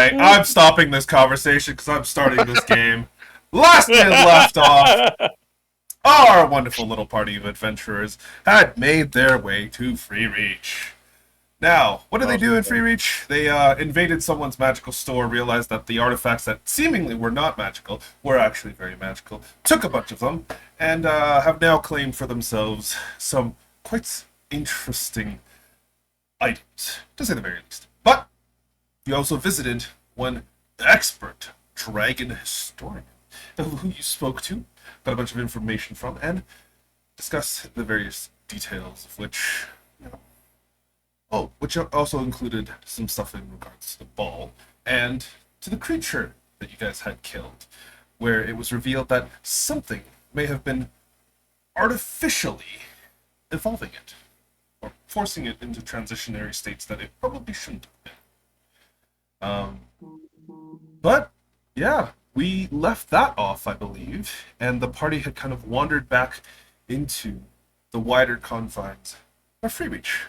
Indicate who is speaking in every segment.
Speaker 1: Okay, I'm stopping this conversation because I'm starting this game. Last we had left off, our wonderful little party of adventurers had made their way to Free Reach. Now, what did they do in Free Reach? They invaded someone's magical store, realized that the artifacts that seemingly were not magical were actually very magical, took a bunch of them, and have now claimed for themselves some quite interesting items, to say the very least. But you also visited one expert dragon historian, who you spoke to, got a bunch of information from, and discussed the various details of which, which also included some stuff in regards to the ball and to the creature that you guys had killed, where it was revealed that something may have been artificially evolving it, or forcing it into transitionary states that it probably shouldn't have been. But yeah, we left that off, I believe, and the party had kind of wandered back into the wider confines of Free Reach,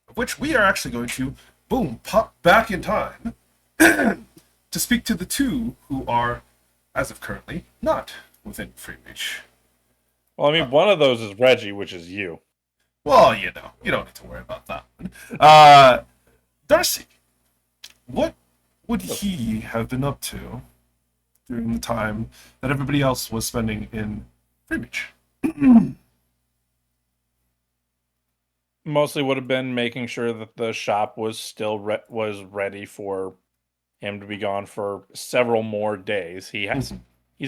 Speaker 1: of which we are actually going to, boom, pop back in time to speak to the two who are, as of currently, not within Free Reach.
Speaker 2: Well, I mean, one of those is Reggie, which is you.
Speaker 1: Well, you don't need to worry about that one. Darcy, what would he have been up to during the time that everybody else was spending in Free Reach?
Speaker 2: Mostly would have been making sure that the shop was still was ready for him to be gone for several more days. He's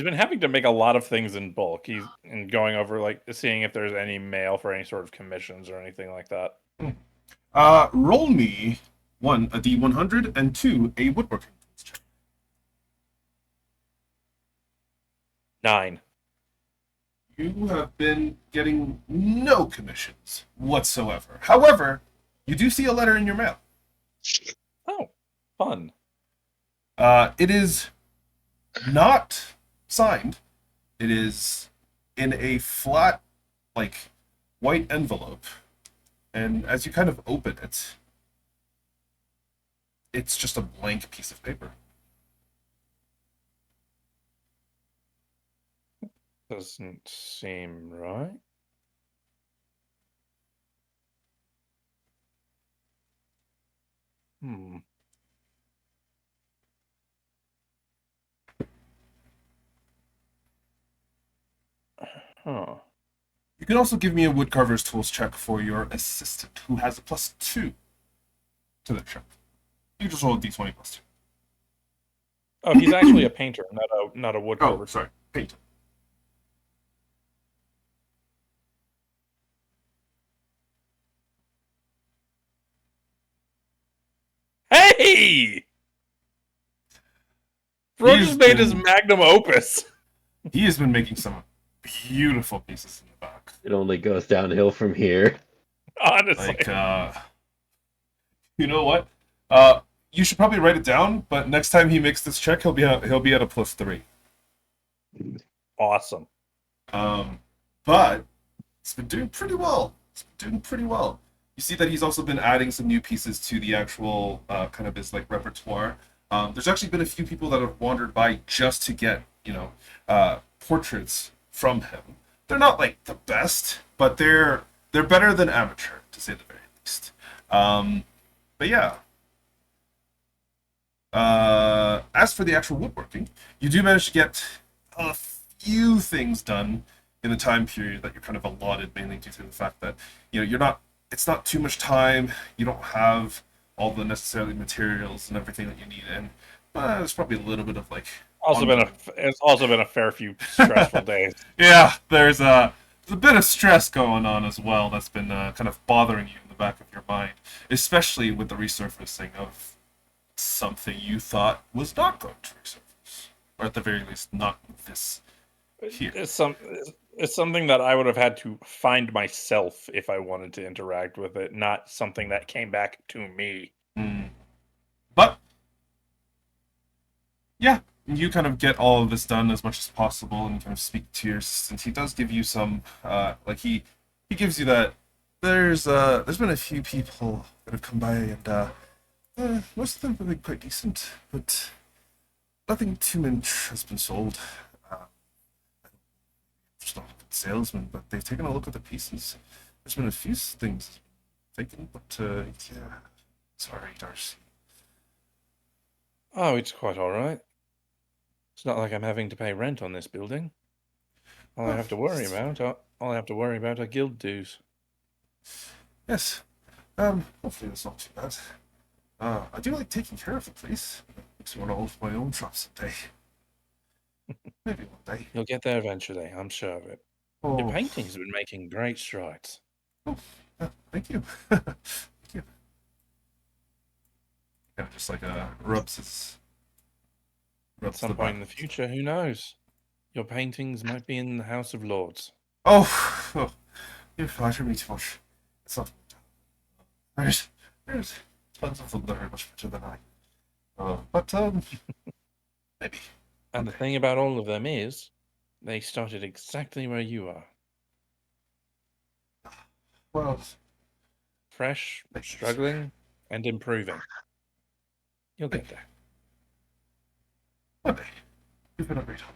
Speaker 2: been having to make a lot of things in bulk. He's going over, like, seeing if there's any mail for any sort of commissions or anything like that.
Speaker 1: Roll me one a D100 and two a woodworking check.
Speaker 2: 9.
Speaker 1: You have been getting no commissions whatsoever. However, you do see a letter in your mail.
Speaker 2: Oh, fun.
Speaker 1: It is not signed. It is in a flat, like, white envelope. And as you kind of open it, it's just a blank piece of paper.
Speaker 2: Doesn't seem right. Huh.
Speaker 1: You can also give me a woodcarver's tools check for your assistant, who has a +2 to the check. You just roll a d20 +2.
Speaker 2: Oh, he's actually a painter, not a woodcarver.
Speaker 1: Oh, sorry, paint.
Speaker 2: Hey! Bro just made his magnum opus.
Speaker 1: He has been making some beautiful pieces in the back.
Speaker 3: It only goes downhill from here.
Speaker 2: Honestly.
Speaker 1: Like, you know what? You should probably write it down, but next time he makes this check, he'll be at a +3.
Speaker 2: Awesome.
Speaker 1: But it's been doing pretty well. You see that he's also been adding some new pieces to the actual kind of his like repertoire. There's actually been a few people that have wandered by just to get, portraits from him. They're not like the best, but they're better than amateur, to say the very least. But yeah. As for the actual woodworking, you do manage to get a few things done in the time period that you're kind of allotted, mainly due to the fact that it's not too much time. You don't have all the necessary materials and everything that you need, and there's probably a little bit of like.
Speaker 2: It's also been a fair few stressful days.
Speaker 1: Yeah, there's a bit of stress going on as well that's been kind of bothering you in the back of your mind, especially with the resurfacing of something you thought was not going to resurface, or at the very least, not this here.
Speaker 2: It's something that I would have had to find myself if I wanted to interact with it, not something that came back to me.
Speaker 1: But yeah, you kind of get all of this done as much as possible, and kind of speak to your assistant. He does give you some, he gives you that. There's been a few people that have come by, and Most of them have been quite decent, but nothing too much has been sold. I'm just not a good salesman, but they've taken a look at the pieces. There's been a few things taken, but yeah, sorry, Darcy.
Speaker 2: Oh, it's quite all right. It's not like I'm having to pay rent on this building. All I
Speaker 1: Oh,
Speaker 2: have to worry about are guild dues.
Speaker 1: yes. Hopefully that's not too bad. I do like taking care of the place. Makes me want to open my own shop someday. Maybe one day.
Speaker 2: You'll get there eventually, I'm sure of it. Your
Speaker 1: Oh,
Speaker 2: paintings have been making great strides.
Speaker 1: oh, thank you. Thank you. Kind of just like
Speaker 2: At
Speaker 1: rubs
Speaker 2: some
Speaker 1: the
Speaker 2: point
Speaker 1: back.
Speaker 2: in the future, who knows? Your paintings might be in the House of Lords.
Speaker 1: Oh, you flatter me too much. It's not. There's tons of them that are much better than I. But maybe
Speaker 2: And
Speaker 1: one
Speaker 2: the
Speaker 1: day.
Speaker 2: thing about all of them is, they started exactly where you are.
Speaker 1: Well,
Speaker 2: Fresh,
Speaker 1: thank you, sir.
Speaker 2: struggling, and improving. You'll
Speaker 1: Thank
Speaker 2: get there.
Speaker 1: One day. You've been a great help,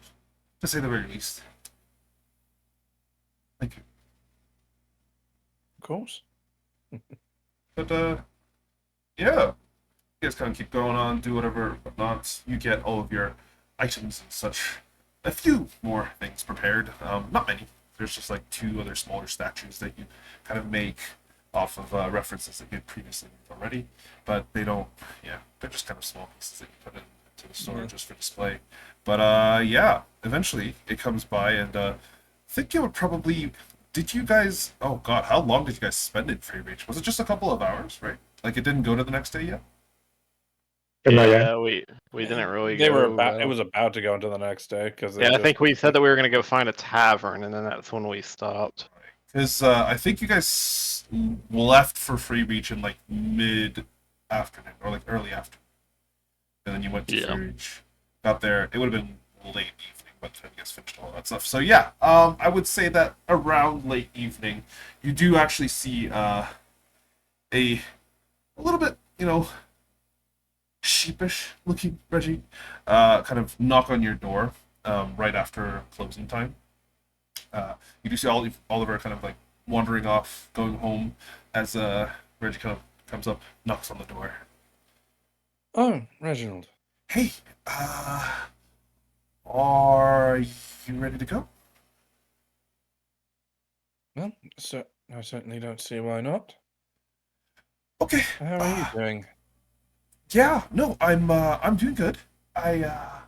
Speaker 1: to say the very least. Thank you.
Speaker 2: Of course.
Speaker 1: But yeah. You guys kind of keep going on, do whatever, whatnot. You get all of your items and such. A few more things prepared. Not many. There's just like two other smaller statues that you kind of make off of references that you had previously made already. But they don't, yeah, they're just kind of small pieces that you put into the store
Speaker 2: Yeah.
Speaker 1: just for display. But yeah, eventually it comes by, and I think it would probably. Did you guys? Oh God, how long did you guys spend in Free Reach? Was it just a couple of hours, right? Like it didn't go to the next day yet.
Speaker 3: Not yet.
Speaker 4: Yeah, we didn't really
Speaker 2: They were
Speaker 4: go.
Speaker 2: about. It was about to go into the next day because
Speaker 4: Yeah, I think we said that we were gonna go find a tavern, and then that's when we stopped.
Speaker 1: Because I think you guys left for Free Reach in like mid afternoon or like early afternoon, and then you went to
Speaker 4: Yeah.
Speaker 1: Free Reach. Got there. It would have been late evening by the time you guys finished all that stuff. So yeah, I would say that around late evening, you do actually see a little bit, sheepish looking Reggie, kind of knock on your door right after closing time. You do see Oliver kind of like wandering off, going home, as Reggie kind of comes up, knocks on the door.
Speaker 2: Oh, Reginald.
Speaker 1: Hey, are you ready to go?
Speaker 2: Well, so I certainly don't see why not.
Speaker 1: Okay.
Speaker 2: How are you doing?
Speaker 1: Yeah, no, I'm doing good. I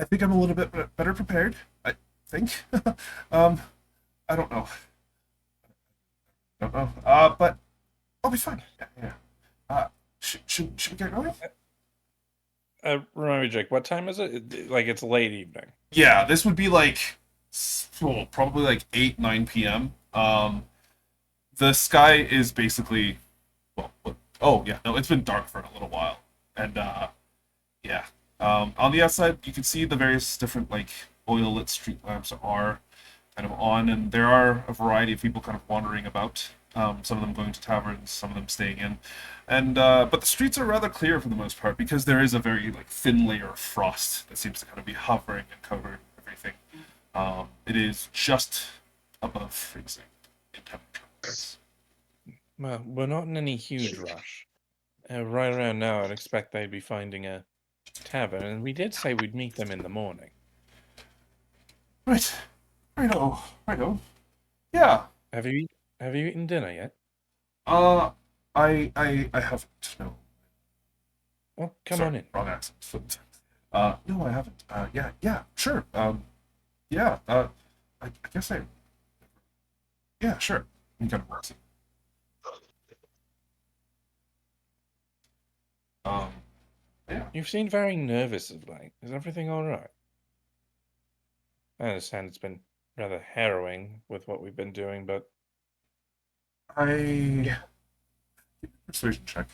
Speaker 1: think I'm a little bit better prepared. I think. I don't know. But I'll be fine. Yeah, yeah. Should we get going?
Speaker 2: Remind me, Jake. What time is it? Like it's late evening.
Speaker 1: Yeah, this would be like probably like 8, 9 p.m. The sky is basically oh yeah, no, it's been dark for a little while. And yeah. On the outside you can see the various different like oil lit street lamps are kind of on, and there are a variety of people kind of wandering about. Some of them going to taverns, some of them staying in, and but the streets are rather clear for the most part because there is a very like thin layer of frost that seems to kind of be hovering and covering everything. It is just above freezing in temperature.
Speaker 2: Well, we're not in any huge rush. Right around now, I'd expect they'd be finding a tavern, and we did say we'd meet them in the morning.
Speaker 1: Right, righto. Yeah.
Speaker 2: Have you eaten dinner yet?
Speaker 1: I haven't. No.
Speaker 2: Well, come
Speaker 1: Sorry,
Speaker 2: on in.
Speaker 1: wrong accent. No, I haven't. Yeah, sure. Yeah. I guess I. Yeah, sure. You kind of walks in. Um, yeah.
Speaker 2: You seem very nervous of late. Is everything all right? I understand it's been rather harrowing with what we've been doing, but
Speaker 1: Persuasion check.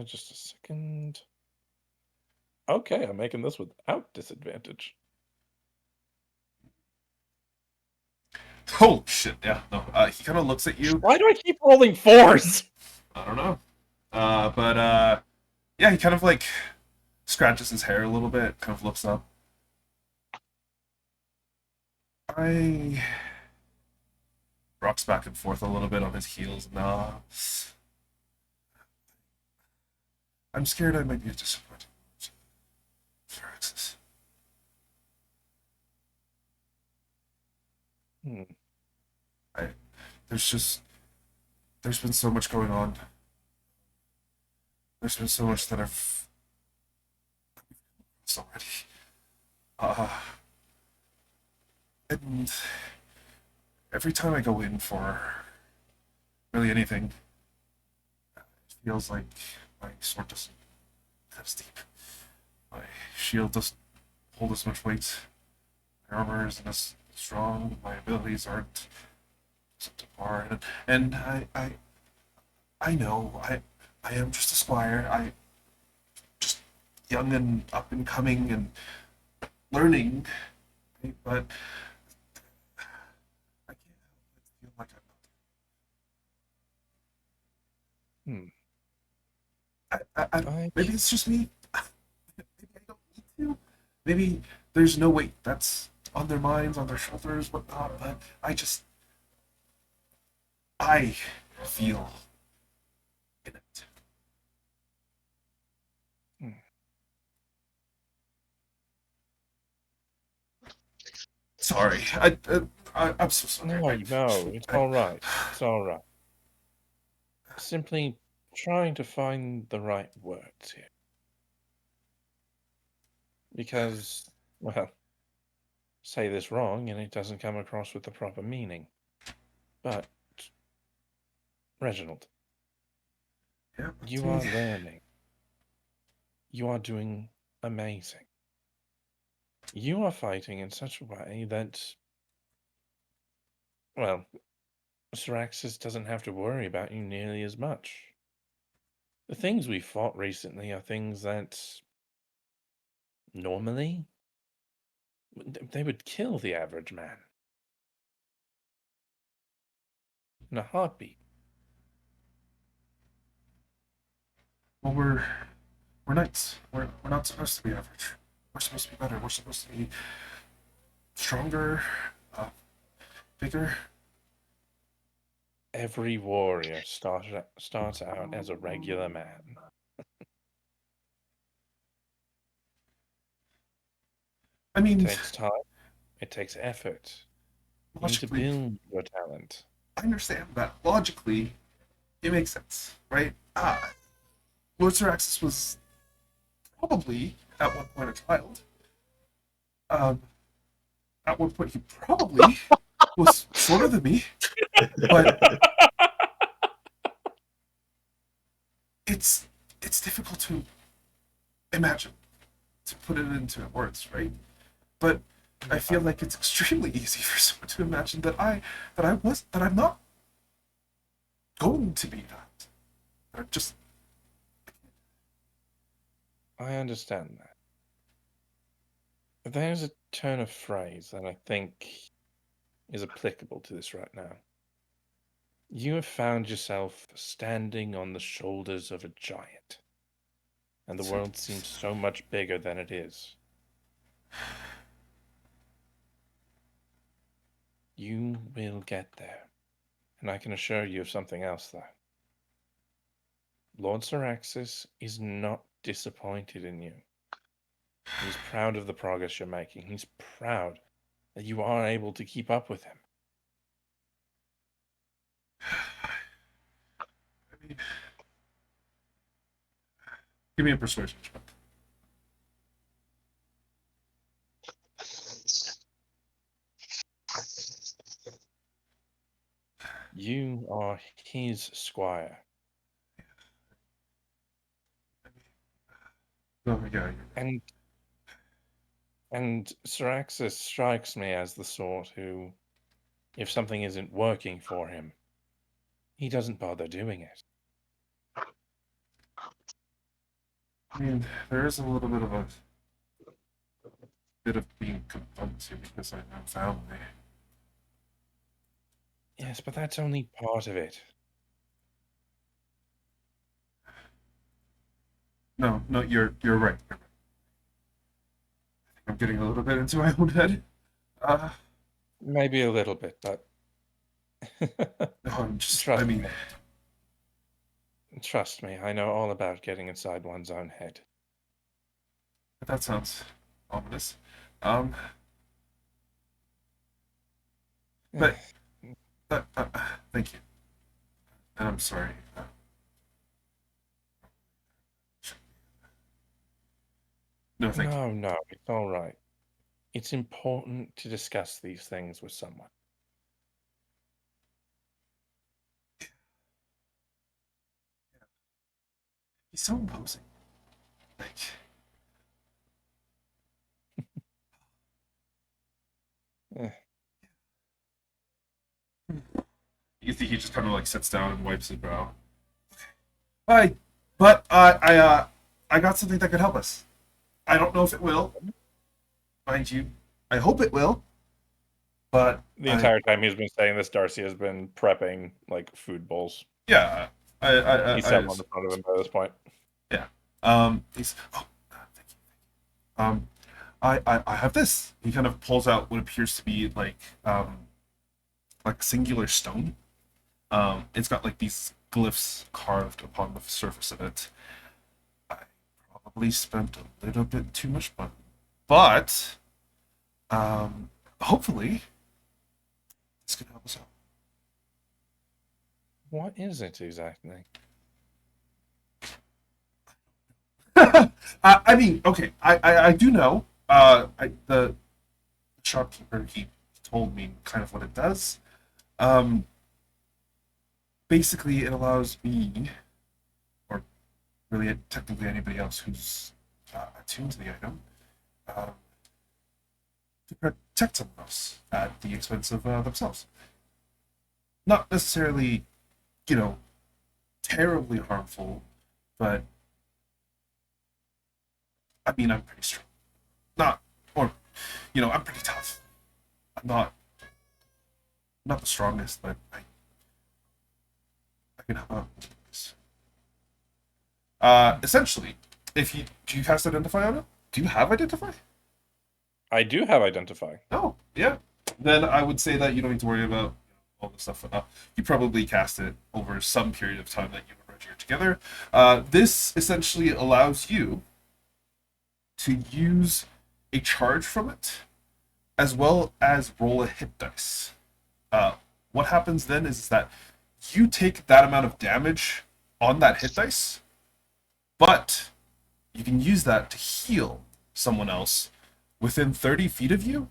Speaker 2: just a second. Okay, I'm making this without disadvantage.
Speaker 1: Holy shit! Yeah, no. He kind of looks at you.
Speaker 2: Why do I keep rolling 4s?
Speaker 1: I don't know. Yeah, he kind of like scratches his hair a little bit, kind of looks up. I rocks back and forth a little bit on his heels. Nah. I'm scared I might be a disappointment for Axis.
Speaker 2: Hmm.
Speaker 1: There's been so much going on. There's been so much that I've already. And every time I go in for really anything, it feels like my sword doesn't cut as deep. My shield doesn't hold as much weight. My armor isn't as strong. My abilities aren't up to par. And I know I am just a squire. I just young and up and coming and learning, right? But I can't help but feel like
Speaker 2: Hmm.
Speaker 1: maybe it's just me. Maybe I don't need to. Maybe there's no weight that's on their minds, on their shoulders, whatnot. But I feel in it.
Speaker 2: Hmm.
Speaker 1: Sorry, I'm so sorry.
Speaker 2: No, it's all right. It's all right. Simply trying to find the right words here. Because, well, say this wrong and it doesn't come across with the proper meaning. But, Reginald,
Speaker 1: Yeah,
Speaker 2: you are learning. You are doing amazing. You are fighting in such a way that, well, Syraxis doesn't have to worry about you nearly as much. The things we fought recently are things that normally they would kill the average man in a heartbeat.
Speaker 1: Well, we're knights. We're not supposed to be average. We're supposed to be better. We're supposed to be stronger, bigger.
Speaker 2: Every warrior starts out as a regular man.
Speaker 1: I
Speaker 2: It
Speaker 1: mean,
Speaker 2: takes time. It takes effort. You need to
Speaker 1: logically,
Speaker 2: build your talent.
Speaker 1: I understand that. Logically, it makes sense, right? Lord Syraxis was probably at one point a child. At one point he probably was shorter than me, but it's difficult to imagine, to put it into words, right? But I feel like it's extremely easy for someone to imagine that I'm not going to be that. I'm just
Speaker 2: I understand that. But there's a turn of phrase that I think is applicable to this right now. You have found yourself standing on the shoulders of a giant, and the world seems so much bigger than it is. You will get there, and I can assure you of something else, though. Lord Syraxis is not disappointed in you. He's proud of the progress you're making. He's proud that you are able to keep up with him.
Speaker 1: I mean, give me a persuasion check.
Speaker 2: You are his squire.
Speaker 1: Oh yeah,
Speaker 2: And Syraxis strikes me as the sort who, if something isn't working for him, he doesn't bother doing it.
Speaker 1: I mean, there is a little bit of being confronted because I have family.
Speaker 2: Yes, but that's only part of it.
Speaker 1: No, no, you're right. I think I'm getting a little bit into my own head.
Speaker 2: Maybe a little bit, but
Speaker 1: No, I'm just.
Speaker 2: trust
Speaker 1: I mean,
Speaker 2: me. Trust me, I know all about getting inside one's own head.
Speaker 1: that sounds ominous. Um, but thank you, and I'm sorry. No, thank you.
Speaker 2: No, it's all right. It's important to discuss these things with someone.
Speaker 1: He's so imposing. Like,
Speaker 2: Eh,
Speaker 1: you think he just kind of like sits down and wipes his brow. I, but I got something that could help us. I don't know if it will, mind you. I hope it will, but
Speaker 2: The entire time he's been saying this, Darcy has been prepping like food bowls.
Speaker 1: yeah,
Speaker 2: He's sat on the front of him by this point.
Speaker 1: yeah. He's thank you. I have this. He kind of pulls out what appears to be like singular stone. It's got like these glyphs carved upon the surface of it. I probably spent a little bit too much money, but hopefully this can help us out.
Speaker 2: What is it exactly?
Speaker 1: I mean, okay, I do know. The shopkeeper he told me kind of what it does. Basically, it allows me, or really technically anybody else who's attuned to the item, to protect someone else at the expense of themselves. Not necessarily, you know, terribly harmful, but I mean, I'm pretty strong. Not, or, I'm pretty tough. I'm not the strongest, but I can help out. Essentially, if you do you cast Identify on it? Do you have Identify?
Speaker 2: I do have Identify.
Speaker 1: Oh, yeah. Then I would say that you don't need to worry about all the stuff. You probably cast it over some period of time that you and Reggie are together. This essentially allows you to use a charge from it, as well as roll a hit dice. What happens then is that you take that amount of damage on that hit dice, but you can use that to heal someone else within 30 feet of you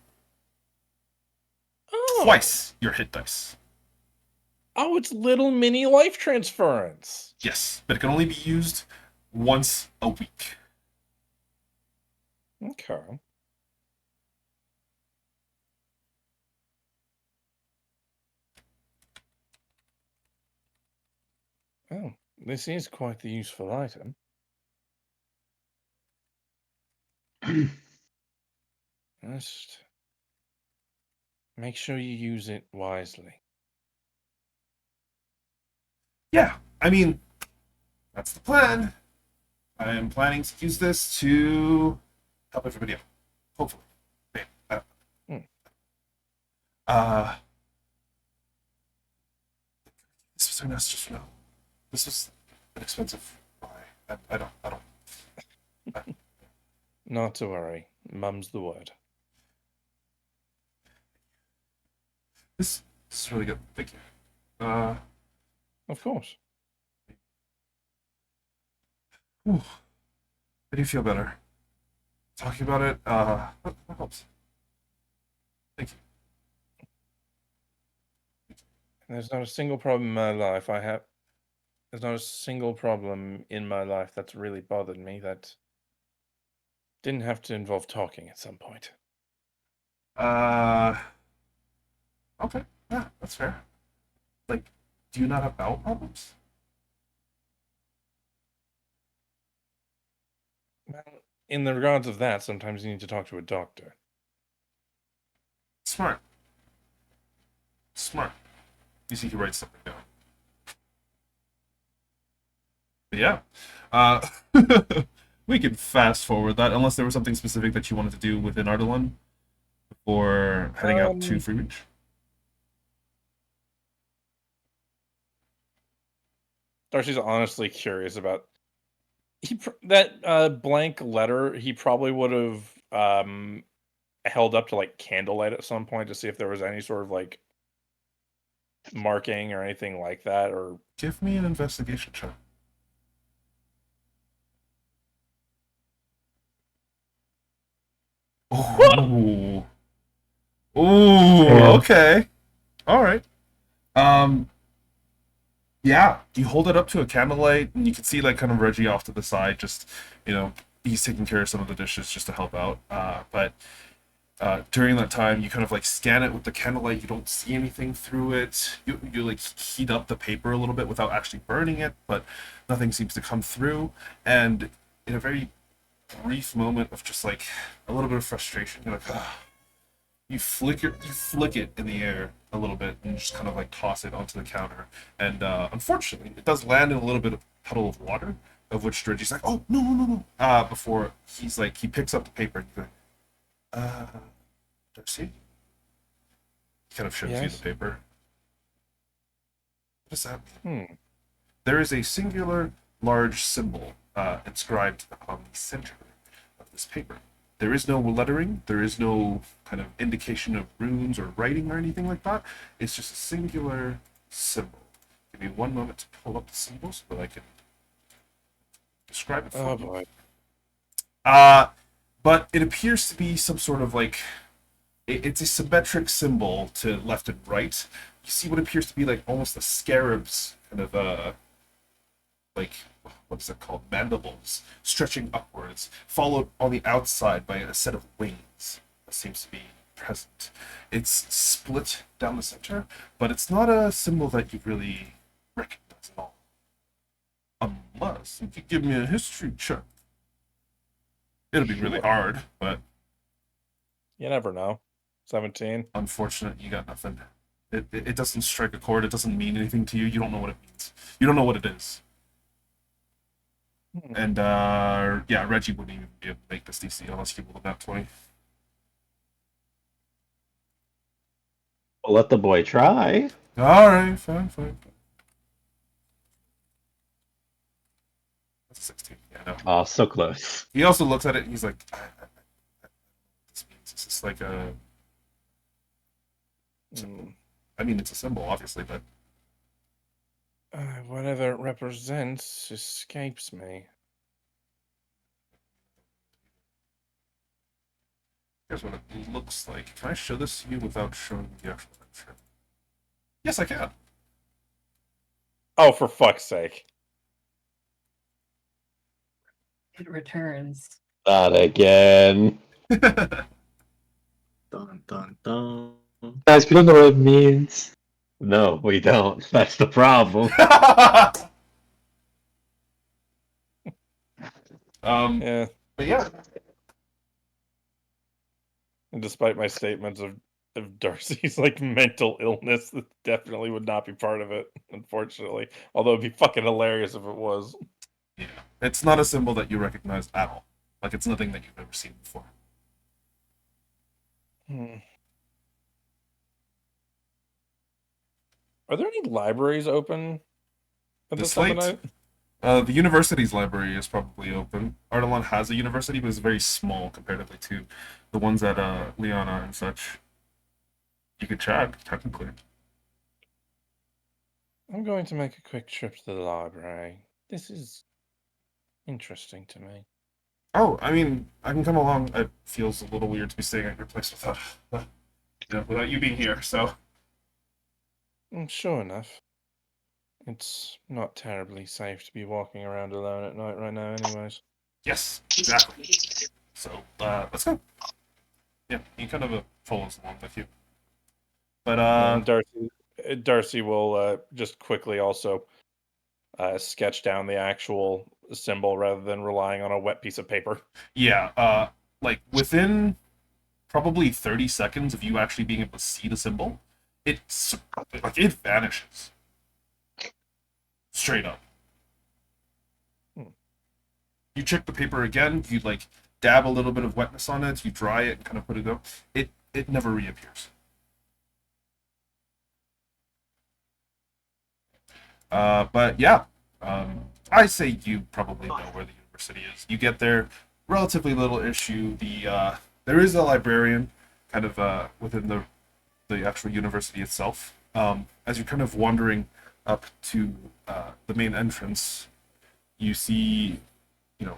Speaker 2: Oh.
Speaker 1: twice your hit dice.
Speaker 2: Oh, it's little mini life transference.
Speaker 1: Yes, but it can only be used once a week.
Speaker 2: Okay. Oh, this is quite the useful item. Just make sure you use it wisely.
Speaker 1: Yeah, I mean, that's the plan. I am planning to use this to help everybody out. Hopefully.
Speaker 2: Hmm.
Speaker 1: This was our nest just now. This was an expensive buy. I don't.
Speaker 2: Not to worry. Mum's the word.
Speaker 1: This is really good. Thank you.
Speaker 2: Of course.
Speaker 1: Whew. I do feel better. Talking about it, that helps. Thank you.
Speaker 2: There's not a single problem in my life there's not a single problem in my life that's really bothered me that didn't have to involve talking at some point.
Speaker 1: Okay. Yeah, that's fair. Like, do you not have bowel problems?
Speaker 2: Well, in the regards of that, sometimes you need to talk to a doctor.
Speaker 1: Smart. Smart. You see, he writes something down. But yeah, uh, we can fast forward that unless there was something specific that you wanted to do within Ardalon before heading out to Free Reach.
Speaker 2: Darcy's honestly curious about that blank letter. He probably would have held up to like candlelight at some point to see if there was any sort of like marking or anything like that. Or
Speaker 1: Give me an investigation check. Ooh. Ooh,
Speaker 3: Yeah.
Speaker 1: okay. All right. Yeah, you hold it up to a candlelight, and you can see like kind of Reggie off to the side, just he's taking care of some of the dishes just to help out. But during that time, you kind of like scan it with the candlelight. You don't see anything through it. You like heat up the paper a little bit without actually burning it, but nothing seems to come through. And in a very brief moment of just like a little bit of frustration, you're like, ah. You flick it in the air a little bit and just kind of like toss it onto the counter. And unfortunately, it does land in a little bit of puddle of water, of which Reggie's like, "Oh no, no, no, no!" Before he's like, he picks up the paper and he's like, Darcy. He kind of shows you
Speaker 2: Yes?
Speaker 1: the paper. What does that mean?
Speaker 2: hmm.
Speaker 1: There is a singular large symbol inscribed upon the center of this paper. There is no lettering, there is no kind of indication of runes or writing or anything like that. It's just a singular symbol. Give me one moment to pull up the symbol so that I can describe it for
Speaker 2: Oh
Speaker 1: you.
Speaker 2: boy.
Speaker 1: But it appears to be some sort of like it's a symmetric symbol to left and right. You see what appears to be like almost a scarab's kind of like what's it called, mandibles stretching upwards, followed on the outside by a set of wings that seems to be present. It's split down the center, but it's not a symbol that you really recognize at all. Unless you could give me a history check. It'll be really
Speaker 2: Sure.
Speaker 1: hard, but
Speaker 2: You never know. 17.
Speaker 1: unfortunate you got nothing. It doesn't strike a chord. It doesn't mean anything to you. You don't know what it means. You don't know what it is.
Speaker 2: Hmm.
Speaker 1: And yeah, Reggie wouldn't even be able to make this DC unless he rolled that 20.
Speaker 3: Well, let the boy try.
Speaker 1: All right, fine. That's a 16. Yeah, no.
Speaker 3: Oh, so close.
Speaker 1: He also looks at it and he's like, this means this is like a.
Speaker 2: Hmm.
Speaker 1: I mean, it's a symbol, obviously, but
Speaker 2: Whatever it represents escapes me.
Speaker 1: here's what it looks like. Can I show this to you without showing the actual picture? Yes, I can.
Speaker 2: Oh, for fuck's sake.
Speaker 5: It returns.
Speaker 3: Not again.
Speaker 6: Dun dun dun.
Speaker 3: Guys, we don't know what it means. No, we don't. That's the problem.
Speaker 2: Yeah.
Speaker 1: But yeah.
Speaker 2: And despite my statements of Darcy's like mental illness, that definitely would not be part of it, unfortunately. Although it'd be fucking hilarious if it was.
Speaker 1: Yeah. It's not a symbol that you recognize at all. Like, it's nothing that you've ever seen before.
Speaker 2: Are there any libraries open at
Speaker 1: This
Speaker 2: this time of
Speaker 1: late?
Speaker 2: night?
Speaker 1: The university's library is probably open. Ardalon has a university, but it's very small comparatively to the ones at Liana and such. You could check, technically.
Speaker 2: I'm going to make a quick trip to the library. This is interesting to me.
Speaker 1: Oh, I mean, I can come along. It feels a little weird to be staying at your place without, without you being here. So,
Speaker 2: Sure enough. It's not terribly safe to be walking around alone at night right now, anyways.
Speaker 1: yes, exactly. So, let's go. Yeah, he kind of follows along with you. But
Speaker 2: And Darcy will just quickly also sketch down the actual symbol rather than relying on a wet piece of paper.
Speaker 1: yeah, like within probably 30 seconds of you actually being able to see the symbol, it's like it vanishes straight up.
Speaker 2: Hmm.
Speaker 1: You check the paper again. You like dab a little bit of wetness on it. You dry it and kind of put it up. It never reappears. But yeah, I say you probably know where the university is. You get there, relatively little issue. There is a librarian, kind of within the actual university itself. As you're kind of wandering up to the main entrance, you see, you know,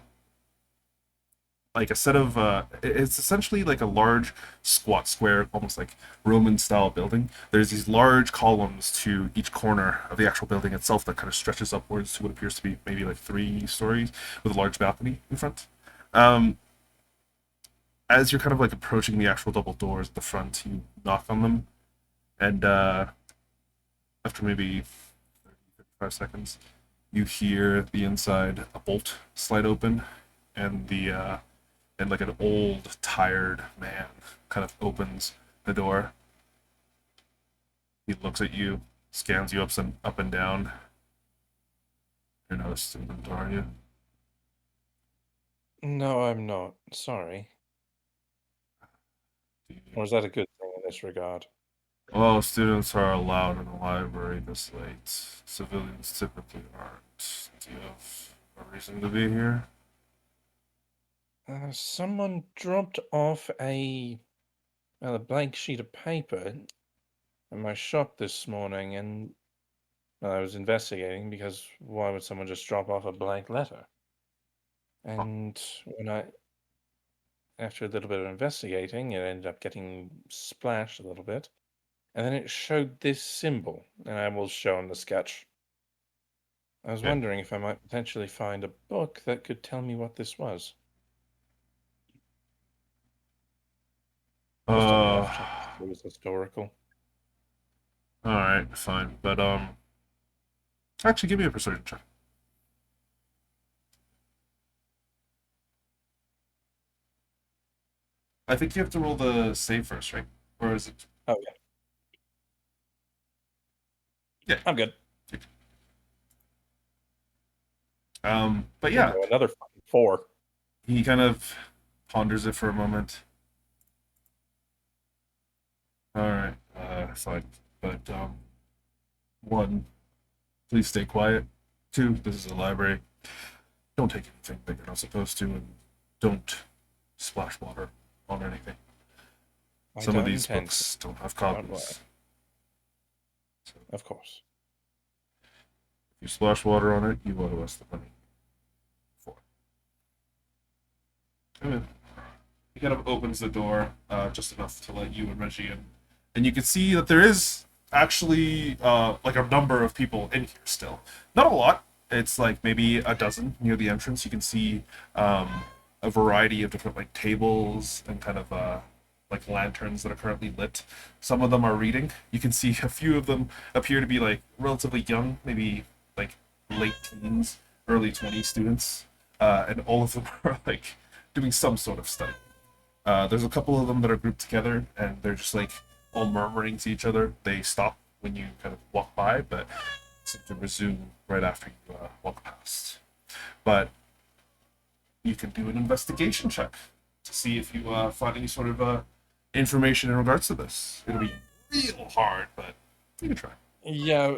Speaker 1: like a set of it's essentially like a large squat square, almost like Roman style building. There's these large columns to each corner of the actual building itself that kind of stretches upwards to what appears to be maybe like 3 stories with a large balcony in front. Um, as you're kind of like approaching the actual double doors at the front, you knock on them, and after maybe 35 seconds, you hear the inside a bolt slide open, and and like an old, tired man kind of opens the door. He looks at you, scans you up and down. You're not a student, are you?
Speaker 2: No, I'm not. Sorry. Or is that a good thing in this regard?
Speaker 1: Well, students are allowed in the library this late. Civilians typically aren't. Do you have a reason to be here?
Speaker 2: Someone dropped off a blank sheet of paper at my shop this morning, and I was investigating because why would someone just drop off a blank letter? And after a little bit of investigating, it ended up getting splashed a little bit, and then it showed this symbol, and I will show in the sketch. I was
Speaker 1: Okay.
Speaker 2: wondering if I might potentially find a book that could tell me what this was. Just a rough check. It was historical.
Speaker 1: All right, fine. But actually, give me a persuasion check. I think you have to roll the save first, right? Or is it?
Speaker 2: Oh yeah.
Speaker 1: Yeah.
Speaker 2: I'm good.
Speaker 1: But yeah,
Speaker 2: Oh, another fucking 4.
Speaker 1: he kind of ponders it for a moment. All right, fine. But one, please stay quiet. Two, this is a library. Don't take anything that you're not supposed to, and don't splash water on anything.
Speaker 2: I
Speaker 1: Some of
Speaker 2: don't
Speaker 1: these
Speaker 2: intend
Speaker 1: books don't have
Speaker 2: Don't worry.
Speaker 1: copies. So
Speaker 2: to, of course.
Speaker 1: if you splash water on it, you owe us the money for it. Come in. He kind of opens the door just enough to let you and Reggie in, and you can see that there is actually like a number of people in here still. Not a lot. It's like maybe a dozen near the entrance. You can see a variety of different like tables and kind of like lanterns that are currently lit. Some of them are reading. You can see a few of them appear to be like relatively young, maybe like late teens, early 20s students, and all of them are like doing some sort of study. There's a couple of them that are grouped together, and they're just like all murmuring to each other. They stop when you kind of walk by, but seem to resume right after you walk past. But you can do an investigation check to see if you find any sort of information in regards to this. It'll be real hard, but you can try.
Speaker 2: Yeah,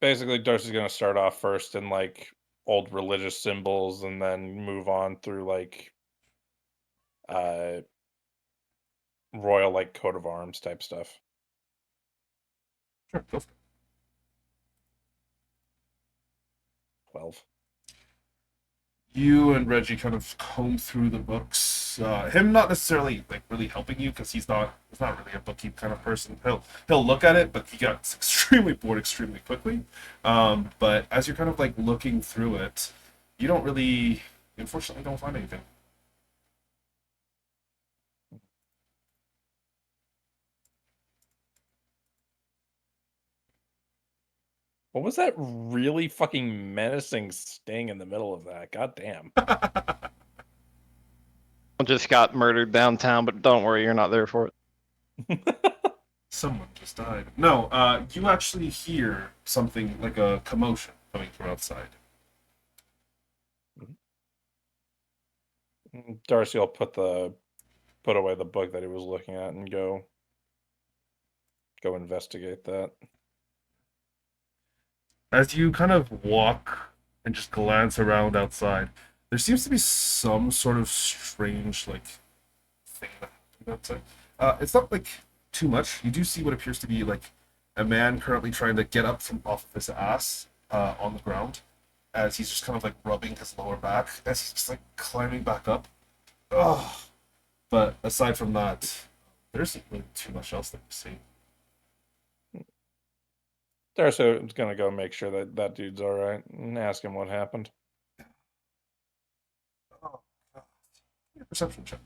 Speaker 2: basically Darcy's gonna start off first in like old religious symbols and then move on through like uh royal like coat of arms type stuff.
Speaker 1: Sure, go for it.
Speaker 2: 12.
Speaker 1: You and Reggie kind of comb through the books. Him not necessarily like really helping you because he's not really a bookkeep kind of person. He'll look at it, but he gets extremely bored extremely quickly. But as you're kind of like looking through it, you don't really, unfortunately, don't find anything.
Speaker 2: What was that really fucking menacing sting in the middle of that? God damn.
Speaker 4: Just got murdered downtown, but don't worry, you're not there for it.
Speaker 1: Someone just died. No, you actually hear something like a commotion coming from outside.
Speaker 2: Darcy will put away the book that he was looking at and go investigate that.
Speaker 1: As you kind of walk and just glance around outside, there seems to be some sort of strange, like, thing that happened outside. It's not like too much. You do see what appears to be like a man currently trying to get up from off of his ass on the ground, as he's just kind of like rubbing his lower back as he's just like climbing back up. Oh, but aside from that, there isn't really too much else that you see.
Speaker 2: Darcy is gonna go make sure that that dude's all right and ask him what happened.
Speaker 1: Oh, God. Give me a perception check.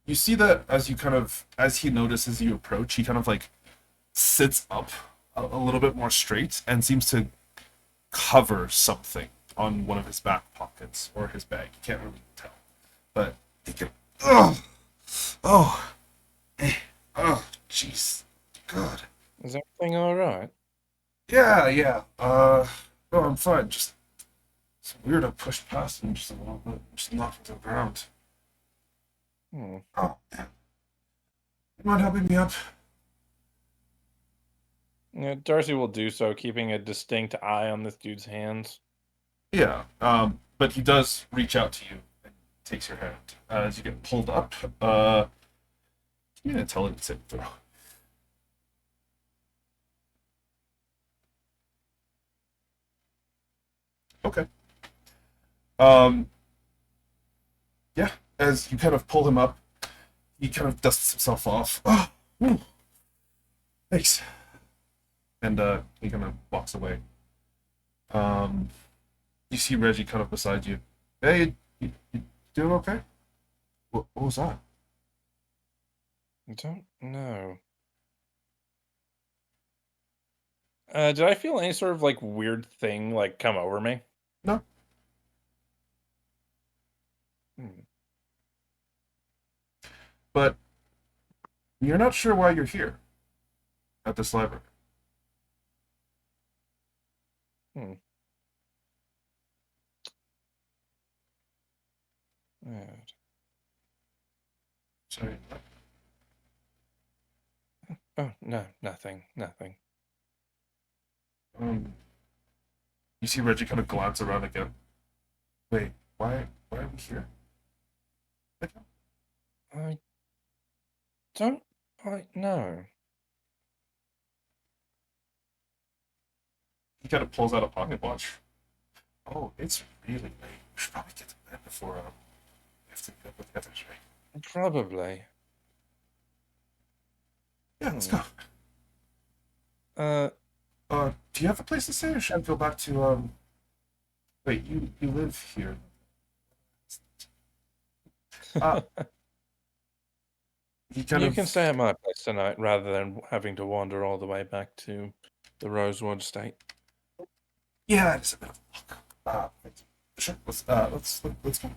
Speaker 1: You see that as he notices you approach, he kind of like sits up a little bit more straight and seems to cover something on one of his back pockets or his bag. You can't really tell, but he can. Oh, oh, oh, jeez, God.
Speaker 2: Is everything all right?
Speaker 1: Yeah, yeah. No, I'm fine. Just it's weird. I pushed past him just a little bit, just knocked him to the ground.
Speaker 2: Hmm.
Speaker 1: Oh, man. You mind helping me up?
Speaker 2: Yeah, Darcy will do so, keeping a distinct eye on this dude's hands.
Speaker 1: Yeah. But he does reach out to you and takes your hand as you get pulled up. Give me an intelligence saving throw. Okay. Um. Yeah. As you kind of pull him up, he kind of dusts himself off. Oh, whew. Thanks. And he kind of walks away. You see Reggie kind of beside you. Hey, you doing okay? What was that?
Speaker 2: I don't know. Did I feel any sort of like weird thing like come over me?
Speaker 1: No.
Speaker 2: Hmm.
Speaker 1: But you're not sure why you're here at this library.
Speaker 2: Hmm. Right.
Speaker 1: Sorry.
Speaker 2: Oh no, nothing.
Speaker 1: You see Reggie kind of glance around again. Wait, why are we here?
Speaker 2: I don't quite know.
Speaker 1: He kind of pulls out a pocket watch. Oh, it's really late. We should probably get to bed before we have to get up with the others, right?
Speaker 2: Probably.
Speaker 1: Yeah, let's go.
Speaker 2: Uh,
Speaker 1: Do you have a place to stay, or should I go back to Wait, you live here. Uh, he kind
Speaker 2: you
Speaker 1: of
Speaker 2: can stay at my place tonight rather than having to wander all the way back to the Rosewood Estate.
Speaker 1: Yeah, it's a bit of a walk. Sure. Let's go.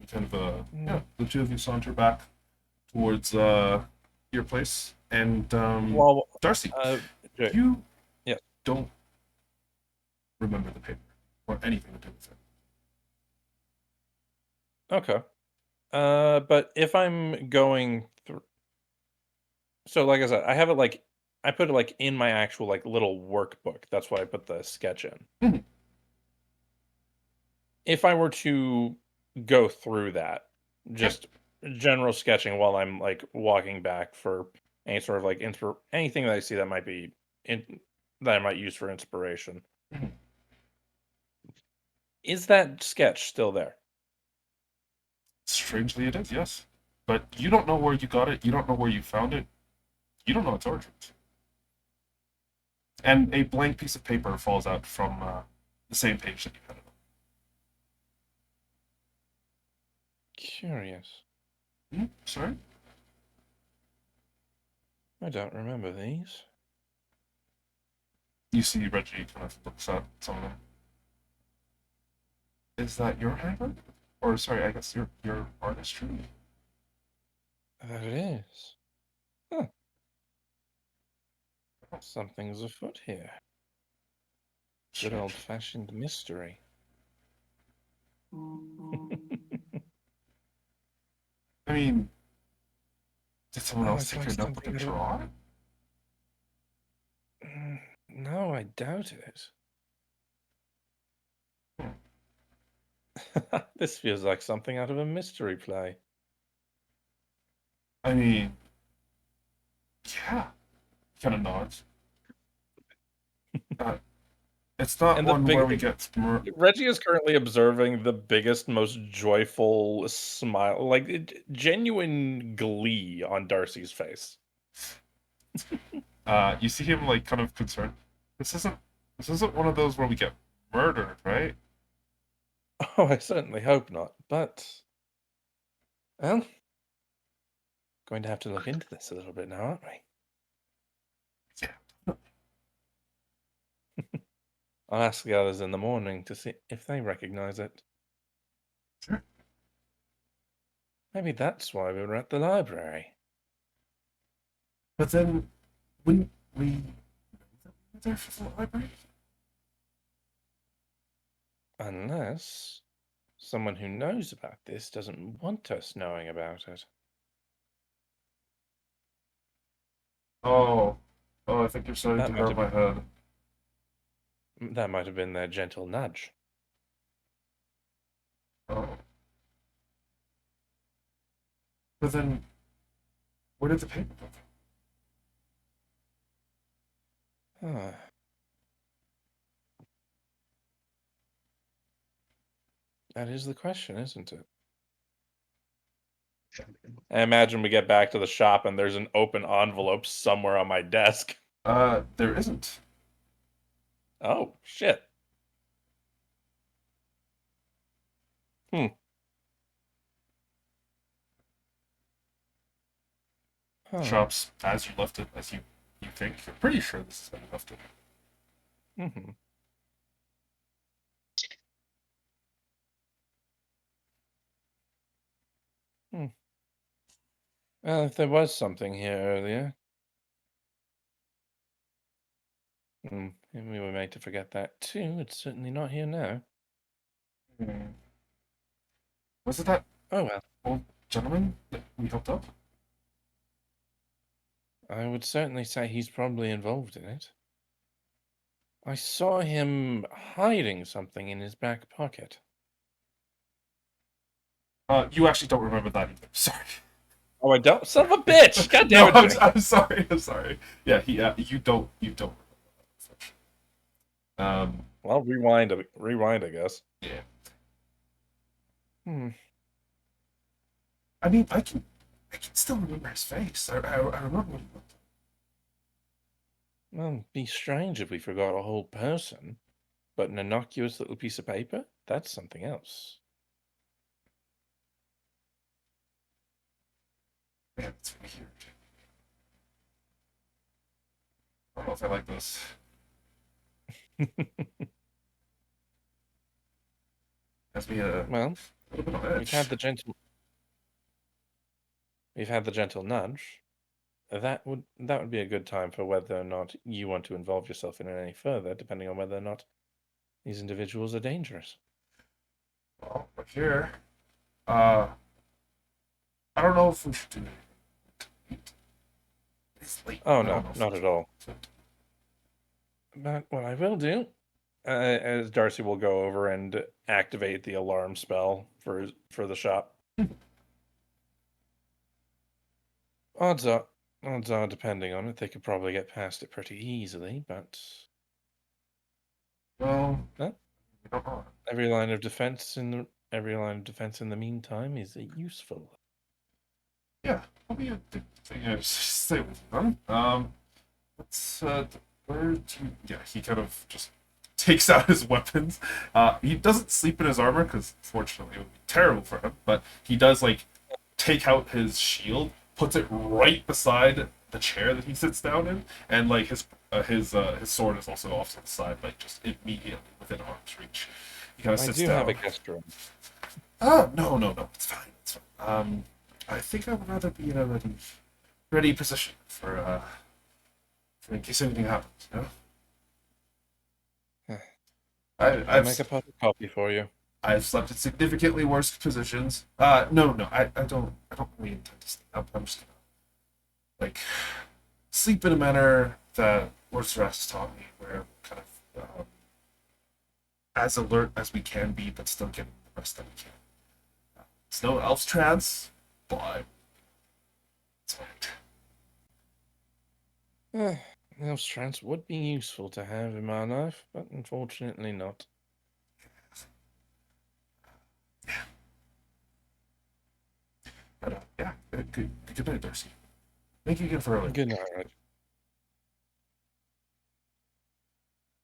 Speaker 1: You kind of yeah, the two of you saunter back towards your place, and
Speaker 2: Well,
Speaker 1: Darcy,
Speaker 2: Jay,
Speaker 1: you
Speaker 2: yes.
Speaker 1: don't remember the paper or anything to do with it.
Speaker 2: Okay. But if I'm going through, so like I said, I have it like I put it like in my actual like little workbook. That's why I put the sketch in.
Speaker 1: Mhm.
Speaker 2: If I were to go through that, just general sketching while I'm like walking back for any sort of like anything that I see that might be that I might use for inspiration.
Speaker 1: Mhm.
Speaker 2: Is that sketch still there?
Speaker 1: Strangely, it is, yes. But you don't know where you got it. You don't know where you found it. You don't know its origins. And a blank piece of paper falls out from the same page that you had it
Speaker 2: Curious.
Speaker 1: on. Sorry?
Speaker 2: I don't remember these.
Speaker 1: You see Reggie kind of looks at some of them. Is that your handwriting? or sorry, I guess your artistry.
Speaker 2: There it is. Huh. Something's afoot here. Good old-fashioned mystery.
Speaker 1: I mean, did someone
Speaker 2: Oh,
Speaker 1: else
Speaker 2: I
Speaker 1: take your
Speaker 2: find
Speaker 1: notebook and
Speaker 2: something
Speaker 1: draw it?
Speaker 2: No, I doubt it. This feels like something out of a mystery play.
Speaker 1: I mean, yeah. Kind of nods. It's not
Speaker 2: And the
Speaker 1: one where we get
Speaker 2: Reggie is currently observing the biggest, most joyful smile, like genuine glee on Darcy's face.
Speaker 1: you see him like kind of concerned. This isn't one of those where we get murdered, right?
Speaker 2: Oh, I certainly hope not. But, well, going to have to look into this a little bit now, aren't we?
Speaker 1: Yeah.
Speaker 2: I'll ask the others in the morning to see if they recognize it.
Speaker 1: Sure.
Speaker 2: Maybe that's why we were at the library.
Speaker 1: But then, wouldn't we know that we were there for the library?
Speaker 2: Unless someone who knows about this doesn't want us knowing about it.
Speaker 1: Oh, I think you're starting
Speaker 2: That
Speaker 1: to
Speaker 2: might
Speaker 1: hurt
Speaker 2: have-
Speaker 1: my head.
Speaker 2: That might have been their gentle nudge.
Speaker 1: Oh. But then, where did the paper come from?
Speaker 2: Ah. That is the question, isn't it? I imagine we get back to the shop and there's an open envelope somewhere on my desk.
Speaker 1: There isn't.
Speaker 2: Oh, shit. Huh.
Speaker 1: Shops as you left it, as you think. You're pretty sure this is how you left it.
Speaker 2: Mm-hmm. Well, if there was something here earlier. And we were made to forget that too. It's certainly not here now.
Speaker 1: Was it that
Speaker 2: Oh well.
Speaker 1: old gentleman that we helped up?
Speaker 2: I would certainly say he's probably involved in it. I saw him hiding something in his back pocket.
Speaker 1: You actually don't remember that either. Sorry.
Speaker 2: Oh, I don't. Son of a bitch! God damn
Speaker 1: No,
Speaker 2: it!
Speaker 1: I'm sorry. I'm sorry. Yeah, you don't remember that.
Speaker 2: Well, rewind, I guess.
Speaker 1: Yeah.
Speaker 2: Hmm.
Speaker 1: I mean, I can still remember his face. I remember what he looked like.
Speaker 2: Well, it'd be strange if we forgot a whole person, but an innocuous little piece of paper? That's something else.
Speaker 1: Man, it's weird. I don't know if I like this. Has me a
Speaker 2: Well,
Speaker 1: little bit on edge.
Speaker 2: we've had the gentle nudge. That would be a good time for whether or not you want to involve yourself in it any further, depending on whether or not these individuals are dangerous.
Speaker 1: Well, we're here. I don't know if we should do it. It's late.
Speaker 2: Oh
Speaker 1: I
Speaker 2: no,
Speaker 1: don't know if
Speaker 2: not
Speaker 1: we
Speaker 2: at all.
Speaker 1: should.
Speaker 2: But what I will do, as Darcy will go over and activate the alarm spell for the shop. Odds are, depending on it, they could probably get past it pretty easily. But
Speaker 1: Well,
Speaker 2: Huh?
Speaker 1: we don't know.
Speaker 2: every line of defense in the meantime is useful.
Speaker 1: Yeah, probably a good thing to stay with them. Let's where do yeah, he kind of just takes out his weapons. He doesn't sleep in his armor because fortunately it would be terrible for him, but he does like take out his shield, puts it right beside the chair that he sits down in, and like his sword is also off to the side, like just immediately within arm's reach. He kind of
Speaker 2: I
Speaker 1: sits
Speaker 2: do
Speaker 1: down.
Speaker 2: have a guest room.
Speaker 1: Oh, no. It's fine. It's fine. I think I would rather be in a ready position for in case anything happens, you know?
Speaker 2: I'll make a pot of coffee for you.
Speaker 1: I've slept in significantly worse positions. No, I don't really intend to sleep up. I'm just gonna, like, sleep in a manner that Orthras has taught me, where we're kind of as alert as we can be, but still getting the rest that we can. It's no elf's trance, but it's fine.
Speaker 2: Elf's trance would be useful to have in my life, but unfortunately not.
Speaker 1: But yeah, good night, Darcy. Thank you again for early.
Speaker 2: Good night.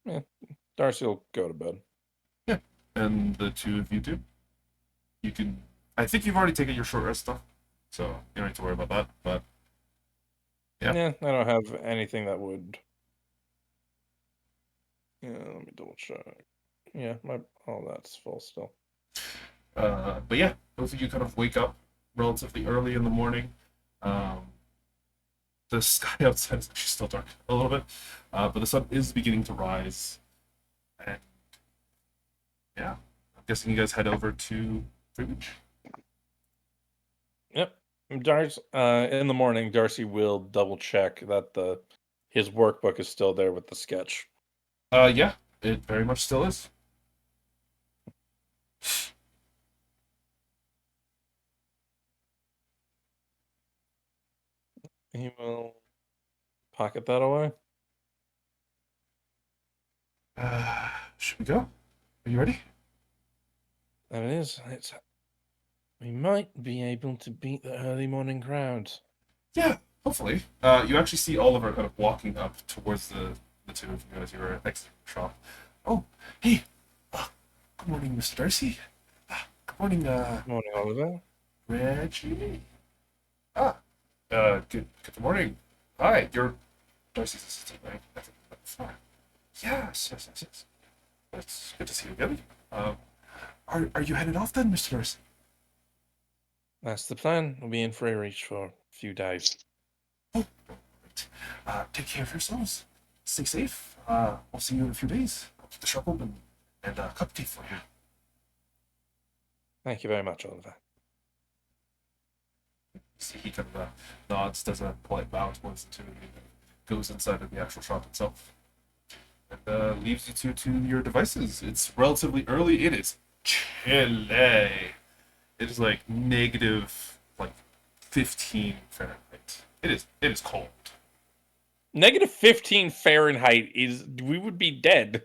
Speaker 2: Yeah, Darcy will go to bed.
Speaker 1: And the two of you do. You can. I think you've already taken your short rest stuff, so you don't need to worry about that. But Yeah.
Speaker 2: Yeah, I don't have anything that would. Yeah, let me double check. Yeah, all that's full still.
Speaker 1: but yeah, both of you kind of wake up relatively early in the morning. The sky outside is actually still dark a little bit, but the sun is beginning to rise. And yeah, I'm guessing you guys head over to Free Beach.
Speaker 2: Yep. In the morning, Darcy will double check that his workbook is still there with the sketch.
Speaker 1: Yeah, it very much still is.
Speaker 2: He will pocket that away.
Speaker 1: Should we go? Are you ready?
Speaker 2: There it is. We might be able to beat the early morning crowds.
Speaker 1: Yeah, hopefully. You actually see Oliver kind of walking up towards the two of you as you were exiting the shop. Oh, hey. Good morning, Mr. Darcy. Good morning,
Speaker 2: Morning, Oliver.
Speaker 1: Reggie. Good morning. Hi, you're Darcy's assistant, right? I think that's fine. Yes. It's good to see you again. Are you headed off then, Mr. Darcy?
Speaker 2: That's the plan. We'll be in Free Reach for a few days.
Speaker 1: Oh, right. Take care of yourselves. Stay safe. We'll see you in a few days. I'll keep the shop open and a cup of tea for you.
Speaker 2: Thank you very much, Oliver.
Speaker 1: See, he kind of nods, does a polite bow towards the two of you, and goes inside of the actual shop itself, and leaves you two to your devices. It's relatively early. It is chilly. It is like negative, like 15 Fahrenheit. It is cold.
Speaker 2: Negative 15 Fahrenheit is we would be dead.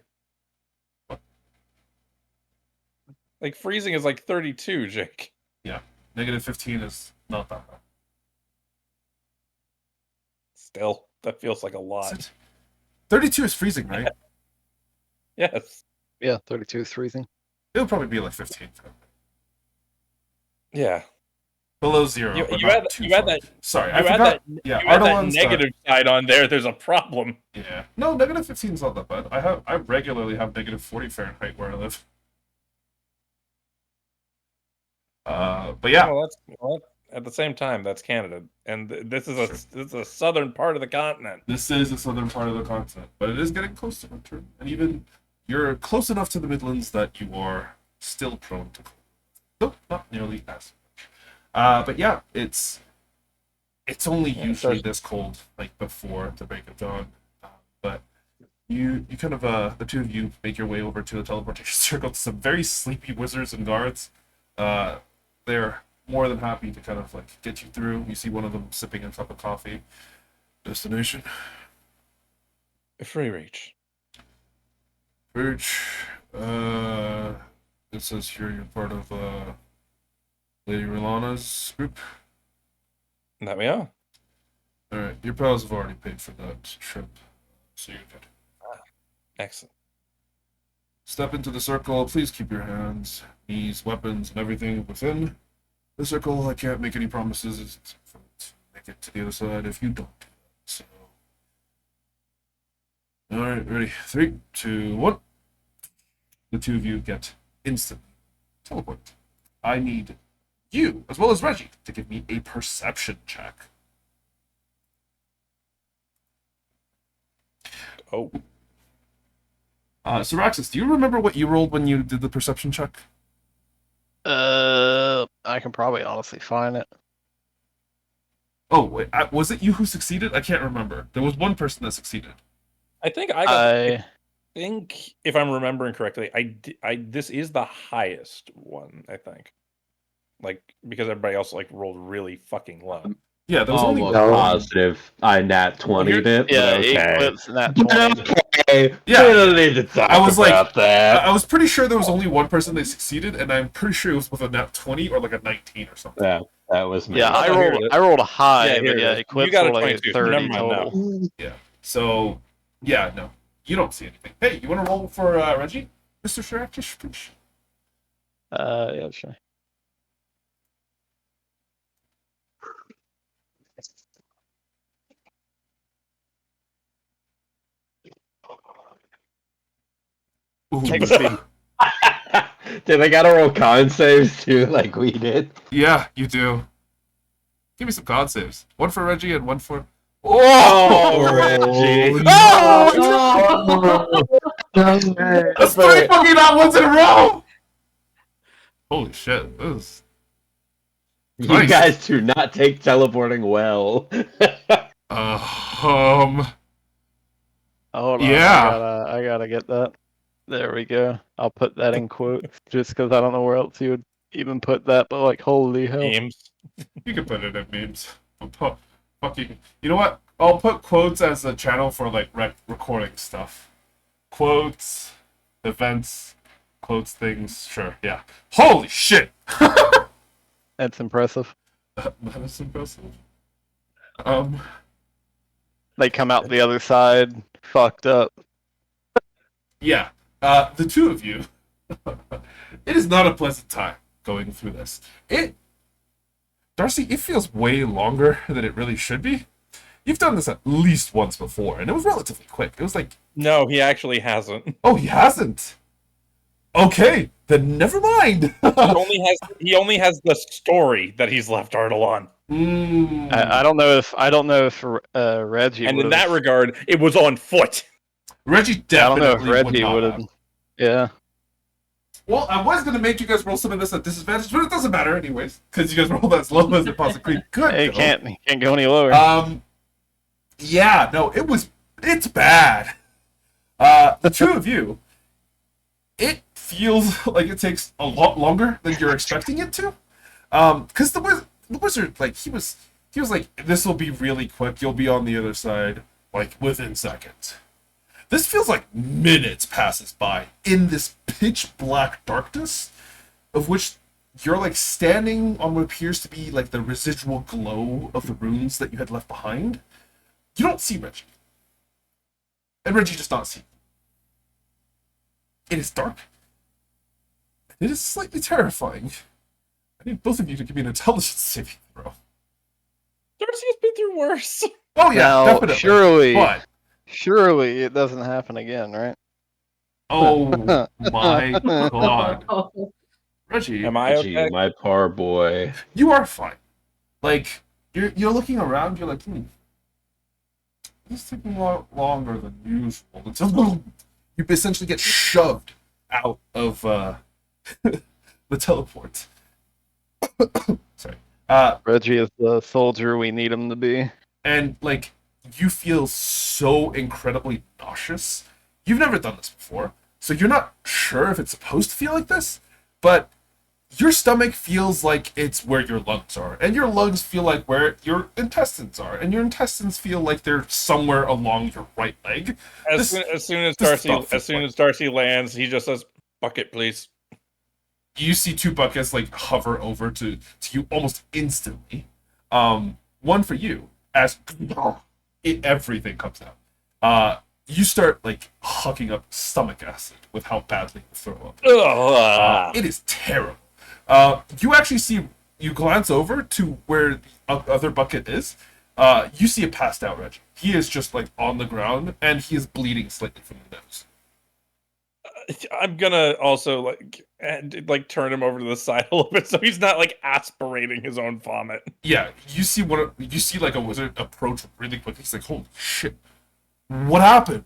Speaker 2: Like freezing is like 32, Jake.
Speaker 1: Yeah, negative 15 is not that bad.
Speaker 2: Still, that feels like a lot.
Speaker 1: 32 is freezing, right?
Speaker 2: Yes.
Speaker 4: Yeah, 32 is freezing.
Speaker 1: It'll probably be like 15.
Speaker 2: Yeah.
Speaker 1: Below zero.
Speaker 2: You
Speaker 1: but
Speaker 2: had
Speaker 1: not
Speaker 2: that-
Speaker 1: too
Speaker 2: you had
Speaker 1: far.
Speaker 2: that-
Speaker 1: Sorry, I
Speaker 2: You add
Speaker 1: forgot.
Speaker 2: that,
Speaker 1: Yeah,
Speaker 2: you add that
Speaker 1: Ardalon's got-
Speaker 2: negative side on there, there's a problem.
Speaker 1: Yeah. No, negative 15 is not that bad. I regularly have negative 40 Fahrenheit where I live. But yeah.
Speaker 2: Well, at the same time, that's Canada, and this is a southern part of the continent.
Speaker 1: This is the southern part of the continent, but it is getting close to winter, and even you're close enough to the Midlands that you are still prone to cold. Nope, not nearly as much. But yeah, it's only usually this cold, like before the break of dawn. But you kind of the two of you make your way over to the teleportation circle to some very sleepy wizards and guards. They're more than happy to kind of like get you through. You see one of them sipping a cup of coffee. Destination.
Speaker 2: Free Reach.
Speaker 1: Birch, it says here you're part of Lady Rolana's group.
Speaker 2: That we are.
Speaker 1: Alright, your pals have already paid for that trip, so you're good.
Speaker 2: Excellent.
Speaker 1: Step into the circle. Please keep your hands, knees, weapons, and everything within the circle. I can't make any promises except for to make it to the other side if you don't do that. So, alright, ready? 3, 2, 1. The two of you get instant teleport. I need you, as well as Reggie, to give me a perception check.
Speaker 2: Oh,
Speaker 1: Syraxis, do you remember what you rolled when you did the perception check?
Speaker 4: I can probably honestly find it.
Speaker 1: Oh, wait, was it you who succeeded? I can't remember. There was one person that succeeded.
Speaker 2: I think I think if I'm remembering correctly, this is the highest one. I think, like because everybody else like rolled really fucking low.
Speaker 1: Yeah, there was only
Speaker 3: Almost
Speaker 1: one.
Speaker 3: positive. I nat 20'd it.
Speaker 4: Yeah,
Speaker 3: but okay.
Speaker 4: Eclipse and that 20.
Speaker 3: Okay.
Speaker 1: Yeah.
Speaker 3: We don't need to talk
Speaker 1: I was like-
Speaker 3: about that.
Speaker 1: I was pretty sure there was only one person that succeeded, and I'm pretty sure it was with a nat 20 or like a 19 or something.
Speaker 3: Yeah, that was me.
Speaker 4: Yeah,
Speaker 2: Oh, here it is.
Speaker 4: I rolled a high,
Speaker 2: Yeah, here
Speaker 4: but
Speaker 2: it
Speaker 4: yeah,
Speaker 2: is.
Speaker 4: Eclipse
Speaker 2: You got a
Speaker 4: rolled like
Speaker 2: 22.
Speaker 4: 30
Speaker 2: Never mind now.
Speaker 4: total.
Speaker 1: So, yeah, no. You don't see anything. Hey, you want to roll for Reggie? Mr. Syraxis, please?
Speaker 4: Yeah, sure.
Speaker 1: Ooh.
Speaker 4: Take a seat.
Speaker 3: Did they gotta roll con saves too, like we did?
Speaker 1: Yeah, you do. Give me some con saves. One for Reggie and one for...
Speaker 3: Oh, Reggie!
Speaker 1: Oh! That's 3 fucking not ones in a row! Holy shit, this is...
Speaker 3: You
Speaker 1: Nice.
Speaker 3: guys do not take teleporting well.
Speaker 1: Um...
Speaker 4: Hold on,
Speaker 1: Yeah.
Speaker 4: I gotta get that. There we go. I'll put that in quotes, just because I don't know where else you would even put that, but like, holy hell.
Speaker 2: Games.
Speaker 1: You can put it in memes. Fucking... You know what? I'll put quotes as a channel for, like, recording stuff. Quotes, events, quotes, things, sure, yeah. Holy shit!
Speaker 4: That's impressive.
Speaker 1: That is impressive.
Speaker 4: They come out the other side, fucked up.
Speaker 1: Yeah. The two of you, it is not a pleasant time going through this. Darcy, it feels way longer than it really should be. You've done this at least once before, and it was relatively quick. It was like,
Speaker 2: No, he actually hasn't.
Speaker 1: oh, he hasn't. Okay, then never mind.
Speaker 2: He only has the story that he's left Artle on.
Speaker 4: I don't know if Reggie.
Speaker 2: And in
Speaker 4: would've-
Speaker 2: that regard, it was on foot.
Speaker 1: Reggie
Speaker 4: I don't know
Speaker 1: definitely
Speaker 4: if Reggie
Speaker 1: would
Speaker 4: would
Speaker 1: not
Speaker 4: have.
Speaker 1: have.
Speaker 4: Yeah.
Speaker 1: Well, I was going to make you guys roll some of this at disadvantage, but it doesn't matter anyways, because you guys rolled as low as it possibly could.
Speaker 4: He
Speaker 1: go.
Speaker 4: can't go any lower.
Speaker 1: Yeah, no, it's bad. The two of you, it feels like it takes a lot longer than you're expecting it to. Because the wizard, like, he was like, this will be really quick, you'll be on the other side, like, within seconds. This feels like minutes passes by in this pitch black darkness, of which you're, like, standing on what appears to be, like, the residual glow of the runes that you had left behind. You don't see Reggie. And Reggie does not see you. It is dark. It is slightly terrifying. I need both of you to give me an intelligence saving throw.
Speaker 2: Darcy has been through worse.
Speaker 1: Oh yeah,
Speaker 4: Now,
Speaker 1: definitely.
Speaker 4: surely-
Speaker 1: But,
Speaker 4: Surely it doesn't happen again, right?
Speaker 1: oh my god.
Speaker 5: Oh,
Speaker 1: Reggie,
Speaker 2: Am I
Speaker 3: Gee,
Speaker 2: okay?
Speaker 3: my poor boy.
Speaker 1: you are fine. Like, you're looking around, you're like, this is taking a lot longer than usual. Until you essentially get shoved out of the teleport. Sorry.
Speaker 4: Reggie is the soldier we need him to be.
Speaker 1: And, like, you feel so incredibly nauseous. You've never done this before, so you're not sure if it's supposed to feel like this, but your stomach feels like it's where your lungs are, and your lungs feel like where your intestines are, and your intestines feel like they're somewhere along your right leg.
Speaker 2: As
Speaker 1: This-
Speaker 2: soon as
Speaker 1: this stuff is
Speaker 2: Darcy lands, he just says, "Bucket, please."
Speaker 1: You see two buckets, like, hover over to you almost instantly. One for you, as everything comes out. You start, like, hucking up stomach acid with how badly you throw up.
Speaker 2: Ugh.
Speaker 1: It is terrible. You actually see, you glance over to where the other bucket is. You see a passed out Reggie. He is just, like, on the ground, and he is bleeding slightly from the nose.
Speaker 2: I'm gonna also like turn him over to the side a little bit so he's not like aspirating his own vomit.
Speaker 1: Yeah, you see like a wizard approach really quick. He's like, "Holy shit, what happened?"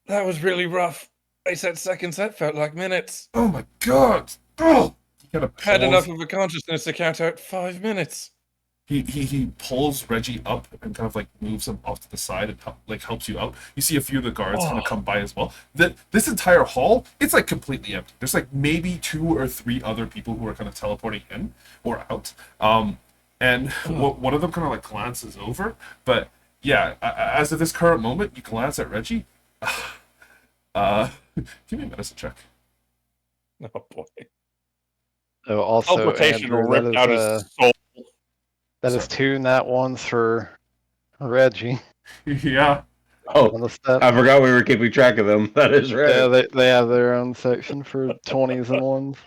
Speaker 2: That was really rough. I said seconds. That felt like minutes.
Speaker 1: Oh my god! Oh, he kind of
Speaker 2: Had enough of a consciousness to count out 5 minutes.
Speaker 1: He pulls Reggie up and kind of like moves him off to the side and helps you out. You see a few of the guards kind of come by as well. This entire hall, it's like completely empty. There's like maybe 2 or 3 other people who are kind of teleporting in or out. And one of them kind of like glances over, but yeah, as of this current moment, you glance at Reggie. Give me a medicine check.
Speaker 2: Oh boy.
Speaker 4: Oh, also,
Speaker 2: Teleportation
Speaker 4: Andrew,
Speaker 2: ripped out his soul.
Speaker 4: that is 2 nat ones for Reggie
Speaker 1: Yeah.
Speaker 3: Oh,
Speaker 4: on the step.
Speaker 3: I forgot we were keeping track of them. That is right.
Speaker 4: Yeah, they have their own section for 20s and ones.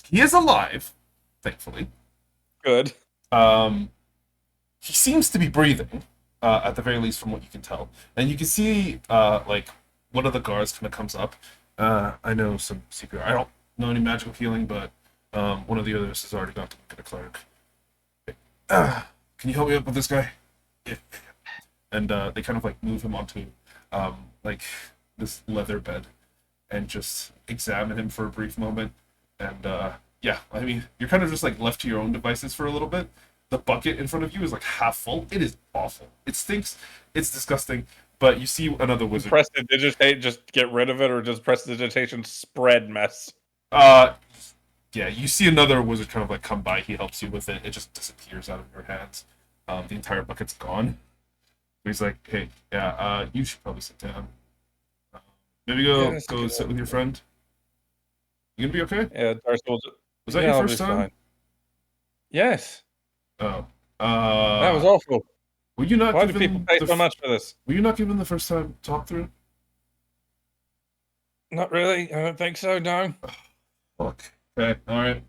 Speaker 1: He is alive, thankfully.
Speaker 2: Good.
Speaker 1: He seems to be breathing, at the very least, from what you can tell. And you can see, like, one of the guards kind of comes up. I know some CPR. I don't know any magical healing, but one of the others has already got to look at a cleric. Can you help me up with this guy? Yeah. And they kind of like move him onto like this leather bed and just examine him for a brief moment. And yeah, I mean, you're kind of just like left to your own devices for a little bit. The bucket in front of you is like half full. It is awful. It stinks. It's disgusting. But you see another wizard.
Speaker 2: Press the digitate, just get rid of it, or just press the digitation spread mess.
Speaker 1: Yeah, you see another wizard kind of like come by. He helps you with it. It just disappears out of your hands. The entire bucket's gone. He's like, hey, yeah, you should probably sit down. Maybe go sit with your friend. You gonna be okay?
Speaker 2: Yeah, Darcy will
Speaker 1: Was that
Speaker 2: yeah,
Speaker 1: your
Speaker 2: I'll
Speaker 1: first
Speaker 2: be
Speaker 1: time?
Speaker 2: fine. Yes,
Speaker 1: Oh.
Speaker 2: that was awful.
Speaker 1: Were you not
Speaker 2: Why do
Speaker 1: given
Speaker 2: people pay
Speaker 1: the
Speaker 2: so much for this?
Speaker 1: Were you not given the first time talk through?
Speaker 2: Not really. I don't think so. No.
Speaker 1: Fuck. Okay, alright.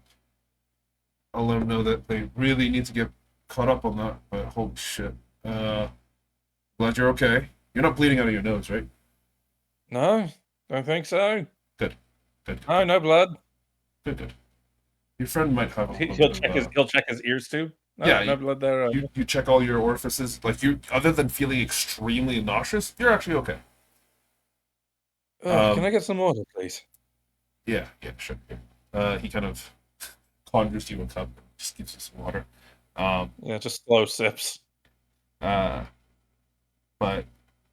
Speaker 1: I'll let them know that they really need to get caught up on that, but holy shit. Glad you're okay. You're not bleeding out of your nose, right?
Speaker 2: No, don't think so.
Speaker 1: Good.
Speaker 2: No, no blood.
Speaker 1: Good. Your friend might have a little
Speaker 2: He'll
Speaker 1: bit
Speaker 2: check
Speaker 1: of,
Speaker 2: his ears too. No,
Speaker 1: yeah,
Speaker 2: no blood there.
Speaker 1: you check all your orifices. Like, you, other than feeling extremely nauseous, you're actually okay.
Speaker 2: Can I get some water, please?
Speaker 1: Yeah, sure. He kind of conjures you a cup and just gives you some water.
Speaker 2: Yeah, just slow sips.
Speaker 1: But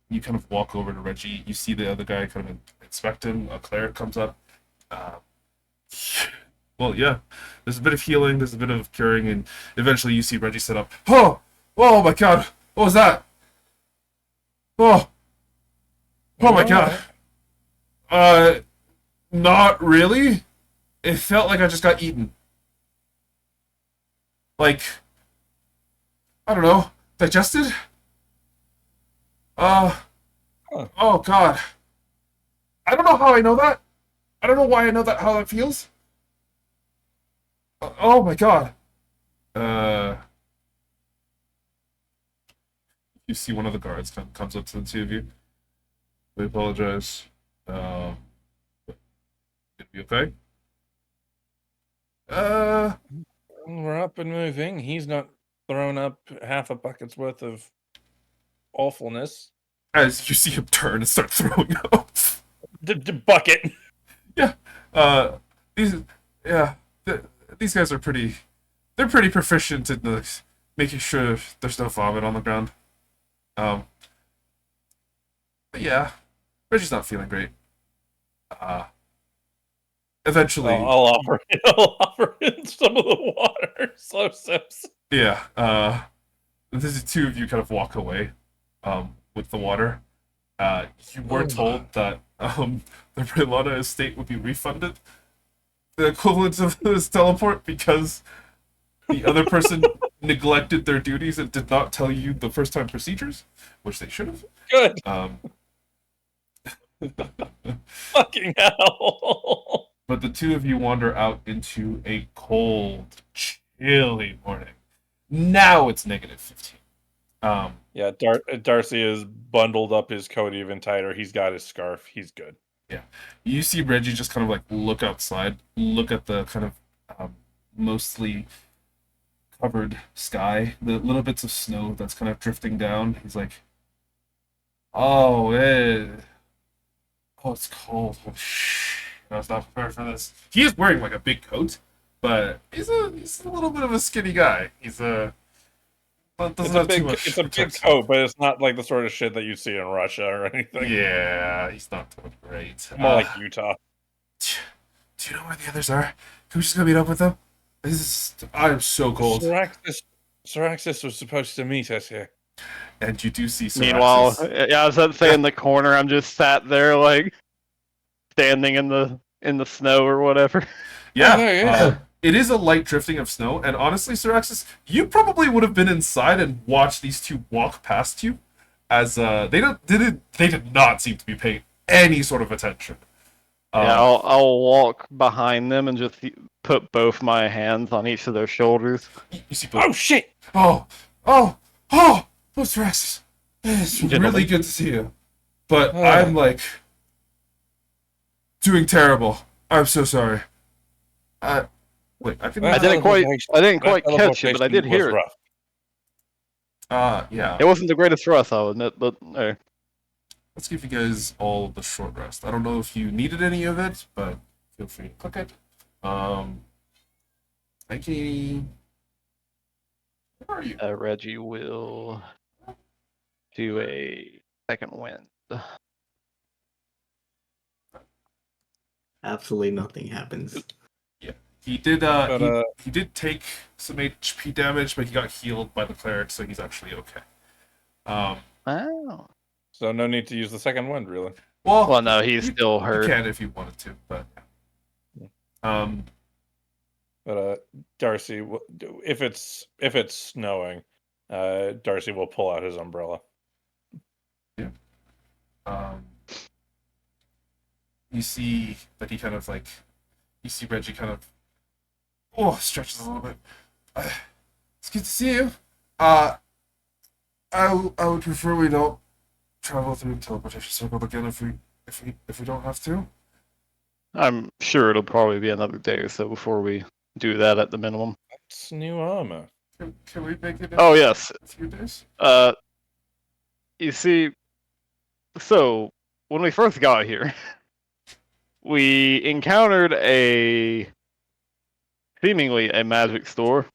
Speaker 1: you kind of walk over to Reggie. You see the other guy kind of inspect him. A cleric comes up. Well, yeah, there's a bit of healing, there's a bit of curing, and eventually you see Reggie sit up. Oh my god, what was that? Oh my god. Not really. It felt like I just got eaten. Like, I don't know, digested? Oh god. I don't know how I know that. I don't know why I know that, how that feels. Oh my god. You see one of the guards comes up to the two of you. We apologize. Gonna be okay?
Speaker 2: We're up and moving. He's not thrown up half a bucket's worth of awfulness.
Speaker 1: As you see him turn and start throwing up.
Speaker 2: The bucket.
Speaker 1: Yeah. These guys are pretty proficient in making sure there's no vomit on the ground. But yeah, Reggie's not feeling great. Eventually,
Speaker 2: I'll offer him some of the water. Slow sips.
Speaker 1: yeah. The two of you kind of walk away, with the water. You were told that the Brelana estate would be refunded the equivalent of this teleport because the other person neglected their duties and did not tell you the first time procedures, which they should have.
Speaker 2: Good. Fucking hell.
Speaker 1: But the two of you wander out into a cold, chilly morning. Now it's -15.
Speaker 2: Yeah, Darcy is bundled up his coat even tighter. He's got his scarf. He's good.
Speaker 1: You see Reggie just kind of like look outside, look at the kind of mostly covered sky, the little bits of snow that's kind of drifting down. He's like, "Oh, it's cold. Oh, shh. I was not prepared for this." He is wearing like a big coat, but he's a little bit of a skinny guy. Doesn't have too much
Speaker 2: It's a big
Speaker 1: protection.
Speaker 2: coat, but it's not like the sort of shit that you see in Russia or anything.
Speaker 1: Yeah, he's not doing great.
Speaker 2: More like Utah.
Speaker 1: Do you know where the others are? Can we just go meet up with them? I'm so cold.
Speaker 2: Syraxis was supposed to meet us here.
Speaker 1: And you do see Syraxis.
Speaker 4: Meanwhile, yeah, I was about to say in the corner, I'm just sat there like standing in the snow or whatever.
Speaker 1: Yeah,
Speaker 2: Oh, there he is.
Speaker 1: it is a light drifting of snow, and honestly, Syraxis, you probably would have been inside and watched these two walk past you, as they did not seem to be paying any sort of attention.
Speaker 4: Yeah, I'll walk behind them and just put both my hands on each of their shoulders.
Speaker 1: You see,
Speaker 2: Oh shit!
Speaker 1: oh, Syraxis, it's really good to see you, but I'm like doing terrible. I'm so sorry. Wait, I can.
Speaker 4: I didn't quite catch it, but I did hear it.
Speaker 2: Rough.
Speaker 1: Yeah.
Speaker 4: It wasn't the greatest for us, I'll admit, but hey.
Speaker 1: Let's give you guys all the short rest. I don't know if you needed any of it, but feel free to click it. Thank you. Where are you?
Speaker 4: Reggie will do a second wind.
Speaker 6: Absolutely nothing happens.
Speaker 1: He did.
Speaker 2: But,
Speaker 1: he did take some HP damage, but he got healed by the cleric, so he's actually okay.
Speaker 4: Wow.
Speaker 2: So no need to use the second wind, really.
Speaker 4: Well, no, he's still
Speaker 1: You
Speaker 4: hurt.
Speaker 1: can if you wanted to, but
Speaker 2: But Darcy, if it's snowing, Darcy will pull out his umbrella.
Speaker 1: you see that he kind of like, you see Reggie kind of, stretches a little bit. It's good to see you. I would prefer we don't travel through teleportation circle again if we don't have to.
Speaker 4: I'm sure it'll probably be another day or so before we do that at the minimum.
Speaker 2: That's new armor.
Speaker 1: Can we make it? In
Speaker 4: Oh yes.
Speaker 1: a few days.
Speaker 4: You see, so when we first got here, we encountered seemingly a magic store,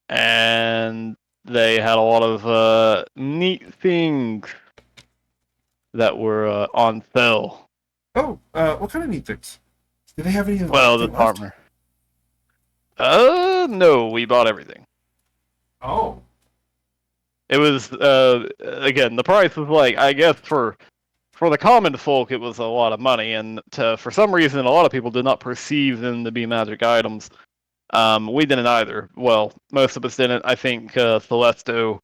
Speaker 4: and they had a lot of neat things that were on sale.
Speaker 1: Oh, what kind of neat things? Do they have any?
Speaker 4: Well, the armor. No, we bought everything.
Speaker 1: Oh.
Speaker 4: It was again, the price was like, I guess for the common folk it was a lot of money, and for some reason a lot of people did not perceive them to be magic items. We didn't either. Well, most of us didn't. I think Celesto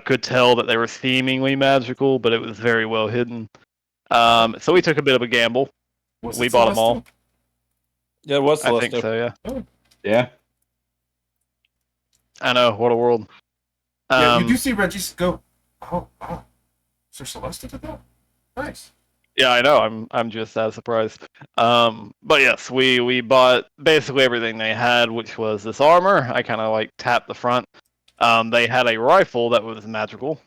Speaker 4: could tell that they were seemingly magical, but it was very well hidden. So we took a bit of a gamble. We bought them all.
Speaker 2: Yeah, it was
Speaker 4: I
Speaker 2: Celeste.
Speaker 4: think so, yeah.
Speaker 3: Yeah.
Speaker 4: I know, what a world.
Speaker 1: Yeah, you do see Reggie go. Oh, Sir Celeste did that. Nice.
Speaker 4: Yeah, I know. I'm just as surprised. But yes, we bought basically everything they had, which was this armor. I kind of like tapped the front. They had a rifle that was magical.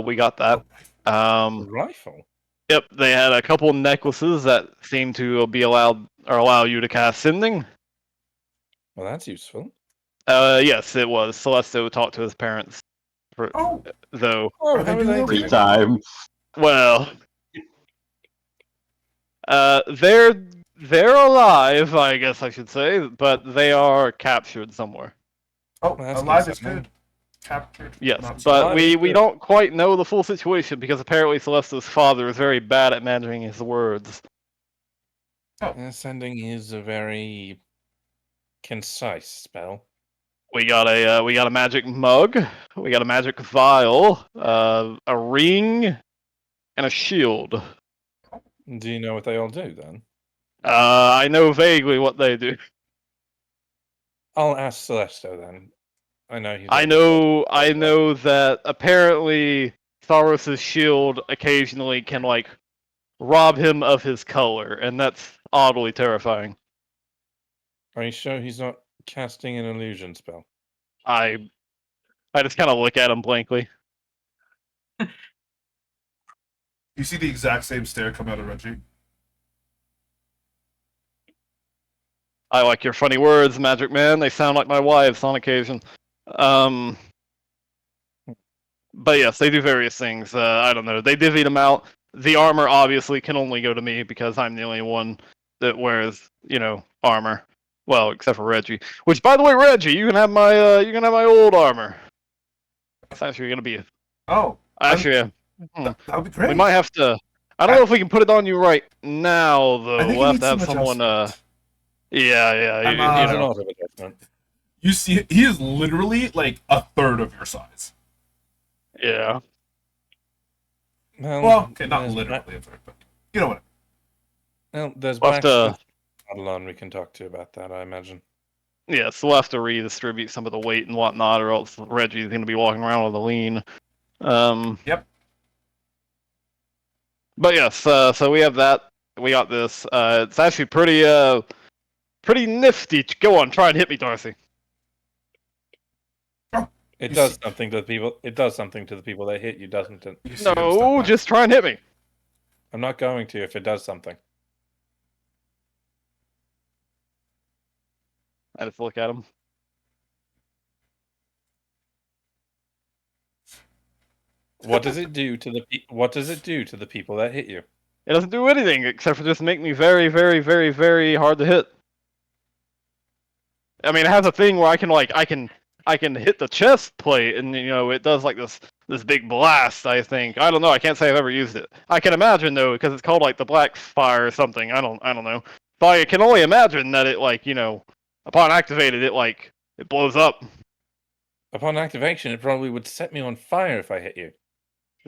Speaker 4: We got that.
Speaker 2: Rifle.
Speaker 4: Yep, they had a couple necklaces that seemed to be allow you to cast sending.
Speaker 2: Well, that's useful.
Speaker 4: Yes, it was. Celesto talked to his parents. Though.
Speaker 2: Oh,
Speaker 1: Are they
Speaker 2: how
Speaker 1: doing
Speaker 2: did I
Speaker 1: okay?
Speaker 3: Free time.
Speaker 4: Well, they're alive, I guess I should say, but they are captured somewhere.
Speaker 1: Oh,
Speaker 2: Well, that's
Speaker 1: alive
Speaker 2: good
Speaker 1: is
Speaker 2: stuff,
Speaker 1: good. Captured.
Speaker 4: Yes,
Speaker 1: not
Speaker 4: but
Speaker 2: alive
Speaker 4: we
Speaker 2: is
Speaker 4: we
Speaker 2: good.
Speaker 4: don't quite know the full situation because apparently Celesto's father is very bad at managing his words.
Speaker 2: Sending is a very concise spell.
Speaker 4: We got a magic mug, we got a magic vial, a ring, and a shield.
Speaker 2: Do you know what they all do then?
Speaker 4: I know vaguely what they do.
Speaker 2: I'll ask Celesto then. I know.
Speaker 4: I know that apparently Tharos' shield occasionally can like rob him of his color, and that's oddly terrifying.
Speaker 2: Are you sure he's not casting an illusion spell?
Speaker 4: I just kind of look at him blankly.
Speaker 1: You see the exact same stare come out of Reggie.
Speaker 4: I like your funny words, Magic Man. They sound like my wives on occasion. But yes, they do various things. I don't know. They divvied them out. The armor obviously can only go to me because I'm the only one that wears, armor. Well, except for Reggie. Which, by the way, Reggie, you can have my old armor. It's actually gonna be.
Speaker 1: Oh,
Speaker 4: Actually,
Speaker 1: that would be great.
Speaker 4: we might have to. I don't know if we can put it on you right now, though.
Speaker 1: I think
Speaker 4: We'll
Speaker 1: it
Speaker 4: have to
Speaker 1: needs
Speaker 4: have
Speaker 1: some
Speaker 4: someone.
Speaker 1: adjustment.
Speaker 4: Yeah.
Speaker 1: I'm,
Speaker 2: There's an
Speaker 4: know.
Speaker 2: auto adjustment.
Speaker 1: You see, he is literally like a third of your size.
Speaker 4: Yeah.
Speaker 1: Well, okay, not
Speaker 2: there's
Speaker 1: literally a third, but you know what?
Speaker 2: There's
Speaker 4: We'll have
Speaker 2: Blacksmith
Speaker 4: to.
Speaker 2: Adelon we can talk to about that, I imagine.
Speaker 4: Yeah, so we'll have to redistribute some of the weight and whatnot, or else Reggie's going to be walking around with a lean.
Speaker 1: Yep.
Speaker 4: But yes, so we have that. We got this. It's actually pretty nifty. Go on, try and hit me, Darcy.
Speaker 2: It
Speaker 1: You
Speaker 2: does
Speaker 1: see-
Speaker 2: something to the people. It does something to the people that hit you, doesn't it?
Speaker 1: You see them step
Speaker 4: No,
Speaker 1: back.
Speaker 4: just try and hit me.
Speaker 2: I'm not going to if it does something.
Speaker 4: I just look at him.
Speaker 2: What does it do to the What does it do to the people that hit you?
Speaker 4: It doesn't do anything except for just make me very, very, very, very hard to hit. I mean, it has a thing where I can hit the chest plate, and it does like this big blast. I think I don't know. I can't say I've ever used it. I can imagine though, because it's called like the Black Fire or something. I don't know. But I can only imagine that it upon activated it blows up.
Speaker 2: Upon activation, it probably would set me on fire if I hit you.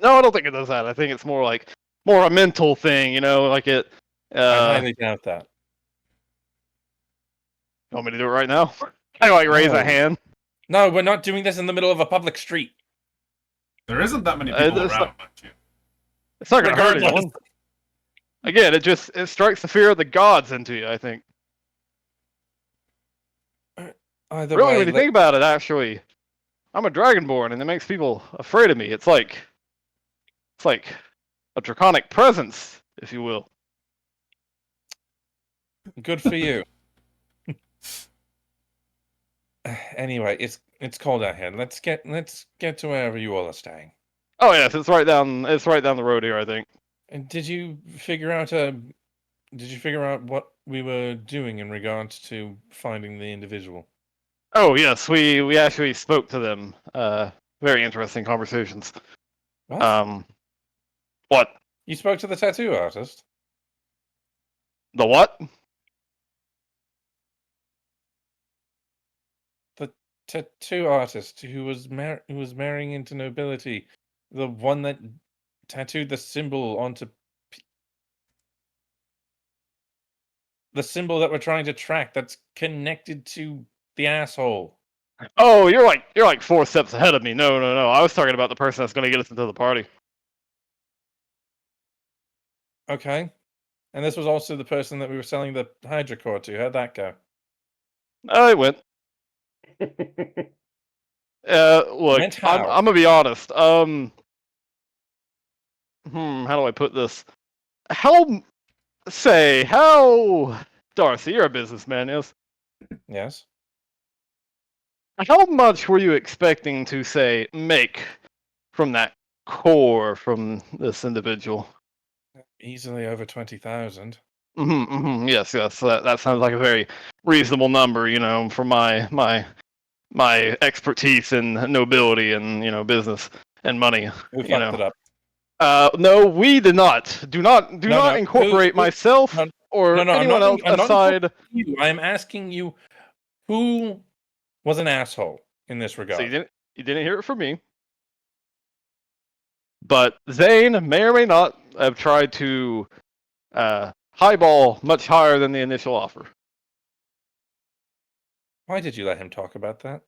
Speaker 4: No, I don't think it does that. I think it's more a mental thing. Like it.
Speaker 2: I highly doubt that.
Speaker 4: You want me to do it right now? I raise
Speaker 2: No.
Speaker 4: a hand.
Speaker 2: No, we're not doing this in the middle of a public street.
Speaker 1: There isn't that many people
Speaker 4: it's
Speaker 1: around,
Speaker 4: not-
Speaker 1: mind you.
Speaker 4: It's not gonna hurt
Speaker 2: Regardless.
Speaker 4: anyone. Again, it strikes the fear of the gods into you, I think.
Speaker 2: Either
Speaker 4: Really,
Speaker 2: way,
Speaker 4: when you think about it, actually, I'm a dragonborn, and it makes people afraid of me. It's like a draconic presence, if you will.
Speaker 2: good for you. Anyway, it's cold out here. Let's get to wherever you all are staying.
Speaker 4: Oh yes, it's right down the road here, I think.
Speaker 2: And did you figure out what we were doing in regards to finding the individual?
Speaker 4: Oh yes, we actually spoke to them. Very interesting conversations.
Speaker 2: What?
Speaker 4: What?
Speaker 2: You spoke to the tattoo artist?
Speaker 4: The what?
Speaker 2: The tattoo artist who was marrying into nobility, the one that tattooed the symbol onto the symbol that we're trying to track that's connected to the asshole.
Speaker 4: Oh, you're like 4 steps ahead of me. No. I was talking about the person that's gonna get us into the party.
Speaker 2: Okay. And this was also the person that we were selling the Hydra core to. How'd that go?
Speaker 4: It went. Look,
Speaker 2: Went
Speaker 4: I'm
Speaker 2: how?
Speaker 4: gonna be honest. How do I put this? How, Darcy, you're a businessman, yes?
Speaker 2: Yes.
Speaker 4: How much were you expecting to, say, make from that core from this individual?
Speaker 2: Easily over 20,000.
Speaker 4: Yes. That sounds like a very reasonable number, for my expertise in nobility and, business and money.
Speaker 2: Who fucked it up?
Speaker 4: No, we did not. Do not incorporate myself or anyone else aside.
Speaker 2: I'm asking you, who was an asshole in this regard?
Speaker 4: So you didn't hear it from me. But Zane may or may not have tried to highball much higher than the initial offer.
Speaker 2: Why did you let him talk about that?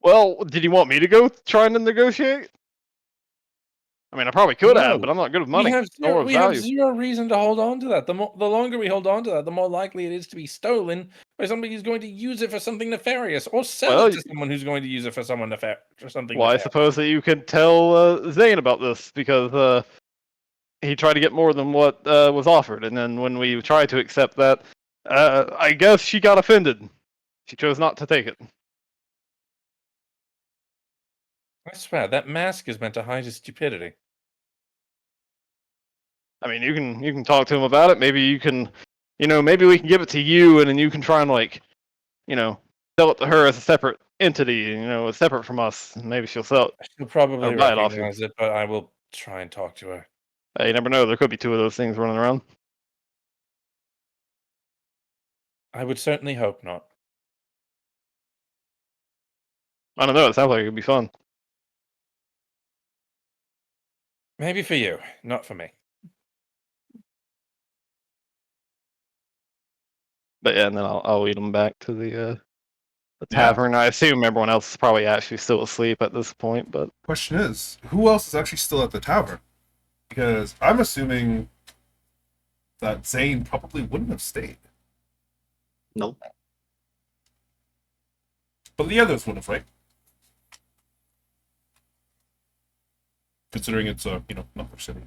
Speaker 4: Well, did you want me to go trying to negotiate? I mean, I probably could have, but I'm not good with money or with
Speaker 2: We have
Speaker 4: value.
Speaker 2: zero reason to hold on to that. The longer we hold on to that, the more likely it is to be stolen by somebody who's going to use it for something nefarious, or sell
Speaker 4: Well,
Speaker 2: it to someone who's going to use it for someone for something
Speaker 4: Well, I
Speaker 2: nefarious.
Speaker 4: suppose that you could tell Zane about this because he tried to get more than what was offered, and then when we tried to accept that, I guess she got offended. She chose not to take it.
Speaker 2: I swear that mask is meant to hide his stupidity.
Speaker 4: I mean, you can talk to him about it. Maybe you can, maybe we can give it to you, and then you can try and sell it to her as a separate entity. Separate from us. Maybe she'll sell it.
Speaker 2: She'll probably
Speaker 4: I'll buy it off you.
Speaker 2: recognize it, but I will try and talk to her.
Speaker 4: You never know. There could be two of those things running around.
Speaker 2: I would certainly hope not.
Speaker 4: I don't know. It sounds like it could be fun.
Speaker 2: Maybe for you, not for me.
Speaker 4: But yeah, and then I'll lead them back to the
Speaker 1: Yeah.
Speaker 4: tavern. I assume everyone else is probably actually still asleep at this point, but
Speaker 1: Question is, who else is actually still at the tavern? Because I'm assuming that Zane probably wouldn't have stayed.
Speaker 3: Nope.
Speaker 1: But the others would have, right? Considering it's a, not much city.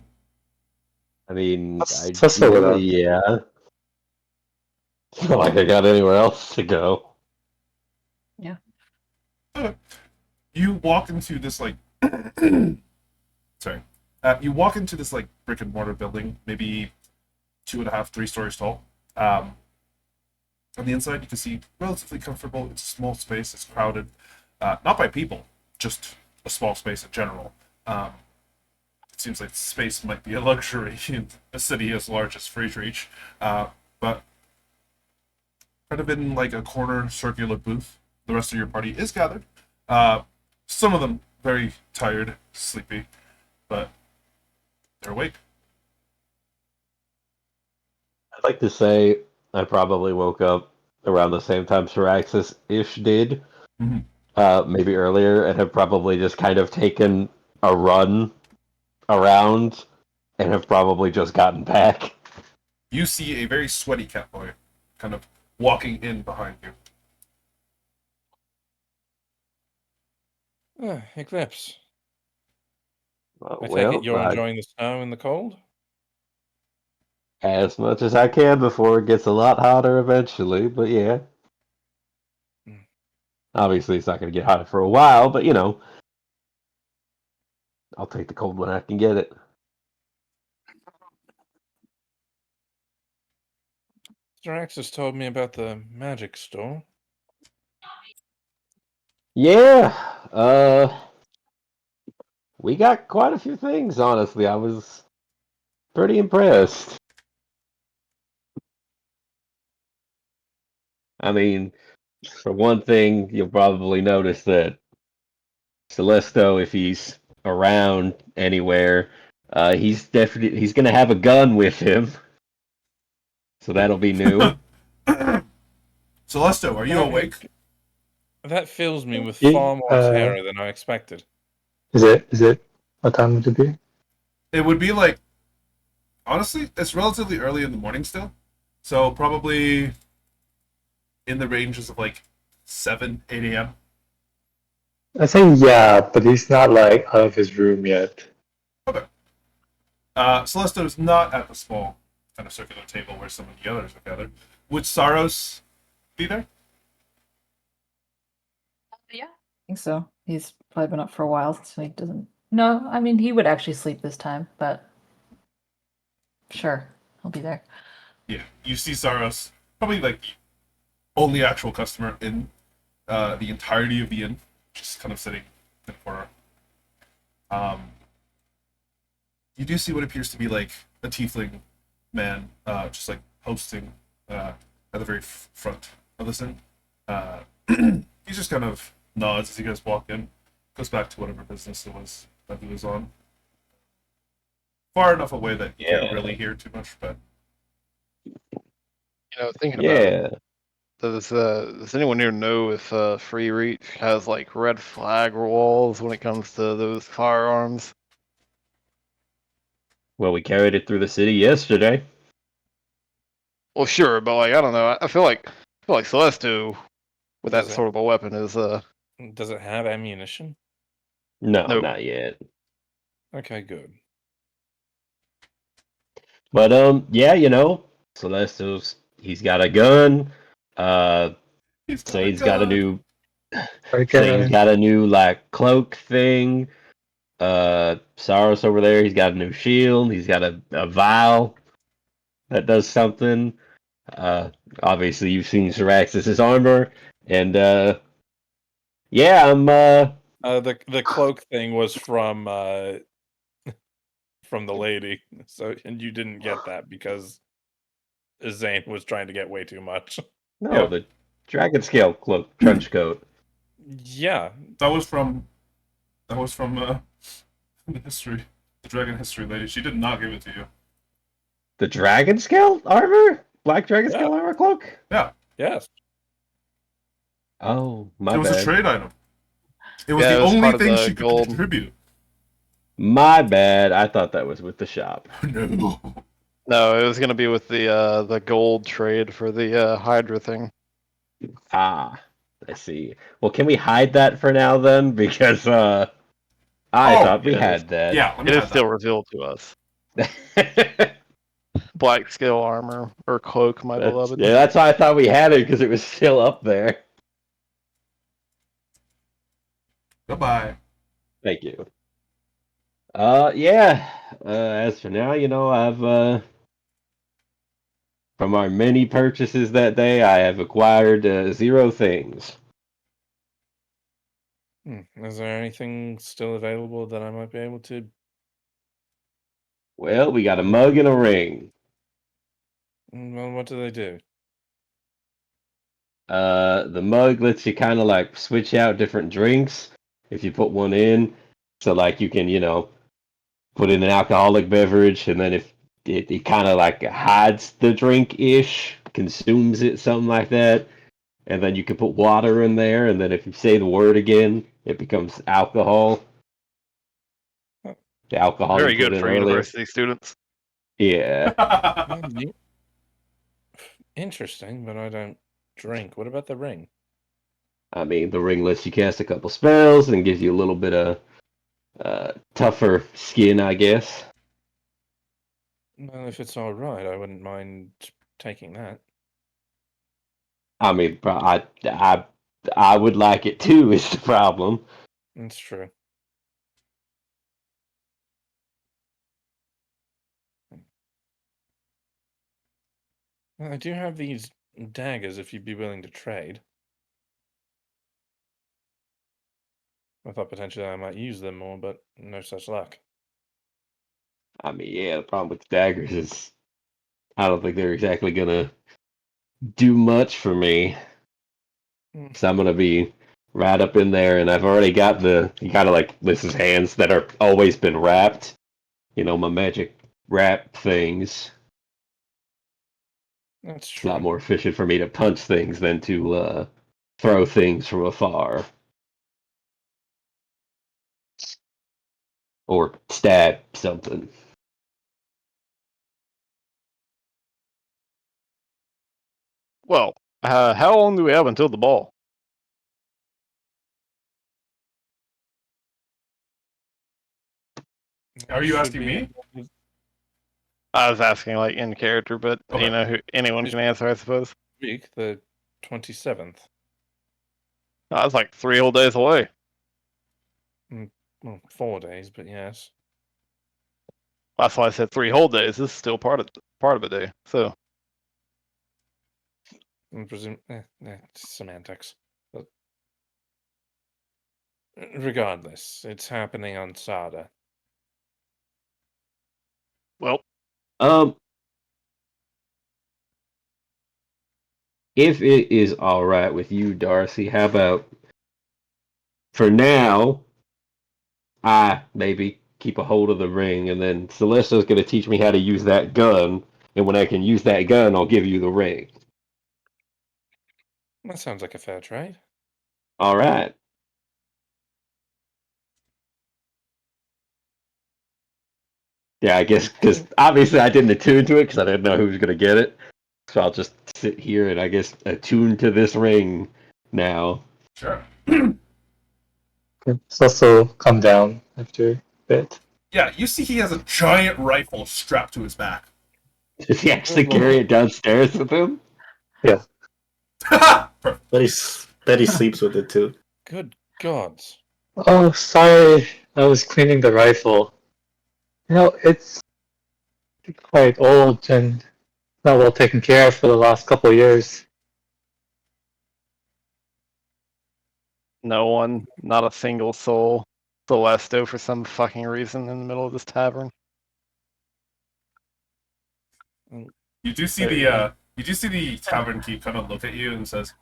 Speaker 3: I mean,
Speaker 6: I'll stay with us.
Speaker 3: yeah. It's not like I got anywhere else to go.
Speaker 1: You walk into this, like... Sorry. You walk into this, like, brick and mortar building, maybe 2.5, 3 stories tall. On the inside, you can see relatively comfortable. It's a small space. It's crowded. Not by people, just a small space in general. It seems like space might be a luxury in a city as large as Freereach. But kind of in like a corner circular booth, the rest of your party is gathered. Some of them very tired, sleepy, but they're awake.
Speaker 3: I'd like to say I probably woke up around the same time Syraxis-ish did, maybe earlier, and have probably just kind of taken a run around and have probably just gotten back.
Speaker 1: You see a very sweaty cat boy kind of walking in behind you.
Speaker 2: Eclipse. I take
Speaker 3: Well,
Speaker 2: it you're enjoying the snow and the cold?
Speaker 3: as much as I can before it gets a lot hotter eventually, but yeah. Obviously, it's not going to get hotter for a while, but I'll take the cold when I can get it.
Speaker 2: Syraxis told me about the magic store.
Speaker 3: Yeah, we got quite a few things, honestly. I was pretty impressed. I mean, for one thing, you'll probably notice that Celesto, if he's around anywhere, he's gonna have a gun with him. So that'll be new.
Speaker 1: Celesto, are you awake?
Speaker 2: That fills me with
Speaker 6: Yeah,
Speaker 2: far more terror than I expected.
Speaker 6: Is it? What time would it be?
Speaker 1: It would be like, honestly, it's relatively early in the morning still. So probably in the ranges of like 7, 8 a.m.
Speaker 6: I think yeah, but he's not like out of his room yet.
Speaker 1: Okay. Celesto is not at the small kind of circular table where some of the others are gathered. Would Saros be there?
Speaker 5: Yeah, I think so. He's probably been up for a while, so he doesn't. No, I mean he would actually sleep this time, but sure, he'll be there.
Speaker 1: Yeah. You see Saros, probably like the only actual customer in the entirety of the inn, just kind of sitting in the corner. You do see what appears to be like a tiefling man, just like hosting at the very front of this inn. He just kind of nods as you guys walk in, goes back to whatever business it was that he was on. Far enough away that you can't really hear too much, but
Speaker 4: thinking about it,
Speaker 3: Yeah.
Speaker 4: does anyone here know if Free Reach has like red flag walls when it comes to those firearms?
Speaker 3: Well, we carried it through the city yesterday.
Speaker 4: Well, sure, but like I don't know. I feel like Celestia with that
Speaker 2: Does it-
Speaker 4: sort of a weapon is
Speaker 2: Does it have ammunition?
Speaker 3: No,
Speaker 4: Nope.
Speaker 3: not yet.
Speaker 2: Okay, good.
Speaker 3: But yeah, Celestial's he's got a gun. Zane's got a new Zane's got a new like cloak thing. Saros over there, he's got a new shield. He's got a vial that does something. Obviously you've seen Syraxis' armor, and yeah, I'm
Speaker 2: The cloak thing was from the lady, so and you didn't get that because Zane was trying to get way too much.
Speaker 3: no, the dragon scale cloak trench coat.
Speaker 2: Yeah,
Speaker 1: That was from the history, the dragon history lady. She did not give it to you.
Speaker 3: The dragon scale armor? Black dragon
Speaker 2: Yeah.
Speaker 3: scale armor cloak?
Speaker 2: yes.
Speaker 3: Oh, my
Speaker 1: It was
Speaker 3: bad.
Speaker 1: a trade item. It was
Speaker 4: Yeah,
Speaker 1: the
Speaker 4: it was
Speaker 1: only
Speaker 4: part of
Speaker 1: thing
Speaker 4: the
Speaker 1: she could
Speaker 4: gold.
Speaker 1: contribute.
Speaker 3: My bad. I thought that was with the shop.
Speaker 1: No.
Speaker 4: no, it was gonna be with the gold trade for the Hydra thing.
Speaker 3: Ah, I see. Well, can we hide that for now then? Because I thought we
Speaker 4: yes.
Speaker 3: had that.
Speaker 1: Yeah, let me
Speaker 4: It is
Speaker 1: have
Speaker 4: still
Speaker 1: that.
Speaker 4: revealed to us. Black scale armor or cloak, my beloved.
Speaker 3: Yeah, that's why I thought we had it because it was still up there.
Speaker 1: Goodbye.
Speaker 3: Thank you. Yeah. As for now, I've from our many purchases that day, I have acquired 0 things.
Speaker 2: Is there anything still available that I might be able to?
Speaker 3: Well, we got a mug and a ring.
Speaker 2: Well, what do they do?
Speaker 3: The mug lets you kind of like switch out different drinks if you put one in. So like you can, put in an alcoholic beverage, and then if it kind of like hides the drink ish, consumes it, something like that. And then you can put water in there, and then if you say the word again, it becomes alcohol. The alcohol
Speaker 4: Very
Speaker 3: you put
Speaker 4: good
Speaker 3: in
Speaker 4: for
Speaker 3: earlier.
Speaker 4: university students.
Speaker 3: Yeah.
Speaker 2: Interesting, but I don't drink. What about the ring?
Speaker 3: I mean, the ring lets you cast a couple spells and gives you a little bit of tougher skin, I guess.
Speaker 2: Well, if it's all right, I wouldn't mind taking that.
Speaker 3: I mean, I would like it too. Is the problem?
Speaker 2: That's true. Well, I do have these daggers if you'd be willing to trade. I thought potentially I might use them more, but no such luck.
Speaker 3: I mean, yeah. The problem with daggers is I don't think they're exactly gonna do much for me.
Speaker 2: Hmm.
Speaker 3: So I'm gonna be right up in there, and I've already got you kind of like Liz's hands that are always been wrapped. My magic wrap things.
Speaker 2: That's
Speaker 3: It's a
Speaker 2: true.
Speaker 3: lot more efficient for me to punch things than to throw things from afar. Or stab something.
Speaker 4: Well, how long do we have until the ball?
Speaker 1: Are you
Speaker 2: Should
Speaker 1: asking
Speaker 2: be
Speaker 1: me?
Speaker 2: able to-
Speaker 4: I was asking like in character, but
Speaker 1: Okay.
Speaker 4: anyone can answer, I suppose.
Speaker 2: Week the 27th.
Speaker 4: Oh, that's like 3 whole days away.
Speaker 2: Well, 4 days, but yes.
Speaker 4: That's why I said 3 whole days. This is still part of a day. So
Speaker 2: I presume semantics. But regardless, it's happening on Sada.
Speaker 4: well,
Speaker 3: If it is all right with you, Darcy, how about for now, I maybe keep a hold of the ring, and then Celesta's going to teach me how to use that gun, and when I can use that gun, I'll give you the ring.
Speaker 2: That sounds like a fair trade.
Speaker 3: All right. Yeah, I guess because obviously I didn't attune to it because I didn't know who was going to get it. So I'll just sit here and I guess attune to this ring now.
Speaker 1: Sure.
Speaker 6: It's also come down after a bit.
Speaker 1: Yeah, you see he has a giant rifle strapped to his back.
Speaker 3: Does he actually carry it downstairs with him?
Speaker 1: Perfect.
Speaker 7: Bet he sleeps with it too.
Speaker 2: Good gods.
Speaker 6: Oh, sorry. I was cleaning the rifle. It's quite old and not well taken care of for the last couple of years.
Speaker 4: No one, not a single soul. Celesto for some fucking reason in the middle of this tavern.
Speaker 1: You do see the tavern keep kind of look at you and says,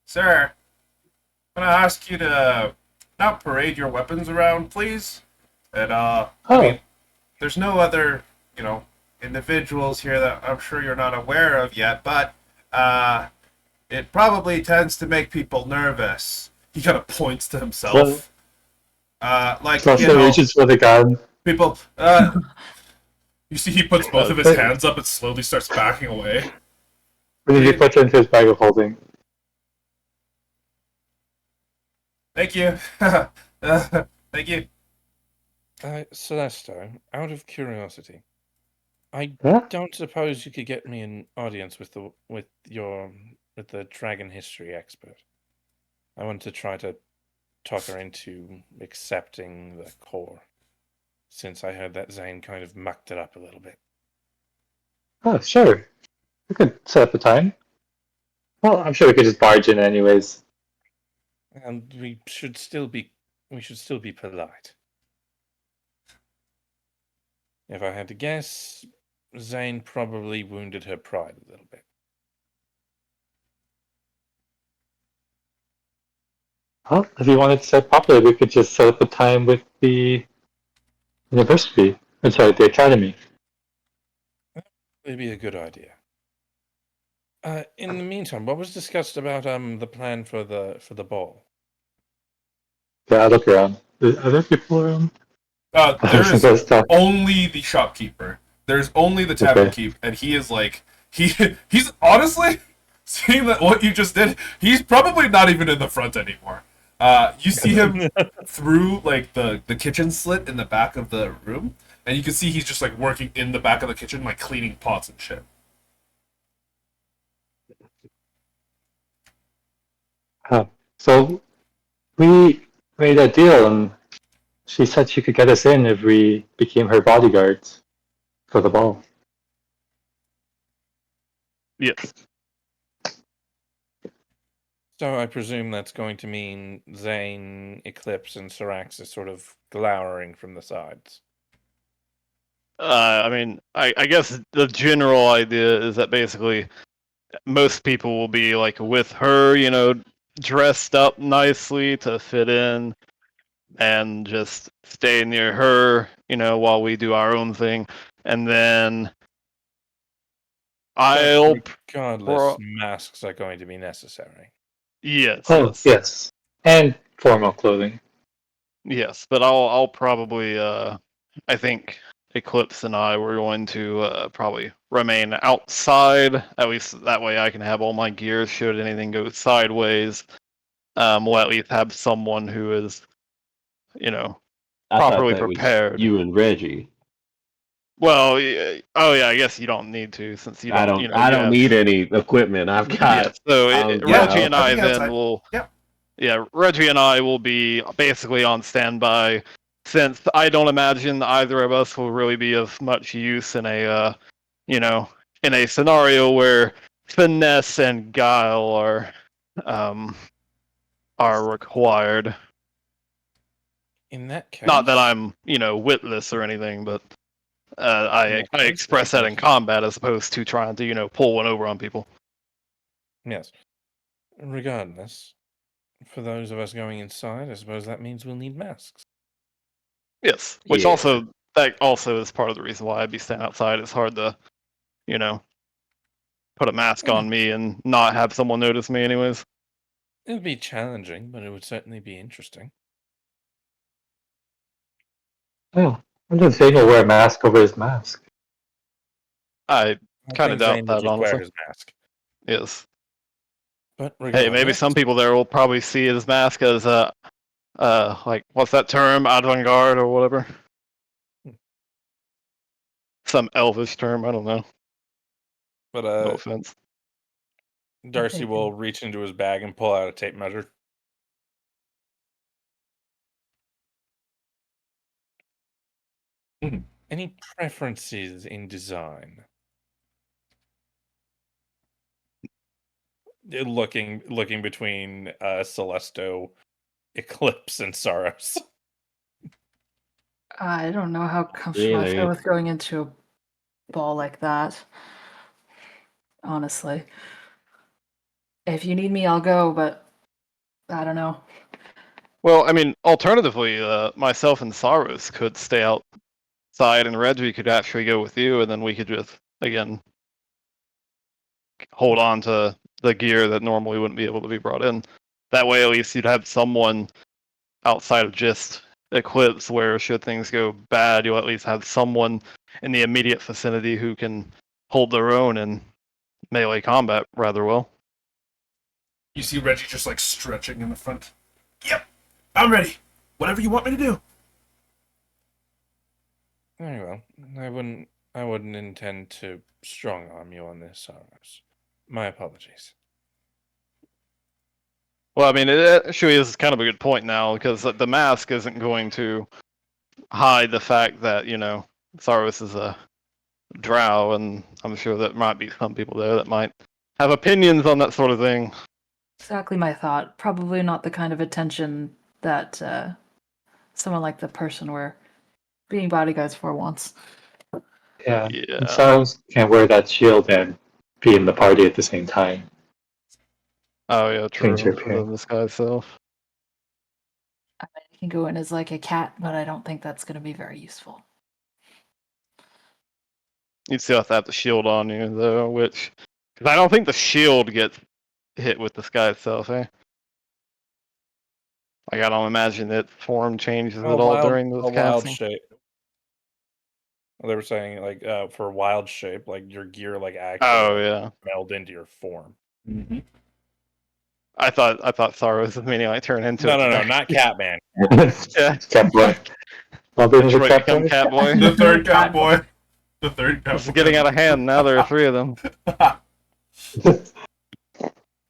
Speaker 1: sir, I'm gonna ask you to not parade your weapons around, please. And I mean, there's no other, individuals here that I'm sure you're not aware of yet, but it probably tends to make people nervous. He kind of points to himself.
Speaker 6: Reaches for the gun.
Speaker 1: People, you see he puts both of his hands up and slowly starts backing away.
Speaker 6: He puts it into his bag of holding.
Speaker 1: Thank you. Thank you.
Speaker 2: Celesto, out of curiosity, I
Speaker 6: Huh?
Speaker 2: don't suppose you could get me an audience with the dragon history expert. I want to try to talk her into accepting the core, since I heard that Zane kind of mucked it up a little bit.
Speaker 6: Oh, sure. We could set up a time. Well, I'm sure we could just barge in anyways.
Speaker 2: And we should still be polite. If I had to guess, Zane probably wounded her pride a little bit.
Speaker 6: Well, if you wanted to set properly, we could just set up a time with the university. The academy.
Speaker 2: It'd be a good idea. In the meantime, what was discussed about the plan for the ball?
Speaker 6: Yeah, I'll look around. Are there people around?
Speaker 1: There is
Speaker 6: Stuff.
Speaker 1: only the shopkeeper. There's only the tavern keep, and he is like he's honestly seeing that what you just did. He's probably not even in the front anymore. You see him through like the kitchen slit in the back of the room, and you can see he's just like working in the back of the kitchen, like cleaning pots and shit.
Speaker 6: So we made a deal, and she said she could get us in if we became her bodyguards for the ball.
Speaker 4: Yes.
Speaker 2: So I presume that's going to mean Zane, Eclipse, and Syraxis sort of glowering from the sides.
Speaker 4: I guess the general idea is that basically most people will be like with her, dressed up nicely to fit in, and just stay near her, while we do our own thing, and then
Speaker 2: regardless, masks are going to be necessary.
Speaker 4: Yes.
Speaker 6: Yes, and formal clothing.
Speaker 4: Yes, but I'll probably I think Eclipse and I were going to probably remain outside. At least that way I can have all my gear should anything go sideways. We'll at least have someone who is, properly prepared.
Speaker 3: You and Reggie.
Speaker 4: Well, I guess you don't need to since you don't.
Speaker 3: I don't need any equipment. I've got.
Speaker 4: Yeah, so Reggie and I then will.
Speaker 1: Yep.
Speaker 4: Yeah, Reggie and I will be basically on standby, since I don't imagine either of us will really be of much use in a, in a scenario where finesse and guile are required.
Speaker 2: In that case,
Speaker 4: Not that I'm, witless or anything, but I express that in combat as opposed to trying to, pull one over on people.
Speaker 2: Yes. Regardless, for those of us going inside, I suppose that means we'll need masks.
Speaker 4: Yes, which also is part of the reason why I'd be staying outside. It's hard to, put a mask on me and not have someone notice me, anyways.
Speaker 2: It would be challenging, but it would certainly be interesting.
Speaker 6: Oh, I didn't say he'll wear a mask over his mask.
Speaker 4: I
Speaker 2: I
Speaker 4: kind of
Speaker 2: think
Speaker 4: doubt
Speaker 2: Zane would
Speaker 4: that,
Speaker 2: just wear
Speaker 4: honestly.
Speaker 2: his mask.
Speaker 4: Yes.
Speaker 2: But
Speaker 4: Hey, maybe
Speaker 2: regardless-
Speaker 4: some people there will probably see his mask as like, what's that term? Avant-garde or whatever. Some elvish term, I don't know.
Speaker 2: But
Speaker 4: No offense.
Speaker 2: Darcy
Speaker 5: taken.
Speaker 2: will reach into his bag and pull out a tape measure. Any preferences in design? Looking between Celesto, Eclipse, and Saros.
Speaker 5: I don't know how comfortable I
Speaker 3: Really?
Speaker 5: feel with going into a ball like that. Honestly. If you need me, I'll go, but I don't know.
Speaker 4: Well, I mean, alternatively, myself and Saros could stay outside, and Reggie could actually go with you, and then we could just, again, hold on to the gear that normally wouldn't be able to be brought in. That way, at least you'd have someone outside of just Eclipse, where should things go bad, you'll at least have someone in the immediate vicinity who can hold their own in melee combat rather well.
Speaker 1: You see Reggie just like stretching in the front. Yep, I'm ready. Whatever you want me to do.
Speaker 2: Very well. I wouldn't intend to strong arm you on this, Saros. My apologies.
Speaker 4: Well, I mean, it actually is kind of a good point now, because the mask isn't going to hide the fact that, Saros is a drow, and I'm sure that might be some people there that might have opinions on that sort of thing.
Speaker 5: Exactly my thought. Probably not the kind of attention that someone like the person we're being bodyguards for wants.
Speaker 6: Yeah.
Speaker 4: Yeah.
Speaker 6: And Saros can't wear that shield and be in the party at the same time.
Speaker 4: Oh, yeah, true.
Speaker 6: Change your
Speaker 4: For the
Speaker 6: appearance.
Speaker 4: disguise self.
Speaker 5: I mean, he can go in as like a cat, but I don't think that's going to be very useful.
Speaker 4: You'd still have to have the shield on you, though, which... Because I don't think the shield gets hit with the sky itself, eh? Like, I don't imagine that form changes at all during
Speaker 2: a
Speaker 4: those
Speaker 2: wild
Speaker 4: casting.
Speaker 2: shape. They were saying like for wild shape, like your gear like actually
Speaker 4: Oh, yeah.
Speaker 2: meld into your form.
Speaker 1: Mm-hmm.
Speaker 4: I thought Saros was meaning like turn into
Speaker 2: No,
Speaker 4: it.
Speaker 2: not Catman.
Speaker 4: Yeah.
Speaker 6: Catboy. Robin is a
Speaker 4: Detroit become
Speaker 6: Catboy.
Speaker 4: Catboy.
Speaker 1: The third cowboy. The third cowboy.
Speaker 4: This is getting out of hand. Now there are three of them.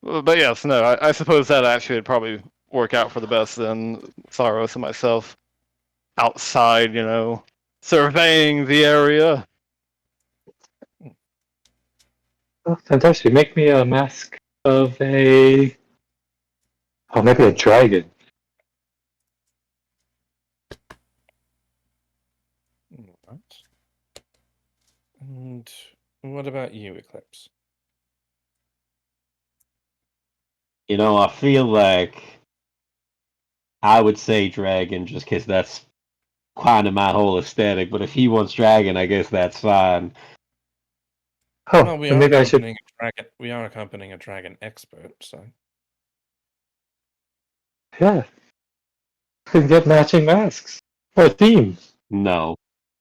Speaker 4: But yes, no, I suppose that actually would probably work out for the best then. Saros and myself outside, surveying the area.
Speaker 6: Oh, fantastic. Make me a mask of maybe a dragon.
Speaker 2: Right. And what about you, Eclipse?
Speaker 3: I feel like I would say dragon just because that's kind of my whole aesthetic. But if he wants dragon, I guess that's fine.
Speaker 6: Oh,
Speaker 2: Well, we
Speaker 6: then
Speaker 2: are
Speaker 6: maybe I should.
Speaker 2: accompanying a dragon. We are accompanying a dragon expert, so
Speaker 6: Yeah. Can get matching masks for a theme.
Speaker 3: No,
Speaker 6: Well,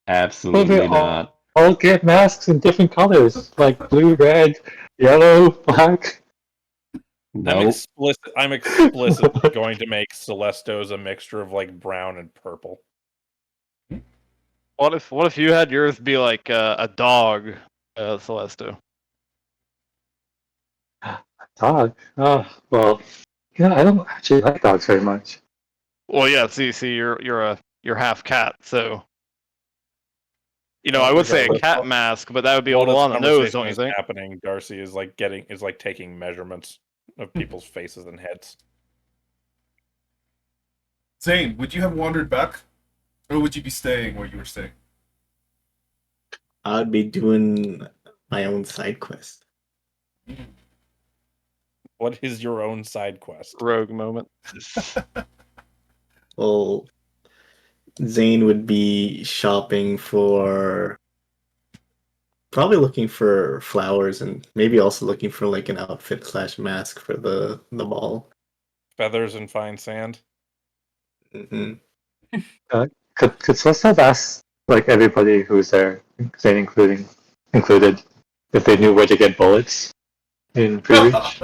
Speaker 3: absolutely
Speaker 6: they
Speaker 3: not.
Speaker 6: all get masks in different colors, like blue, red, yellow, black.
Speaker 3: No.
Speaker 2: I'm explicitly going to make Celestos a mixture of like brown and purple.
Speaker 4: What if you had yours be like a dog, Celesto?
Speaker 6: Dog. Oh, well, I don't actually like dogs very much.
Speaker 4: Well, yeah. See, you're half cat, so I would say a cat mask, but that would be a
Speaker 2: While
Speaker 4: little
Speaker 2: this
Speaker 4: on the nose,
Speaker 2: conversation
Speaker 4: don't you
Speaker 2: is
Speaker 4: think?
Speaker 2: happening, Darcy is like taking measurements of people's faces and heads.
Speaker 1: Zane, would you have wandered back? Or would you be staying where you were staying?
Speaker 7: I'd be doing my own side quest.
Speaker 2: What is your own side quest?
Speaker 4: Rogue moment.
Speaker 7: Well, Zane would be shopping for probably looking for flowers and maybe also looking for like an outfit / mask for the ball.
Speaker 2: Feathers and fine sand.
Speaker 7: Hmm.
Speaker 6: Could Swiss have asked like everybody who's there, Zane included, if they knew where to get bullets in pre-reach?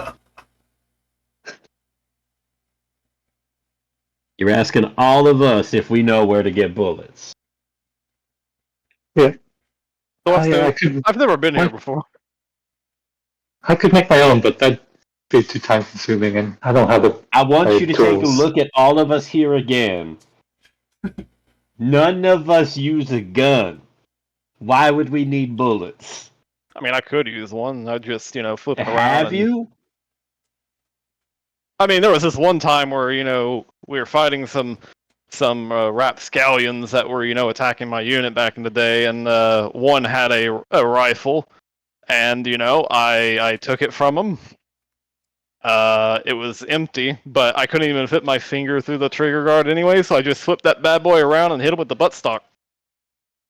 Speaker 3: You're asking all of us if we know where to get bullets.
Speaker 6: Yeah.
Speaker 4: So what's
Speaker 6: I
Speaker 4: the-
Speaker 6: could
Speaker 4: I've never been here before.
Speaker 6: make my own, but that'd be too time consuming, and I don't have the.
Speaker 3: I want you to take a
Speaker 6: Tools.
Speaker 3: look at all of us here again. None of us use a gun. Why would we need bullets?
Speaker 4: I mean, I could use one. I just, flip it around.
Speaker 3: Have
Speaker 4: and-
Speaker 3: you?
Speaker 4: I mean, there was this one time where we were fighting some rapscallions that were attacking my unit back in the day, and one had a rifle, and I took it from him. It was empty, but I couldn't even fit my finger through the trigger guard anyway, so I just flipped that bad boy around and hit him with the buttstock.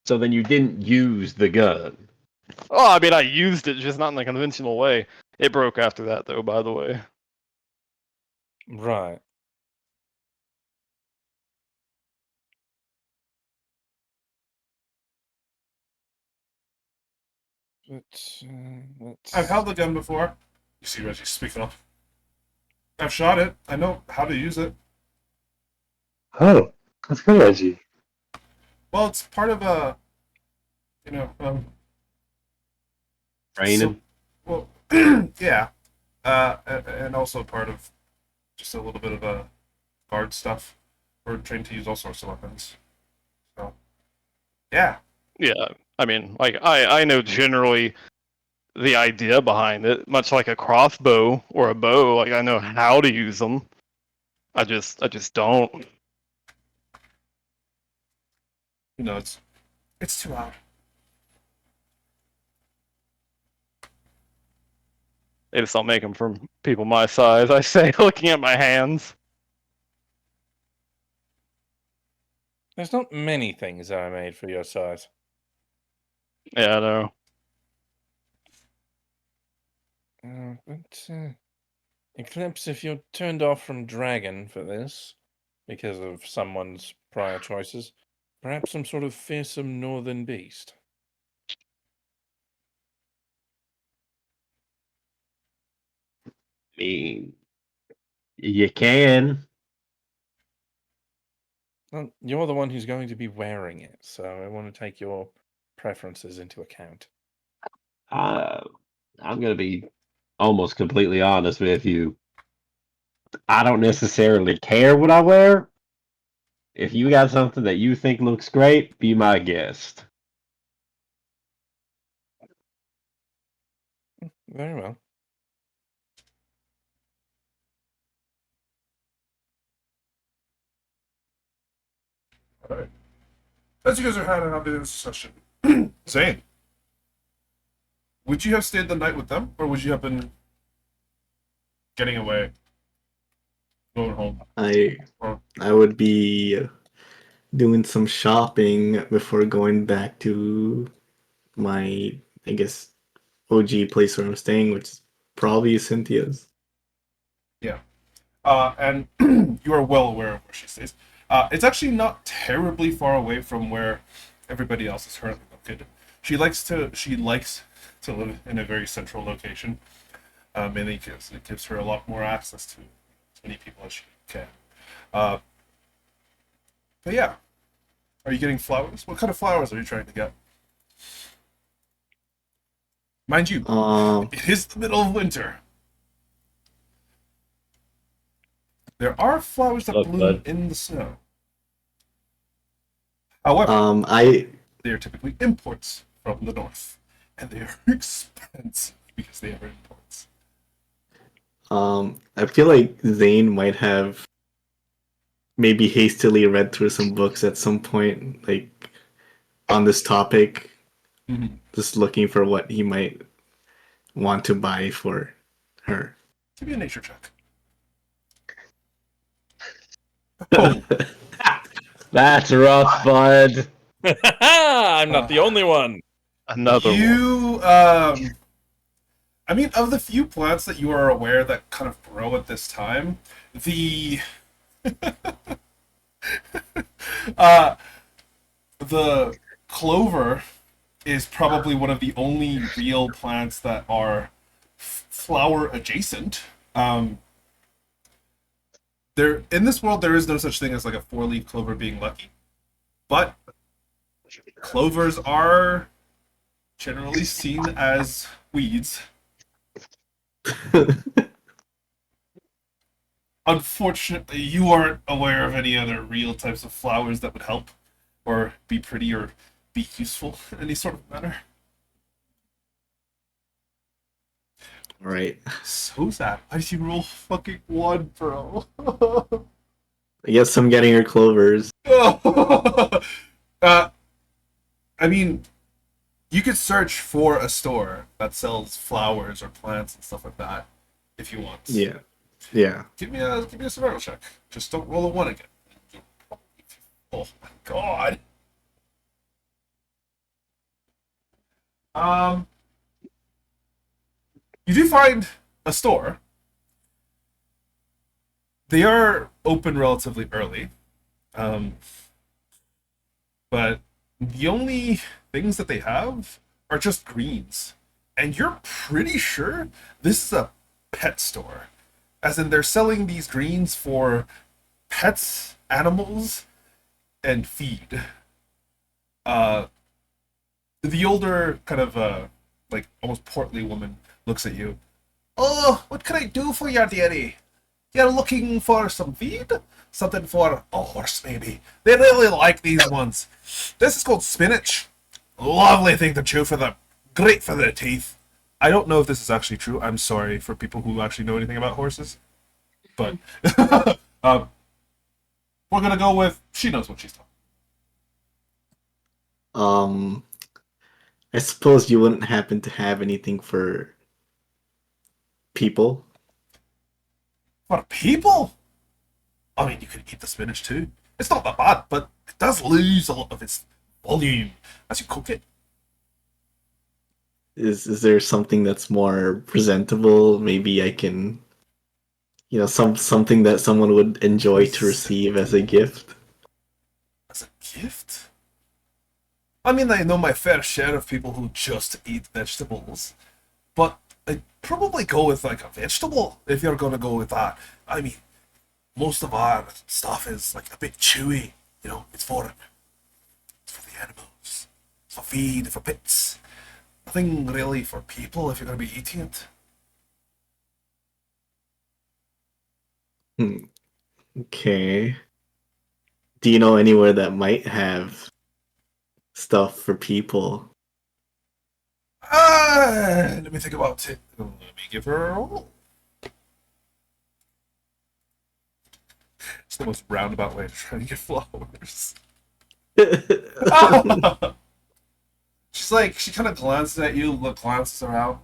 Speaker 3: So then you didn't use the gun.
Speaker 4: Oh, I mean, I used it, just not in the conventional way. It broke after that, though, by the way.
Speaker 2: Right. Let's
Speaker 1: I've held the gun before. You see Reggie speaking up. I've shot it. I know how to use it.
Speaker 6: Oh, that's good, Reggie.
Speaker 1: Well, it's part of a,
Speaker 3: Training.
Speaker 1: well, yeah, and also part of just a little bit of a guard stuff. We're trained to use all sorts of weapons. So, yeah.
Speaker 4: Yeah, I mean, like I know generally the idea behind it, much like a crossbow or a bow. Like I know how to use them. I just don't.
Speaker 1: It's too loud.
Speaker 4: They just don't make them for people my size. I say, looking at my hands.
Speaker 2: There's not many things that are made for your size.
Speaker 4: Yeah, I know.
Speaker 2: Eclipse, if you're turned off from Dragon for this, because of someone's prior choices, perhaps some sort of fearsome northern beast.
Speaker 3: I mean, you can.
Speaker 2: Well, you're the one who's going to be wearing it, so I want to take your preferences into account.
Speaker 3: I'm gonna be almost completely honest with you. I don't necessarily care what I wear. If you got something that you think looks great, be my guest.
Speaker 2: Very well.
Speaker 1: Alright. As you guys are having a discussion, Zane, would you have stayed the night with them, or would you have been getting away, going home?
Speaker 7: I would be doing some shopping before going back to my, I guess, OG place where I'm staying, which is probably Cynthia's.
Speaker 1: And you are well aware of where she stays. It's actually not terribly far away from where everybody else is currently located. She likes to live in a very central location, mainly because it gives her a lot more access to as many people as she can. But yeah, are you getting flowers? What kind of flowers are you trying to get? Mind you, it is the middle of winter. There are flowers that
Speaker 3: Look,
Speaker 1: bloom
Speaker 3: bud.
Speaker 1: in the snow. However, they are typically imports from the north, and they are expensive because they are imports.
Speaker 7: I feel like Zane might have maybe hastily read through some books at some point, like on this topic, just looking for what he might want to buy for her.
Speaker 1: Give me a nature check. Oh,
Speaker 3: That's rough, bud.
Speaker 2: I'm not the only one.
Speaker 4: Another one.
Speaker 1: You, I mean, of the few plants that you are aware that kind of grow at this time, the the clover is probably one of the only real plants that are flower adjacent. There in this world there is no such thing as like a four-leaf clover being lucky, but clovers are generally seen as weeds. Unfortunately, you aren't aware of any other real types of flowers that would help, or be pretty, or be useful in any sort of manner.
Speaker 7: Right.
Speaker 1: So sad. Why did you roll fucking 1, bro?
Speaker 7: I guess I'm getting her clovers.
Speaker 1: I mean, you could search for a store that sells flowers or plants and stuff like that if you want.
Speaker 7: Yeah. Yeah.
Speaker 1: Give me a survival check. Just don't roll a 1 again. Oh my god. You do find a store. They are open relatively early. But the only things that they have are just greens. And you're pretty sure this is a pet store. As in, they're selling these greens for pets, animals, and feed. The older, kind of, like, almost portly woman looks at you. Oh, what can I do for you, dearie? You're looking for some feed? Something for a horse, maybe. They really like these ones. This is called spinach. Lovely thing to chew for them. Great for their teeth. I don't know if this is actually true. I'm sorry for people who actually know anything about horses. But we're going to go with she knows what she's talking.
Speaker 7: I suppose you wouldn't happen to have anything for people?
Speaker 1: For people? I mean, you could eat the spinach too. It's not that bad, but it does lose a lot of its volume as you cook it.
Speaker 7: Is there something that's more presentable? Maybe I can, something that someone would enjoy to receive as a gift.
Speaker 1: As a gift? I mean, I know my fair share of people who just eat vegetables, but I'd probably go with like a vegetable if you're gonna go with that. I mean, most of our stuff is like a bit chewy, it's for the animals, it's for feed, for pets. Nothing really for people if you're gonna be eating it.
Speaker 7: Okay. Do you know anywhere that might have stuff for people?
Speaker 1: Let me think about it. Let me give her a roll. It's the most roundabout way to try to get flowers. She's like, she kind of glances at you, glances around.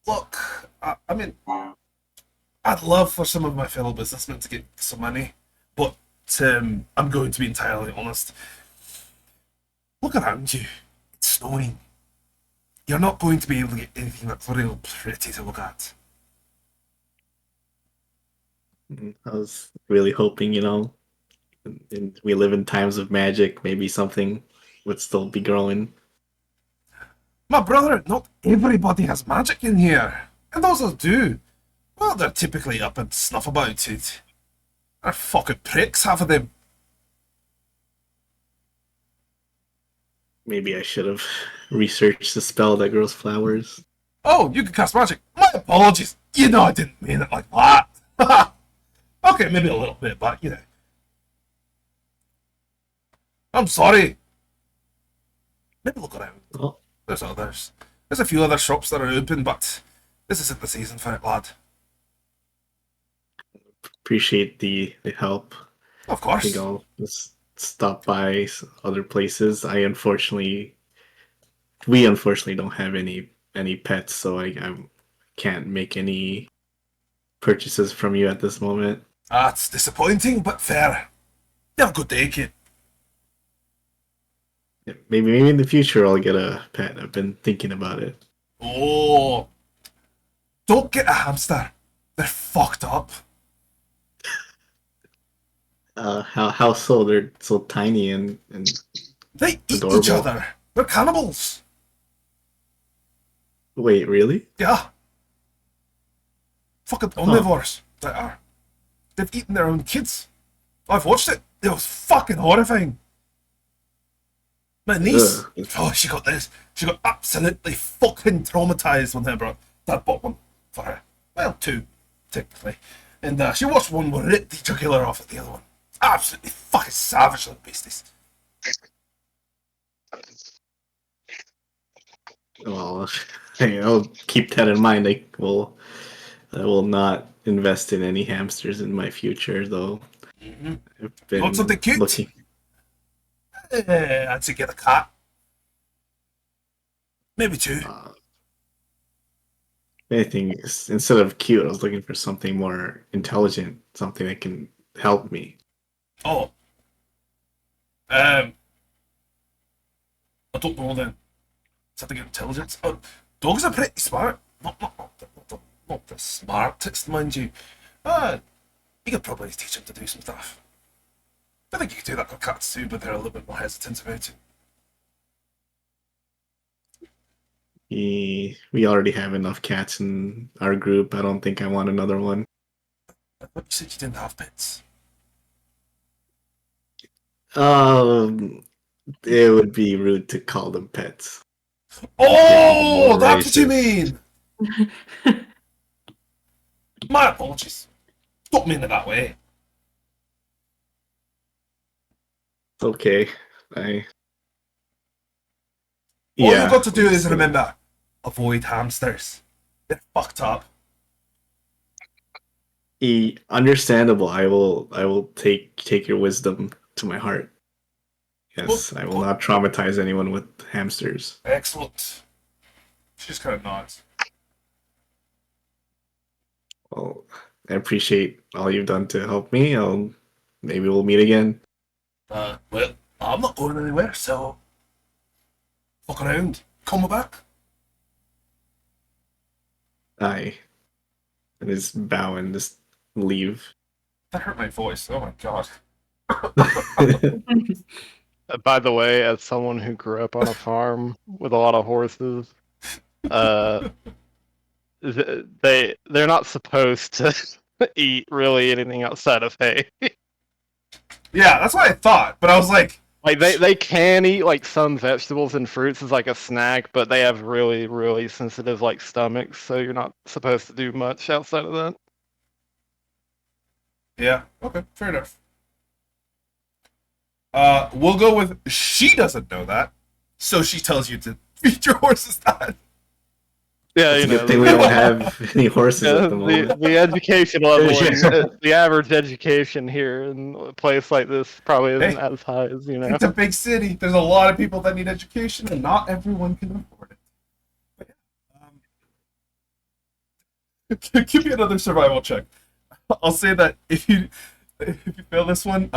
Speaker 1: Look, I mean, I'd love for some of my fellow businessmen to get some money, but I'm going to be entirely honest. Look around you. It's snowing. You're not going to be able to get anything that's real pretty to look at.
Speaker 7: I was really hoping, and we live in times of magic, maybe something would still be growing.
Speaker 1: My brother, not everybody has magic in here. And those that do, well, they're typically up and snuff about it. They're fucking pricks, half of them.
Speaker 7: Maybe I should have researched the spell that grows flowers.
Speaker 1: Oh, you can cast magic. My apologies. I didn't mean it like that. Okay, maybe a little bit, but I'm sorry. Maybe look around.
Speaker 7: Oh.
Speaker 1: There's others. There's a few other shops that are open, but this isn't the season for it, lad.
Speaker 7: Appreciate the help.
Speaker 1: Of
Speaker 7: I
Speaker 1: course.
Speaker 7: think I'll just stop by other places. We unfortunately don't have any pets, so I can't make any purchases from you at this moment.
Speaker 1: That's disappointing, but fair. You have a good day, kid.
Speaker 7: maybe in the future I'll get a pet. I've been thinking about it.
Speaker 1: Oh, don't get a hamster. They're fucked up.
Speaker 7: How so? They're so tiny and
Speaker 1: They eat each
Speaker 7: adorable.
Speaker 1: other. They're cannibals.
Speaker 7: Wait, really?
Speaker 1: Yeah. Fucking omnivores. They are. They've eaten their own kids. I've watched it. It was fucking horrifying. My niece,
Speaker 7: Ugh.
Speaker 1: oh, she got this. She got absolutely fucking traumatized when Dad bought one for her. Well, two, technically. And she watched one where ripped the jugular off at the other one. Absolutely fucking savage little beasties.
Speaker 7: Well, I'll keep that in mind. I will not invest in any hamsters in my future, though.
Speaker 1: Mm-hmm.
Speaker 7: I've been
Speaker 1: Want something cute?
Speaker 7: looking.
Speaker 1: I'd say get a cat. Maybe two.
Speaker 7: Anything instead of cute, I was looking for something more intelligent, something that can help me.
Speaker 1: Oh. I don't know then. Something intelligence. Dogs are pretty smart. Not the smartest, mind you. You could probably teach them to do some stuff. I think you could do that with cats too, but they're a little bit more hesitant about it.
Speaker 7: We already have enough cats in our group. I don't think I want another one.
Speaker 1: I thought you said you didn't have pets.
Speaker 7: It would be rude to call them pets.
Speaker 1: Oh,
Speaker 3: more
Speaker 1: that's what you
Speaker 3: racist.
Speaker 1: mean! My apologies. Don't mean it that way.
Speaker 7: Okay,
Speaker 1: All
Speaker 7: yeah.
Speaker 1: you've got to do is remember, avoid hamsters. They're fucked up.
Speaker 7: Understandable. I will take your wisdom to my heart. Yes,
Speaker 1: Well,
Speaker 7: I will not traumatize anyone with hamsters.
Speaker 1: Excellent. She just kind of nods.
Speaker 7: Well, I appreciate all you've done to help me. Maybe we'll meet again.
Speaker 1: Well, I'm not going anywhere, so fuck around. Come back.
Speaker 7: I and just bow and just leave.
Speaker 1: That hurt my voice. Oh my god.
Speaker 4: By the way, as someone who grew up on a farm with a lot of horses, they're not supposed to eat really anything outside of hay.
Speaker 1: Yeah, that's what I thought, but I was like,
Speaker 4: Like they can eat like some vegetables and fruits as like a snack, but they have really, really sensitive like stomachs, so you're not supposed to do much outside of that.
Speaker 1: yeah, okay, fair enough. We'll go with she doesn't know that, so she tells you to feed your horses that.
Speaker 4: Yeah,
Speaker 7: It's
Speaker 4: you
Speaker 7: a
Speaker 4: know,
Speaker 7: good thing we don't have any horses at the moment.
Speaker 4: the education level, the average education here in a place like this probably isn't
Speaker 1: Hey,
Speaker 4: as high as you know.
Speaker 1: It's a big city. There's a lot of people that need education, and not everyone can afford it. But yeah, give me another survival check. I'll say that if you fail this one,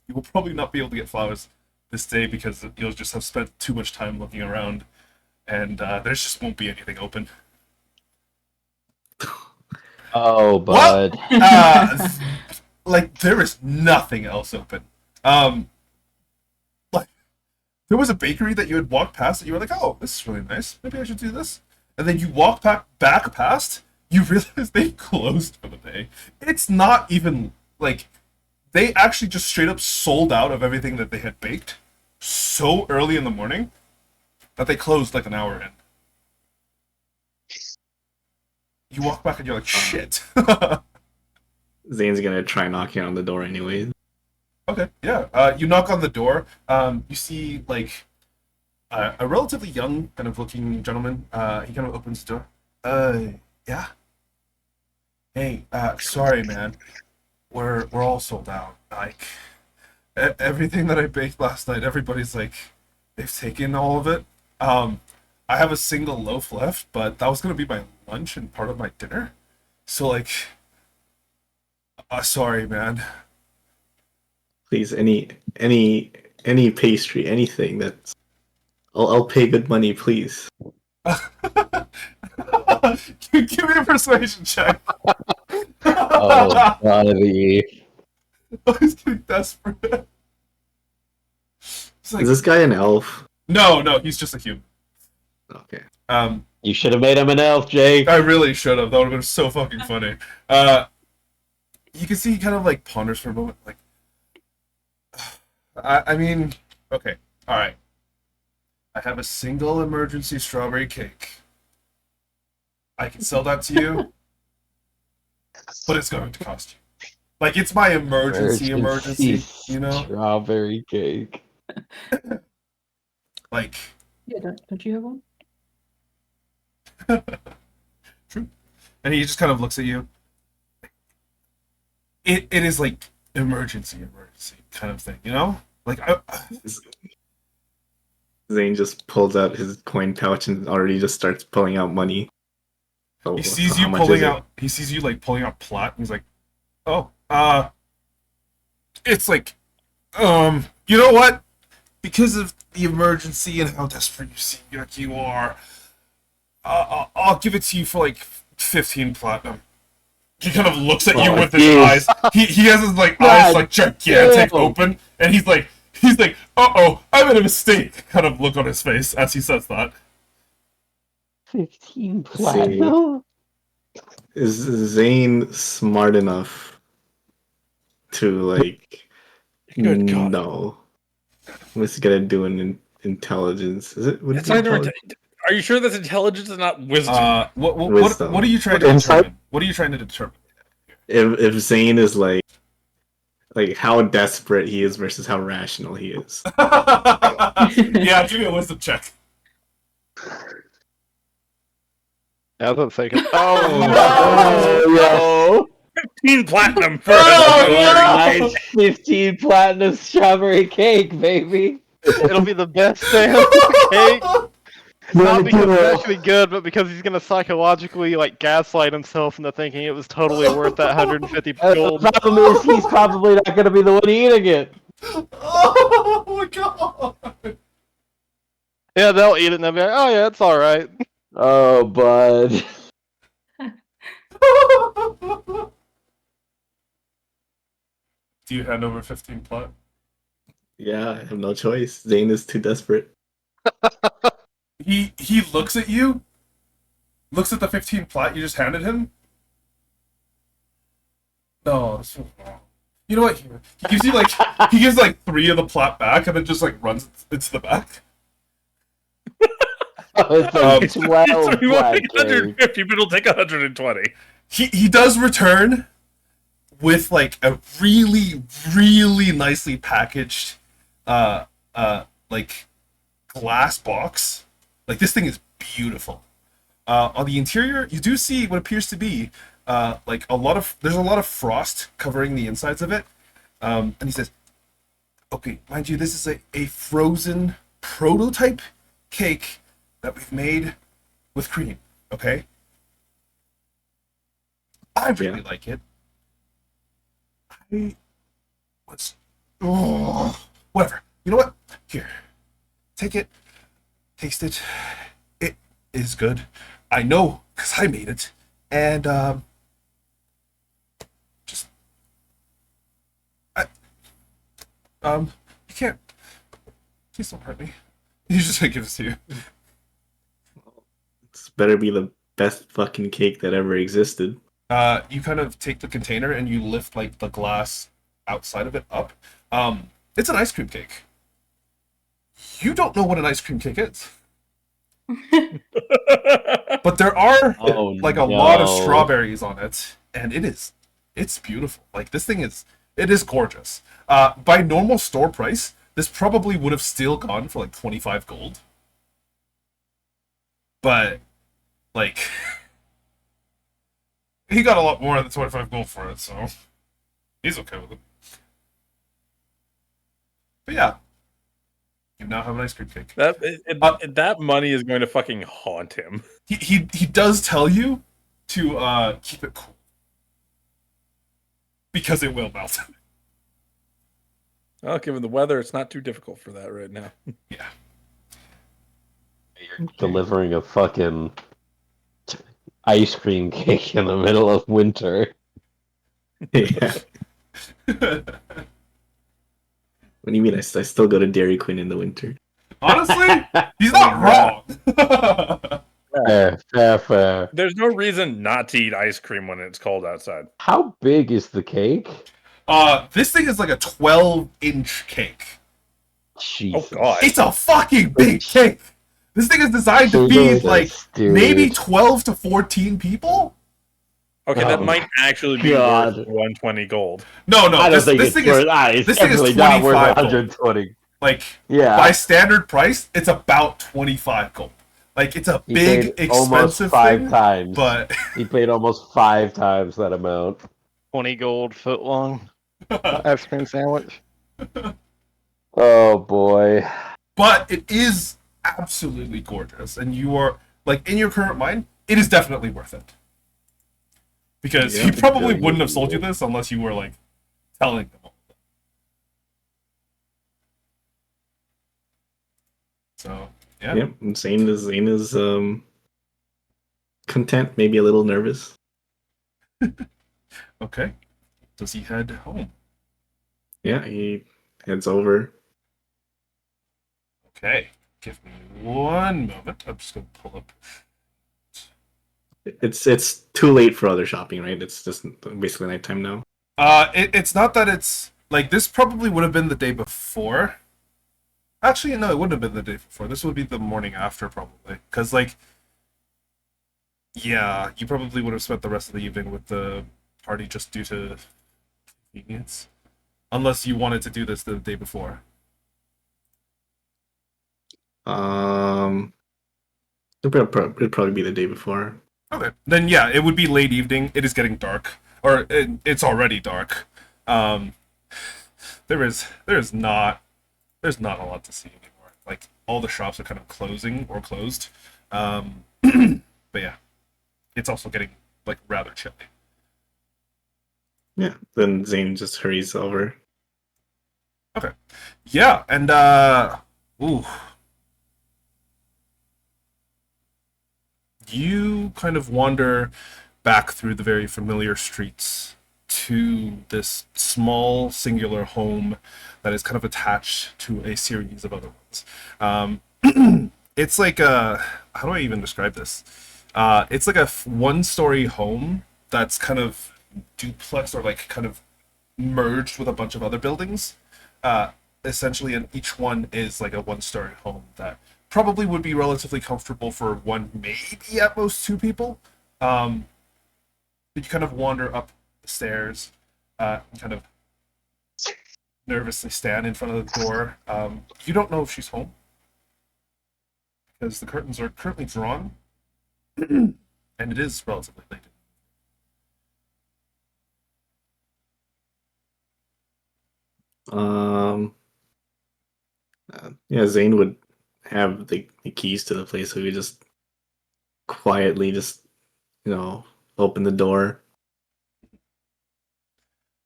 Speaker 1: you will probably not be able to get flowers this day because you'll just have spent too much time looking around, and there just won't be anything open.
Speaker 3: Oh, bud.
Speaker 1: Like there is nothing else open. Like there was a bakery that you had walked past that you were like, oh, this is really nice. Maybe I should do this. And then you walk back past, you realize they closed for the day. It's not even like they actually just straight up sold out of everything that they had baked so early in the morning that they closed like an hour in. You walk back and you're like, shit.
Speaker 7: Zane's gonna try knocking on the door anyway.
Speaker 1: Okay, yeah. You knock on the door. You see like a relatively young kind of looking gentleman. He kind of opens the door. Yeah. Hey, sorry, man. We're all sold out. Like everything that I baked last night, everybody's like, they've taken all of it. I have a single loaf left, but that was gonna be my lunch and part of my dinner. So like, sorry, man.
Speaker 7: Please, any any pastry, anything. That's I'll pay good money, please.
Speaker 1: Give me a persuasion check.
Speaker 3: Oh, buddy.
Speaker 1: He's getting desperate. He's like,
Speaker 7: Is this guy an elf?
Speaker 1: no, he's just a human.
Speaker 7: Okay.
Speaker 3: You should have made him an elf, Jake.
Speaker 1: I really should have. That would have been so fucking funny. You can see he kind of like ponders for a moment, like, I mean, okay, all right. I have a single emergency strawberry cake. I can sell that to you, but it's going to cost you. Like, it's my emergency, you know?
Speaker 3: Strawberry cake.
Speaker 1: Like,
Speaker 5: Yeah, don't you have one?
Speaker 1: true. And he just kind of looks at you. It is like emergency kind of thing, you know? Like,
Speaker 7: Zane just pulls out his coin pouch and already just starts pulling out money. Oh,
Speaker 1: he sees
Speaker 7: so
Speaker 1: you
Speaker 7: how much is
Speaker 1: pulling
Speaker 7: it?
Speaker 1: out. He sees you like pulling out plat, and he's like, "Oh, it's like, you know what? Because of the emergency and how desperate you seem like you are, I'll give it to you for like 15 platinum." He kind of looks at you
Speaker 3: Oh,
Speaker 1: with his
Speaker 3: jeez.
Speaker 1: eyes. He has his like
Speaker 3: God
Speaker 1: eyes like gigantic
Speaker 3: damn.
Speaker 1: open, and he's like, "Uh-oh, I made a mistake." Kind of look on his face as he says that.
Speaker 3: 15 platinum?
Speaker 7: Is Zane smart enough to like?
Speaker 2: Good God.
Speaker 7: No. What's he gonna do in intelligence? Is it? Would it
Speaker 2: It's
Speaker 7: be
Speaker 2: either
Speaker 7: intelligence?
Speaker 2: Are you sure that's intelligence and not wisdom?
Speaker 7: Wisdom.
Speaker 1: What are you trying to
Speaker 6: Insight?
Speaker 1: determine? What are you trying to determine?
Speaker 7: If Zane is like how desperate he is versus how rational he is.
Speaker 1: Yeah, give me a wisdom check.
Speaker 4: I was thinking.
Speaker 3: Oh,
Speaker 2: 15 platinum for
Speaker 1: Oh,
Speaker 3: no! Nice 15 platinum strawberry cake, baby.
Speaker 4: It'll be the best damn cake. Not because it's actually good, but because he's gonna psychologically like gaslight himself into thinking it was totally worth that 150
Speaker 3: The
Speaker 4: gold.
Speaker 3: problem is he's probably not going to be the one eating it.
Speaker 1: Oh my god!
Speaker 4: Yeah, they'll eat it and they'll be like, "Oh yeah, it's all right."
Speaker 3: Oh, bud.
Speaker 1: Do you hand over 15 plat?
Speaker 7: Yeah, I have no choice. Zane is too desperate.
Speaker 1: He looks at you, looks at the 15 plat you just handed him. No, this was wrong. You know what? He gives you like he gives like 3 of the plat back and then just like runs into the back.
Speaker 3: It's like 12
Speaker 2: we want to
Speaker 3: black
Speaker 2: take 150, but it'll take 120.
Speaker 1: He does return with like a really nicely packaged like glass box. Like, this thing is beautiful. On the interior, you do see what appears to be like there's a lot of frost covering the insides of it. And he says, "Okay, mind you, this is a frozen prototype cake that we've made with cream. Okay, I really like it. Whatever. You know what? Here, take it, taste it. It is good. I know, because I made it. And, you can't, please don't hurt me. He's just gonna give this to you.
Speaker 7: This better be the best fucking cake that ever existed.
Speaker 1: You kind of take the container and you lift, like, the glass outside of it up. It's an ice cream cake. You don't know what an ice cream cake is. But there are like a lot of strawberries on it, and it's beautiful. Like, this thing is gorgeous. By normal store price, this probably would have still gone for like 25 gold. But like he got a lot more than 25 gold for it, so he's okay with it. But yeah. You now have an ice cream cake.
Speaker 2: That money is going to fucking haunt him.
Speaker 1: He does tell you to keep it cool. Because it will melt.
Speaker 2: Well, given the weather, it's not too difficult for that right now.
Speaker 1: Yeah.
Speaker 3: You're delivering a fucking ice cream cake in the middle of winter.
Speaker 7: Yeah. What do you mean? I still go to Dairy Queen in the winter.
Speaker 1: Honestly, he's not wrong.
Speaker 3: Fair.
Speaker 2: There's no reason not to eat ice cream when it's cold outside.
Speaker 3: How big is the cake?
Speaker 1: This thing is like a 12-inch cake.
Speaker 3: Jesus.
Speaker 2: Oh god.
Speaker 1: It's a fucking big cake. This thing is designed to feed like
Speaker 3: dude.
Speaker 1: maybe 12 to 14 people.
Speaker 2: Okay,
Speaker 3: Oh
Speaker 2: that might actually be
Speaker 3: God.
Speaker 2: worth 120 gold.
Speaker 1: No,
Speaker 3: I don't
Speaker 1: this
Speaker 3: think
Speaker 1: thing
Speaker 3: it's worth.
Speaker 1: is
Speaker 3: It's
Speaker 1: this thing is
Speaker 3: definitely not worth
Speaker 1: 25 gold.
Speaker 3: 120.
Speaker 1: like
Speaker 3: Yeah.
Speaker 1: by standard price, it's about 25 gold. Like it's a
Speaker 3: He
Speaker 1: big,
Speaker 3: paid almost
Speaker 1: expensive
Speaker 3: 5
Speaker 1: thing,
Speaker 3: times.
Speaker 1: but
Speaker 3: He paid almost 5 times that amount.
Speaker 4: 20 gold foot long ice cream sandwich.
Speaker 3: Oh boy.
Speaker 1: but it is absolutely gorgeous, and you are like in your current mind, it is definitely worth it. Because
Speaker 7: Yeah,
Speaker 1: he probably
Speaker 3: yeah,
Speaker 1: wouldn't have
Speaker 3: yeah.
Speaker 1: sold you this unless you were like telling them all. So yeah.
Speaker 7: Yep. And Zane is content, maybe a little nervous.
Speaker 1: Okay. Does he head home?
Speaker 7: Yeah, he heads over.
Speaker 1: Okay. Give me one moment. I'm just gonna pull up.
Speaker 7: It's too late for other shopping, right? It's just basically nighttime now.
Speaker 1: It's not that it's like this probably would have been the day before. Actually, no, it wouldn't have been the day before. This would be the morning after, probably. Because, like, yeah, you probably would have spent the rest of the evening with the party just due to convenience. Unless you wanted to do this the day before.
Speaker 7: It'd probably be the day before.
Speaker 1: Okay. Then, yeah, it would be late evening. It is getting dark. Or it's already dark. There's not a lot to see anymore. Like, all the shops are kind of closing or closed. But yeah, it's also getting, like, rather chilly.
Speaker 7: Yeah. Then Zane just hurries over.
Speaker 1: Okay. Yeah, and, ooh. You kind of wander back through the very familiar streets to this small singular home that is kind of attached to a series of other ones. It's like a, how do I even describe this? It's like a one-story home that's kind of duplex or like kind of merged with a bunch of other buildings. Essentially, and each one is like a one-story home that probably would be relatively comfortable for one, maybe at most 2 people. But you kind of wander up the stairs, and kind of nervously stand in front of the door. You don't know if she's home because the curtains are currently drawn, and it is relatively late.
Speaker 7: Yeah, Zane would have the keys to the place, so he would just quietly open the door.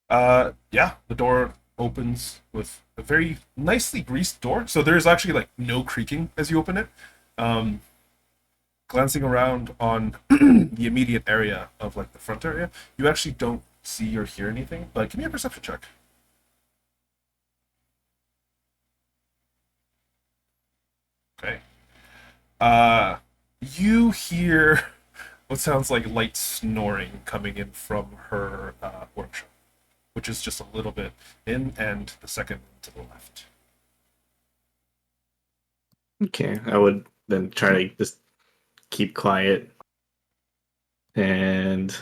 Speaker 1: Yeah, the door opens with a very nicely greased door, so there's actually like no creaking as you open it. Glancing around on the immediate area of like the front area, you actually don't see or hear anything, but give me a perception check. Okay. You hear what sounds like light snoring coming in from her workshop, which is just a little bit in, and the second to the left.
Speaker 7: Okay, I would then try to just keep quiet and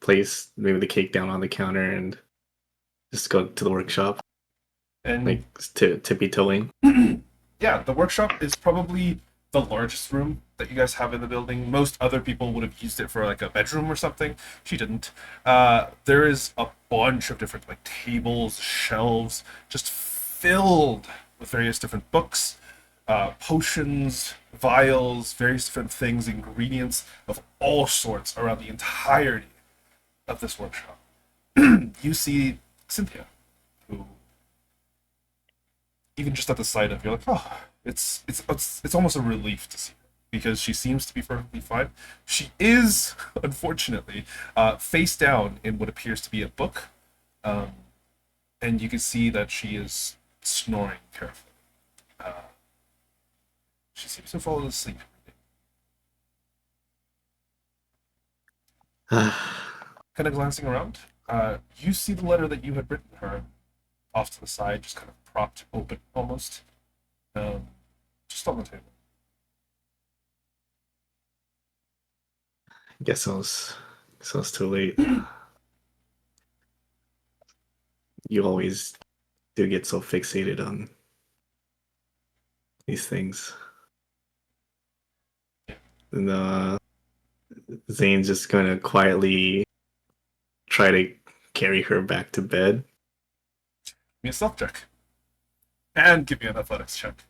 Speaker 7: place maybe the cake down on the counter and just go to the workshop,
Speaker 1: And
Speaker 7: like tippy toeing.
Speaker 1: yeah, the workshop is probably the largest room that you guys have in the building. Most other people would have used it for like a bedroom or something. She didn't. There is a bunch of different like tables, shelves, just filled with various different books, potions, vials, various different things, ingredients of all sorts around the entirety of this workshop. You see Cynthia who, even just at the sight of, you're like, oh, it's almost a relief to see her because she seems to be perfectly fine. She is, unfortunately, face down in what appears to be a book, and you can see that she is snoring carefully. She seems to have fallen asleep. Kind of glancing around, you see the letter that you had written her off to the side, just kind of propped open almost, just on the table.
Speaker 7: Guess I was too late. You always do get so fixated on these things. And Zane's just gonna quietly try to carry her back to bed.
Speaker 1: Give me a stealth check. And give me an athletics check.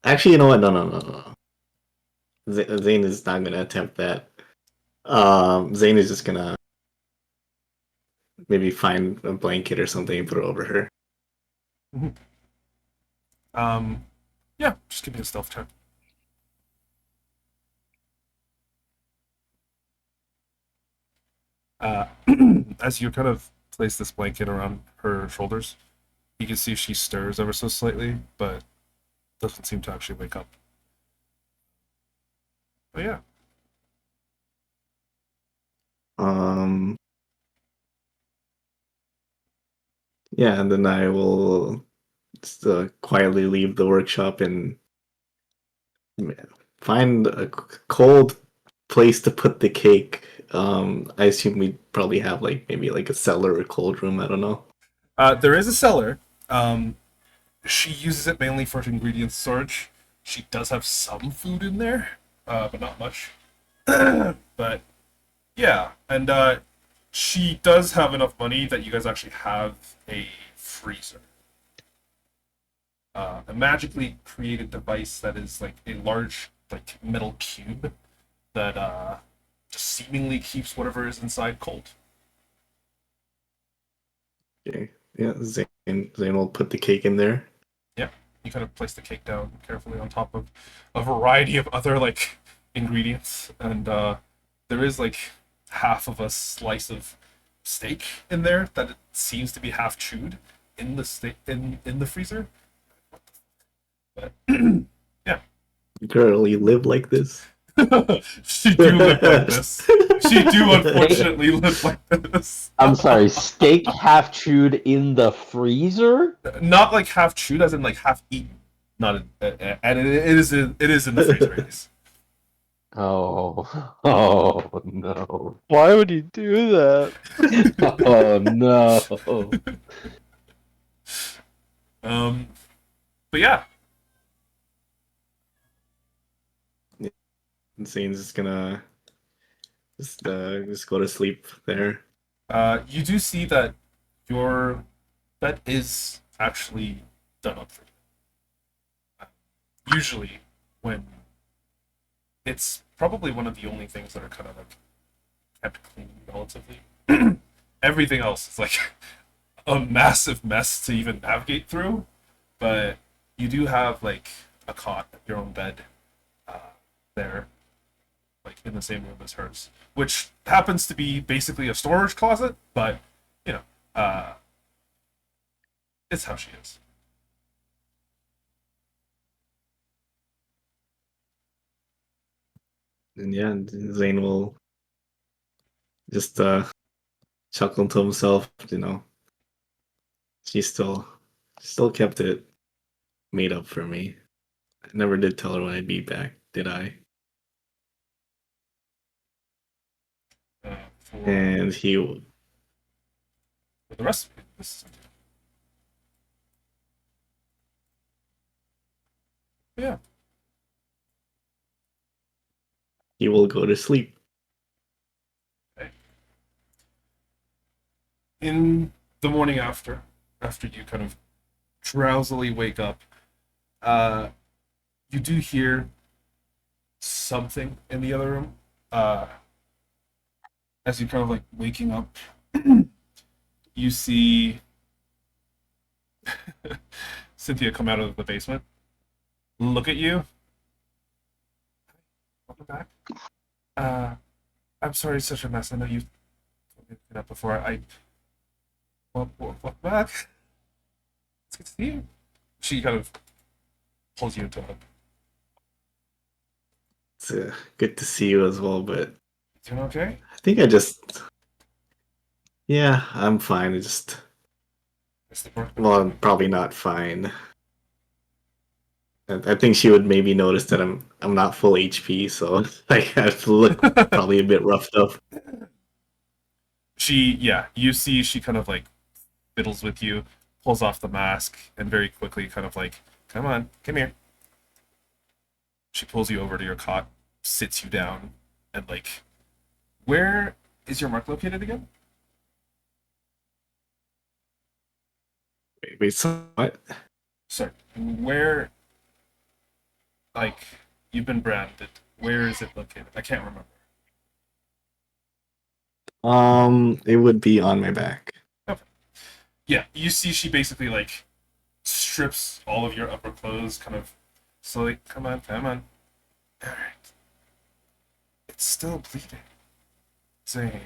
Speaker 7: Actually, you know what? No. Zane is not gonna attempt that. Zane is just gonna maybe find a blanket or something and put it over her.
Speaker 1: Yeah, just give me a stealth check. As you kind of place this blanket around her shoulders, you can see she stirs ever so slightly, but doesn't seem to actually wake up. But yeah.
Speaker 7: Yeah, and then I will just quietly leave the workshop and find a cold place to put the cake. I assume we probably have maybe a cellar or cold room. I don't know.
Speaker 1: There is a cellar. She uses it mainly for ingredient storage. She does have some food in there, but not much. But yeah, and she does have enough money that you guys actually have a freezer. A magically created device that is like a large metal cube that just seemingly keeps whatever is inside cold.
Speaker 7: Okay. Yeah, Zane will put the cake in there.
Speaker 1: Yeah, you kind of place the cake down carefully on top of a variety of other ingredients, and there is half of a slice of steak in there that it seems to be half chewed in the in the freezer. But yeah,
Speaker 7: Girl, you live like this.
Speaker 1: She do live like this. She do unfortunately live like this.
Speaker 3: I'm sorry, steak half chewed in the freezer?
Speaker 1: Not half chewed, as in half eaten. Not and it is in the freezer. It is.
Speaker 3: Oh no.
Speaker 4: Why would you do that?
Speaker 3: Oh no.
Speaker 1: But yeah.
Speaker 7: Zane's just gonna just go to sleep there.
Speaker 1: You do see that your bed is actually done up for you. Usually, when it's probably one of the only things that are kind of kept clean relatively. Everything else is a massive mess to even navigate through, but you do have a cot, your own bed, there, in the same room as hers, which happens to be basically a storage closet, but it's how she is.
Speaker 7: And yeah, Zane will just chuckle to himself, She still kept it made up for me. I never did tell her when I'd be back, did I? And
Speaker 1: For the rest of it, this is yeah.
Speaker 7: he will go to sleep.
Speaker 1: Okay. In the morning after you kind of drowsily wake up, you do hear something in the other room. As you kind of waking up, you see Cynthia come out of the basement, look at you. Welcome back. I'm sorry, it's such a mess. I know you told me that before. Welcome back. It's good to see you. She kind of pulls you into a hug.
Speaker 7: It's good to see you as well, but
Speaker 1: Doing okay?
Speaker 7: I think I just. Yeah, I'm fine. I just.
Speaker 1: It's the work.
Speaker 7: Well, I'm probably not fine. I think she would maybe notice that I'm not full HP, so like I have to look probably a bit roughed up.
Speaker 1: You see she kind of like fiddles with you, pulls off the mask, and very quickly kind of like, come on, come here. She pulls you over to your cot, sits you down, and like, where is your mark located again?
Speaker 7: Wait, so what?
Speaker 1: Sir, where, like, you've been branded. Where is it located? I can't remember.
Speaker 7: It would be on my back.
Speaker 1: Okay. Yeah, you see she basically like strips all of your upper clothes, kind of slowly. Come on, come on. All right. It's still bleeding. Zane.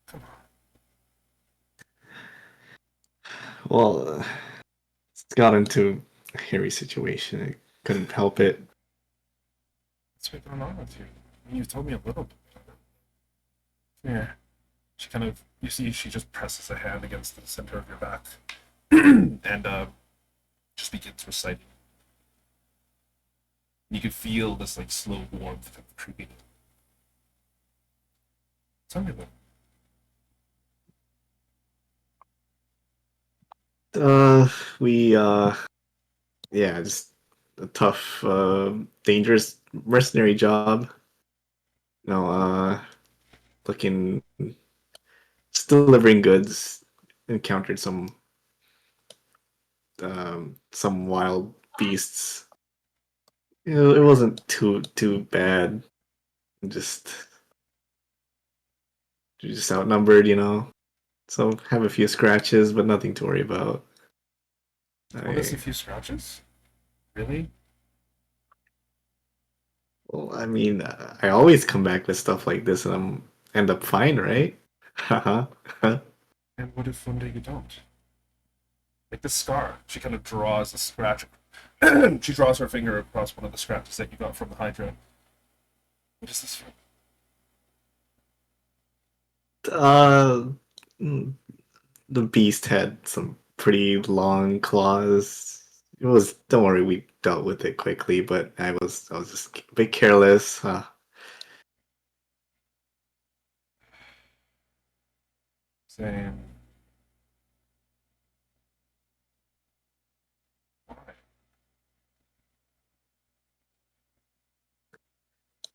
Speaker 1: Come on.
Speaker 7: Well, it's got into a hairy situation. I couldn't help it.
Speaker 1: What's been going on with you? I mean, you've told me a little bit. Yeah. She kind of, you see, she just presses a hand against the center of your back and just begins reciting. You can feel this like slow warmth kind of creeping in. Tell me about
Speaker 7: We yeah, just a tough, dangerous mercenary job. No, looking, still delivering goods. Encountered some wild beasts. It wasn't too bad. Just just outnumbered, you know. So have a few scratches, but nothing to worry about.
Speaker 1: what is a few scratches? Really?
Speaker 7: Well, I mean, I always come back with stuff like this, and end up fine, right? Haha.
Speaker 1: And what if one day you don't? Like the scar. She kind of draws a scratch. She draws her finger across one of the scratches that you got from the Hydra. What is this from?
Speaker 7: uh, mm, the beast had some pretty long claws. It was. Don't worry, we dealt with it quickly, but I was just a bit careless.
Speaker 1: Same. Why?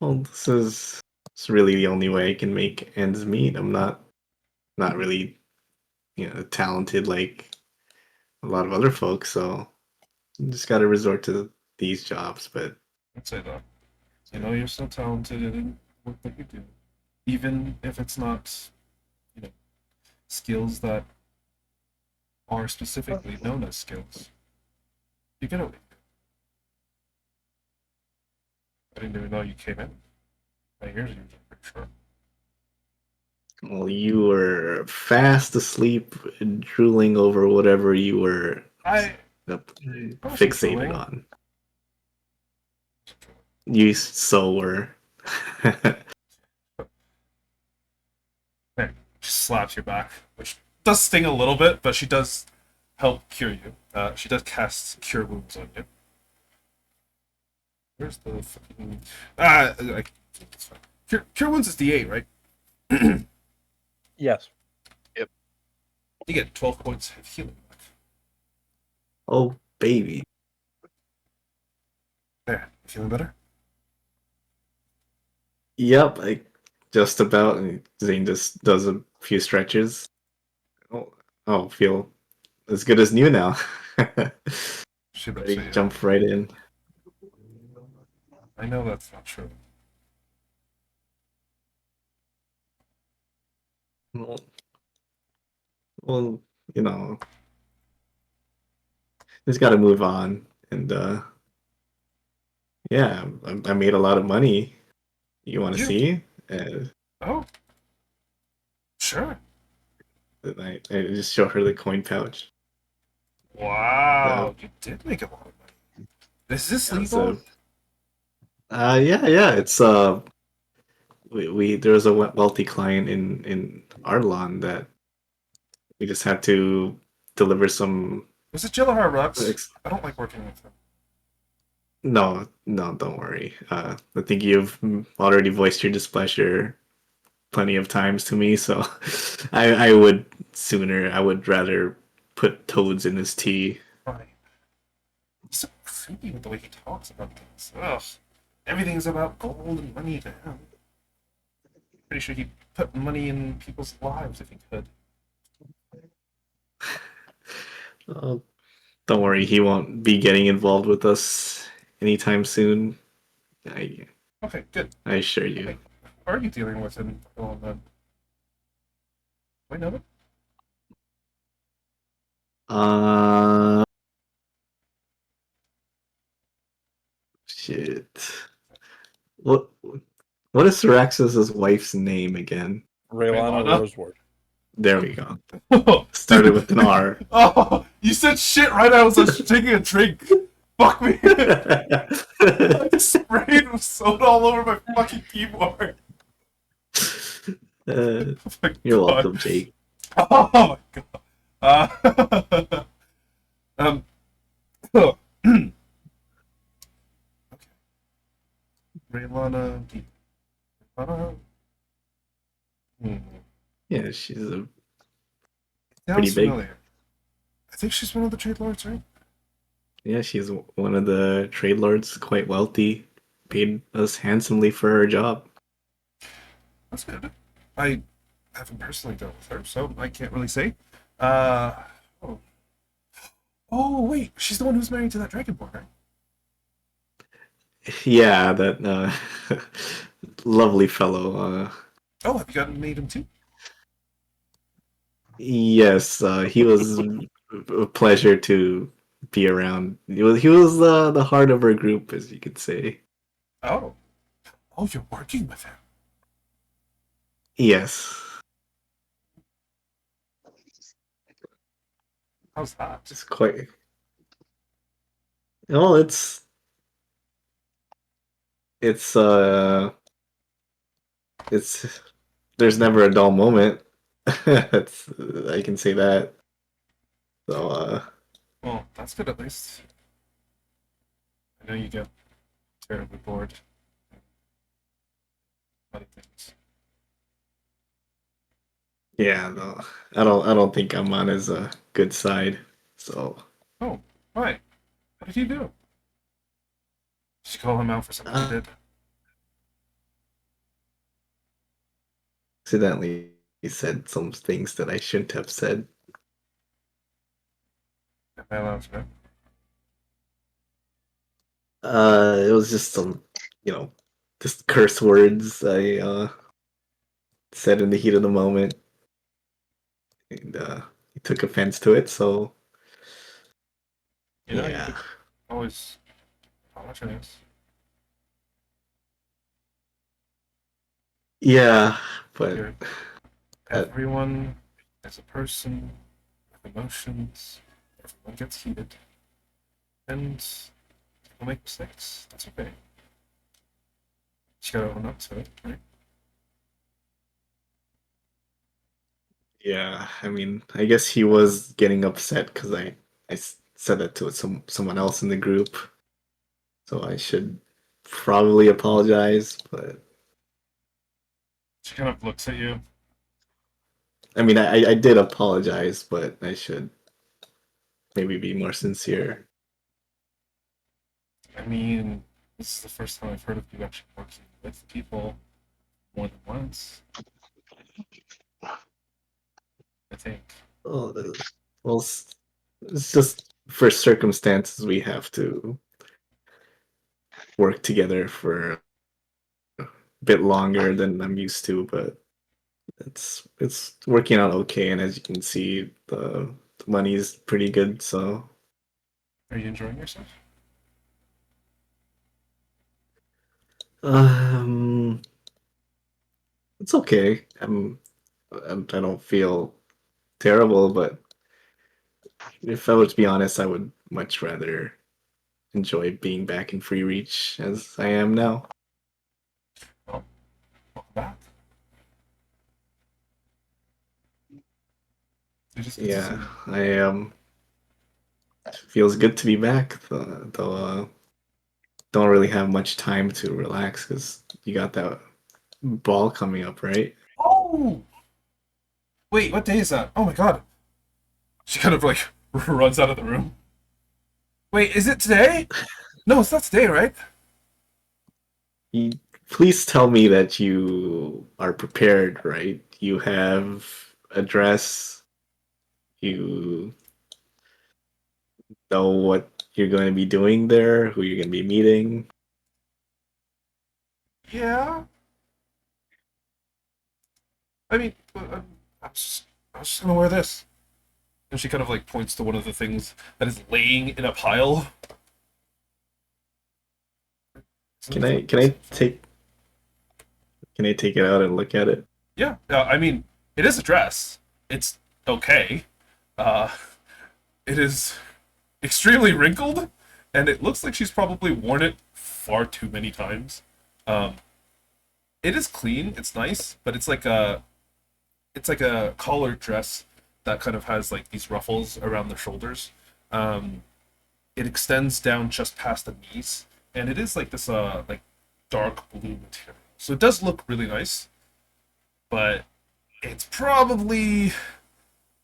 Speaker 7: Well, it's really the only way I can make ends meet. I'm not really, talented like a lot of other folks, so just got to resort to these jobs. But
Speaker 1: I'd say that. You know, you're so talented in work that you do. Even if it's not, skills that are specifically known as skills. You get away. I didn't even know you came in. My ears are pretty sharp.
Speaker 7: well, you were fast asleep, drooling over whatever you were
Speaker 1: I
Speaker 7: fixated
Speaker 1: drooling.
Speaker 7: on. You so were.
Speaker 1: There, she slaps your back, which does sting a little bit, but she does help cure you. She does cast cure wounds on you. Where's the fucking it's fine. Cure wounds is D8, right?
Speaker 2: Yes.
Speaker 1: You get 12 points of healing back.
Speaker 7: Oh baby.
Speaker 1: There, feeling better?
Speaker 7: Yep, I just about. And Zane just does a few stretches. Feel as good as new now.
Speaker 1: She looks
Speaker 7: Ready
Speaker 1: at
Speaker 7: to
Speaker 1: you.
Speaker 7: jump right in.
Speaker 1: I know that's not true.
Speaker 7: Well, well, you know, just got to move on. And yeah, I made a lot of money. You want to
Speaker 1: You-
Speaker 7: see? And
Speaker 1: Oh, sure.
Speaker 7: then I just show her the coin pouch.
Speaker 1: Wow, you did make a lot of money. Is this
Speaker 7: Yeah,
Speaker 1: legal?
Speaker 7: yeah. It's we there was a wealthy client in Arlon that we just had to deliver some.
Speaker 1: Was it Jillahar Rux?
Speaker 7: ex-
Speaker 1: I don't like working with him.
Speaker 7: No, don't worry. I think you've already voiced your displeasure plenty of times to me, so I would rather put toads in his tea.
Speaker 1: Fine. He's so creepy with the way he talks about things. Ugh. Everything's about gold and money to him. Pretty sure he'd put money in people's lives if he could.
Speaker 7: Uh, don't worry, he won't be getting involved with us anytime soon. I
Speaker 1: Okay, good.
Speaker 7: I assure you.
Speaker 1: Okay. Who are you dealing with in Arlon then? Wait, no.
Speaker 7: Uh, shit. What what is Syraxis' wife's name again?
Speaker 2: Raylana
Speaker 1: Raylana?
Speaker 2: Roseward.
Speaker 7: There we go.
Speaker 1: Oh,
Speaker 7: Started with an R.
Speaker 1: Oh, you said shit right as I was taking a drink. Fuck me. I just sprayed soda all over my fucking keyboard.
Speaker 7: Uh,
Speaker 1: Oh my
Speaker 7: you're
Speaker 1: God.
Speaker 7: welcome, Jake.
Speaker 1: Oh my god. Okay. Raylana D. Raylana.
Speaker 7: Yeah, she's a
Speaker 1: Sounds
Speaker 7: Pretty big.
Speaker 1: familiar. I think she's one of the trade lords, right?
Speaker 7: she's one of the trade lords, quite wealthy. Paid us handsomely for her job.
Speaker 1: That's good. I haven't personally dealt with her, so I can't really say. Oh. Oh, wait. She's the one who's married to that Dragonborn, right?
Speaker 7: Yeah, that lovely fellow.
Speaker 1: Oh, have you gotten to meet him too?
Speaker 7: Yes, he was a pleasure to be around. He was the heart of our group, as you could say.
Speaker 1: Oh. Oh, you're working with him.
Speaker 7: Yes,
Speaker 1: How's that?
Speaker 7: it's quite. Well, it's it's there's never a dull moment. It's, I can say that. So
Speaker 1: Well, that's good at least. I know you get terribly bored. Other things.
Speaker 7: yeah, no, I don't think I'm on his good side. So
Speaker 1: Oh, why? What did he do? Did you call him out for something he did?
Speaker 7: accidentally he said some things that I shouldn't have said.
Speaker 1: Am I allowed to know?
Speaker 7: It was just some, just curse words I said in the heat of the moment, and he took offense to it. So
Speaker 1: You know, you
Speaker 7: yeah,
Speaker 1: could always apologize.
Speaker 7: yeah, but
Speaker 1: You're- Everyone is a person with emotions. Everyone gets heated. And people make mistakes. That's okay. You gotta own up to it, right?
Speaker 7: yeah, I mean, I guess he was getting upset because I said that to someone else in the group, so I should probably apologize. But
Speaker 1: She kind of looks at you.
Speaker 7: I mean, I did apologize, but I should maybe be more sincere.
Speaker 1: I mean, this is the first time I've heard of you actually working with people more than once. I think.
Speaker 7: Oh, well, it's just for circumstances we have to work together for a bit longer than I'm used to, but it's working out okay. And as you can see, the money is pretty good. So
Speaker 1: Are you enjoying yourself?
Speaker 7: Um, it's okay. I don't feel terrible, but if I were to be honest, I would much rather enjoy being back in free reach as I am now.
Speaker 1: Well, welcome back. You just get to
Speaker 7: Yeah,
Speaker 1: see-
Speaker 7: I feels good to be back. Though don't really have much time to relax because you got that ball coming up, right?
Speaker 1: Oh! Wait, what day is that? Oh my god. She kind of like runs out of the room. Wait, is it today? No, it's not today, right?
Speaker 7: You, please tell me that you are prepared, right? You have a dress. You know what you're going to be doing there, who you're going to be meeting.
Speaker 1: Yeah. I mean, I was just gonna wear this. And she kind of like points to one of the things that is laying in a pile.
Speaker 7: Can I take it out and look at it?
Speaker 1: Yeah, I mean, it is a dress. It's okay. Uh, it is extremely wrinkled, and it looks like she's probably worn it far too many times. Um, it is clean. It's nice, but it's like a collared dress that kind of has like these ruffles around the shoulders. Um, it extends down just past the knees, and it is like this like dark blue material. So it does look really nice, but it's probably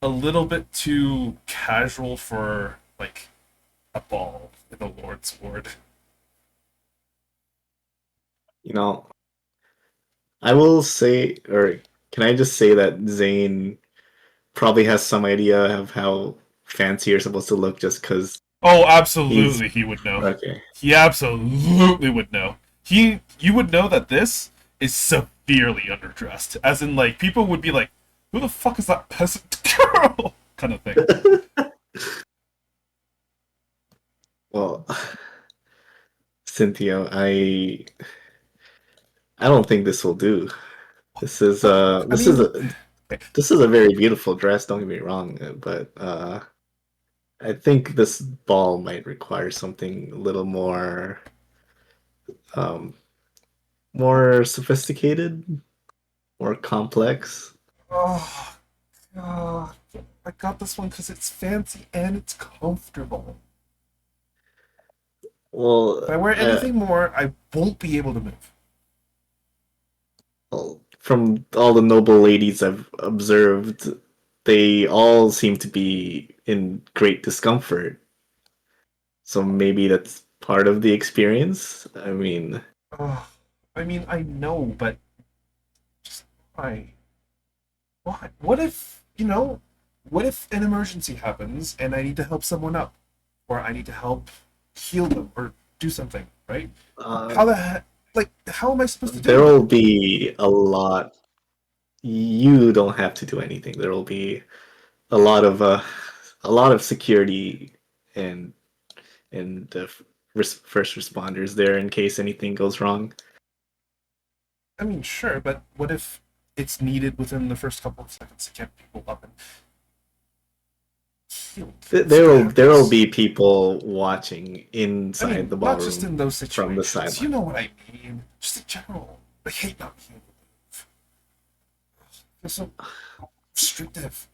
Speaker 1: a little bit too casual for like a ball in the Lord's Ward.
Speaker 7: You know, I will say, or can I just say that Zane probably has some idea of how fancy you're supposed to look just because
Speaker 1: Oh,
Speaker 7: he's
Speaker 1: absolutely, he would know.
Speaker 7: okay.
Speaker 1: He absolutely would know. You would know that this is severely underdressed, as in like people would be like, "Who the fuck is that peasant girl?" kind of thing.
Speaker 7: Well, Cynthia, I don't think this will do. This is
Speaker 1: I mean,
Speaker 7: this is a very beautiful dress, don't get me wrong, but I think this ball might require something a little um more sophisticated, more complex.
Speaker 1: oh god, I got this one because it's fancy and it's comfortable.
Speaker 7: Well,
Speaker 1: If I wear anything more, I won't be able to move.
Speaker 7: well, from all the noble ladies I've observed, they all seem to be in great discomfort. So maybe that's part of the experience. I mean,
Speaker 1: Oh, I mean, I know, but just why? Why? What if, what if an emergency happens and I need to help someone up? Or I need to help heal them or do something, right? How the heck? Like, how am I supposed to do
Speaker 7: there
Speaker 1: it?
Speaker 7: will be a lot. You don't have to do anything. There will be a lot of security and first responders there in case anything goes wrong.
Speaker 1: I mean, sure, but what if it's needed within the first couple of seconds to get people up and healed?
Speaker 7: There will be people watching inside
Speaker 1: I mean,
Speaker 7: the
Speaker 1: not just
Speaker 7: ballroom
Speaker 1: in those
Speaker 7: from the
Speaker 1: situations. You
Speaker 7: sideline.
Speaker 1: know what I mean. Just in general. I hate not being able to move. They're so restrictive.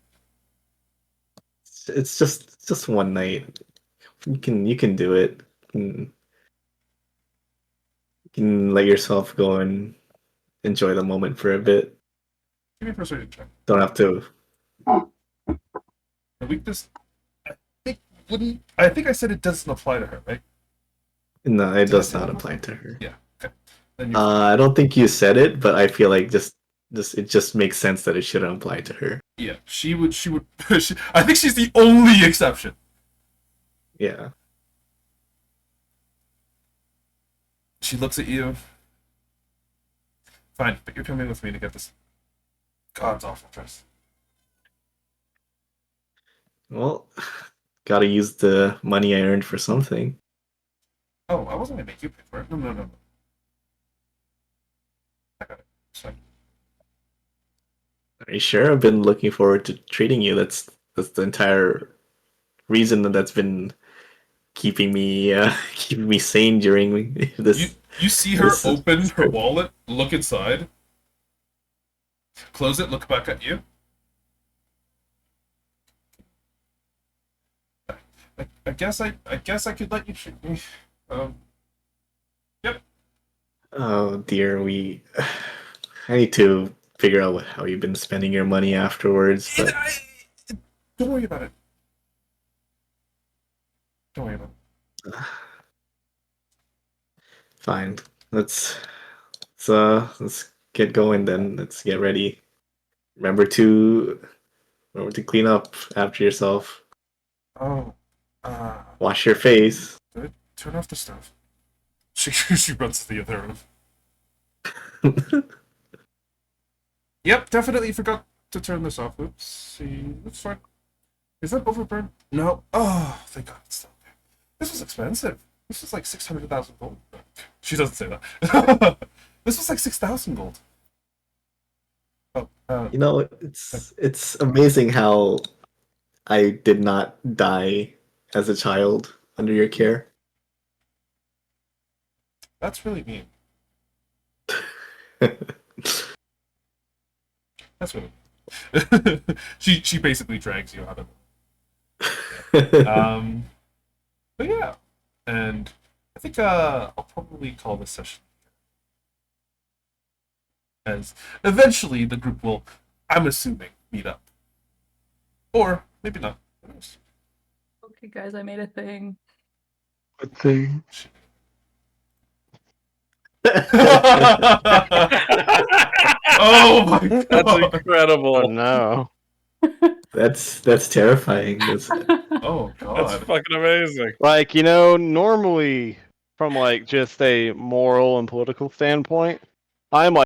Speaker 7: It's just one night. You can do it. You can let yourself go and enjoy the moment for a bit.
Speaker 1: Give me a persuasion check.
Speaker 7: Don't have to.
Speaker 1: The weakness, I think wouldn't. I think I said it doesn't apply to her, right?
Speaker 7: No, it
Speaker 1: Did I
Speaker 7: does
Speaker 1: say
Speaker 7: not
Speaker 1: that
Speaker 7: apply
Speaker 1: before?
Speaker 7: to her.
Speaker 1: Yeah. Okay. Then you.
Speaker 7: I don't think you said it, but I feel like just it just makes sense that it shouldn't apply to her.
Speaker 1: Yeah. She would. She would. I think she's the only exception.
Speaker 7: Yeah.
Speaker 1: She looks at you. Fine, but you're coming with me to get this god's awful dress.
Speaker 7: Well, Gotta use the money I earned for something.
Speaker 1: Oh, I wasn't gonna make you pay for it. No. I got it. Sorry.
Speaker 7: Are you sure? I've been looking forward to treating you. That's the entire reason that's been keeping me keeping me sane during this.
Speaker 1: You see her
Speaker 7: this-
Speaker 1: open her wallet, look inside, close it, look back at you. I guess I could let you treat me. Yep.
Speaker 7: Oh dear, I need to figure out how you've been spending your money afterwards. But
Speaker 1: Don't worry about it. Don't worry about it.
Speaker 7: fine, let's get going then. Let's get ready. Remember to clean up after yourself.
Speaker 1: Oh,
Speaker 7: Wash your face.
Speaker 1: turn off the stove. She runs to the other room. Yep, definitely forgot to turn this off. Oops, see, that's fine. Is that overburned? No. Oh, thank God it's still there. This was expensive. This was like 600,000 gold. She doesn't say that. This was like 6,000 gold. Oh,
Speaker 7: You know, it's amazing how I did not die as a child under your care.
Speaker 1: that's really mean. That's really mean. She basically drags you out of it. But yeah, and I think I'll probably call this session, as eventually the group will, I'm assuming, meet up, or maybe not. Who knows?
Speaker 5: Okay, guys, I made a thing.
Speaker 6: Good thing.
Speaker 1: Oh my God!
Speaker 2: That's incredible.
Speaker 4: Oh no.
Speaker 7: That's terrifying.
Speaker 1: Oh
Speaker 2: That's
Speaker 1: God!
Speaker 2: fucking amazing.
Speaker 4: Like, you know, normally from like just a moral and political standpoint, I'm like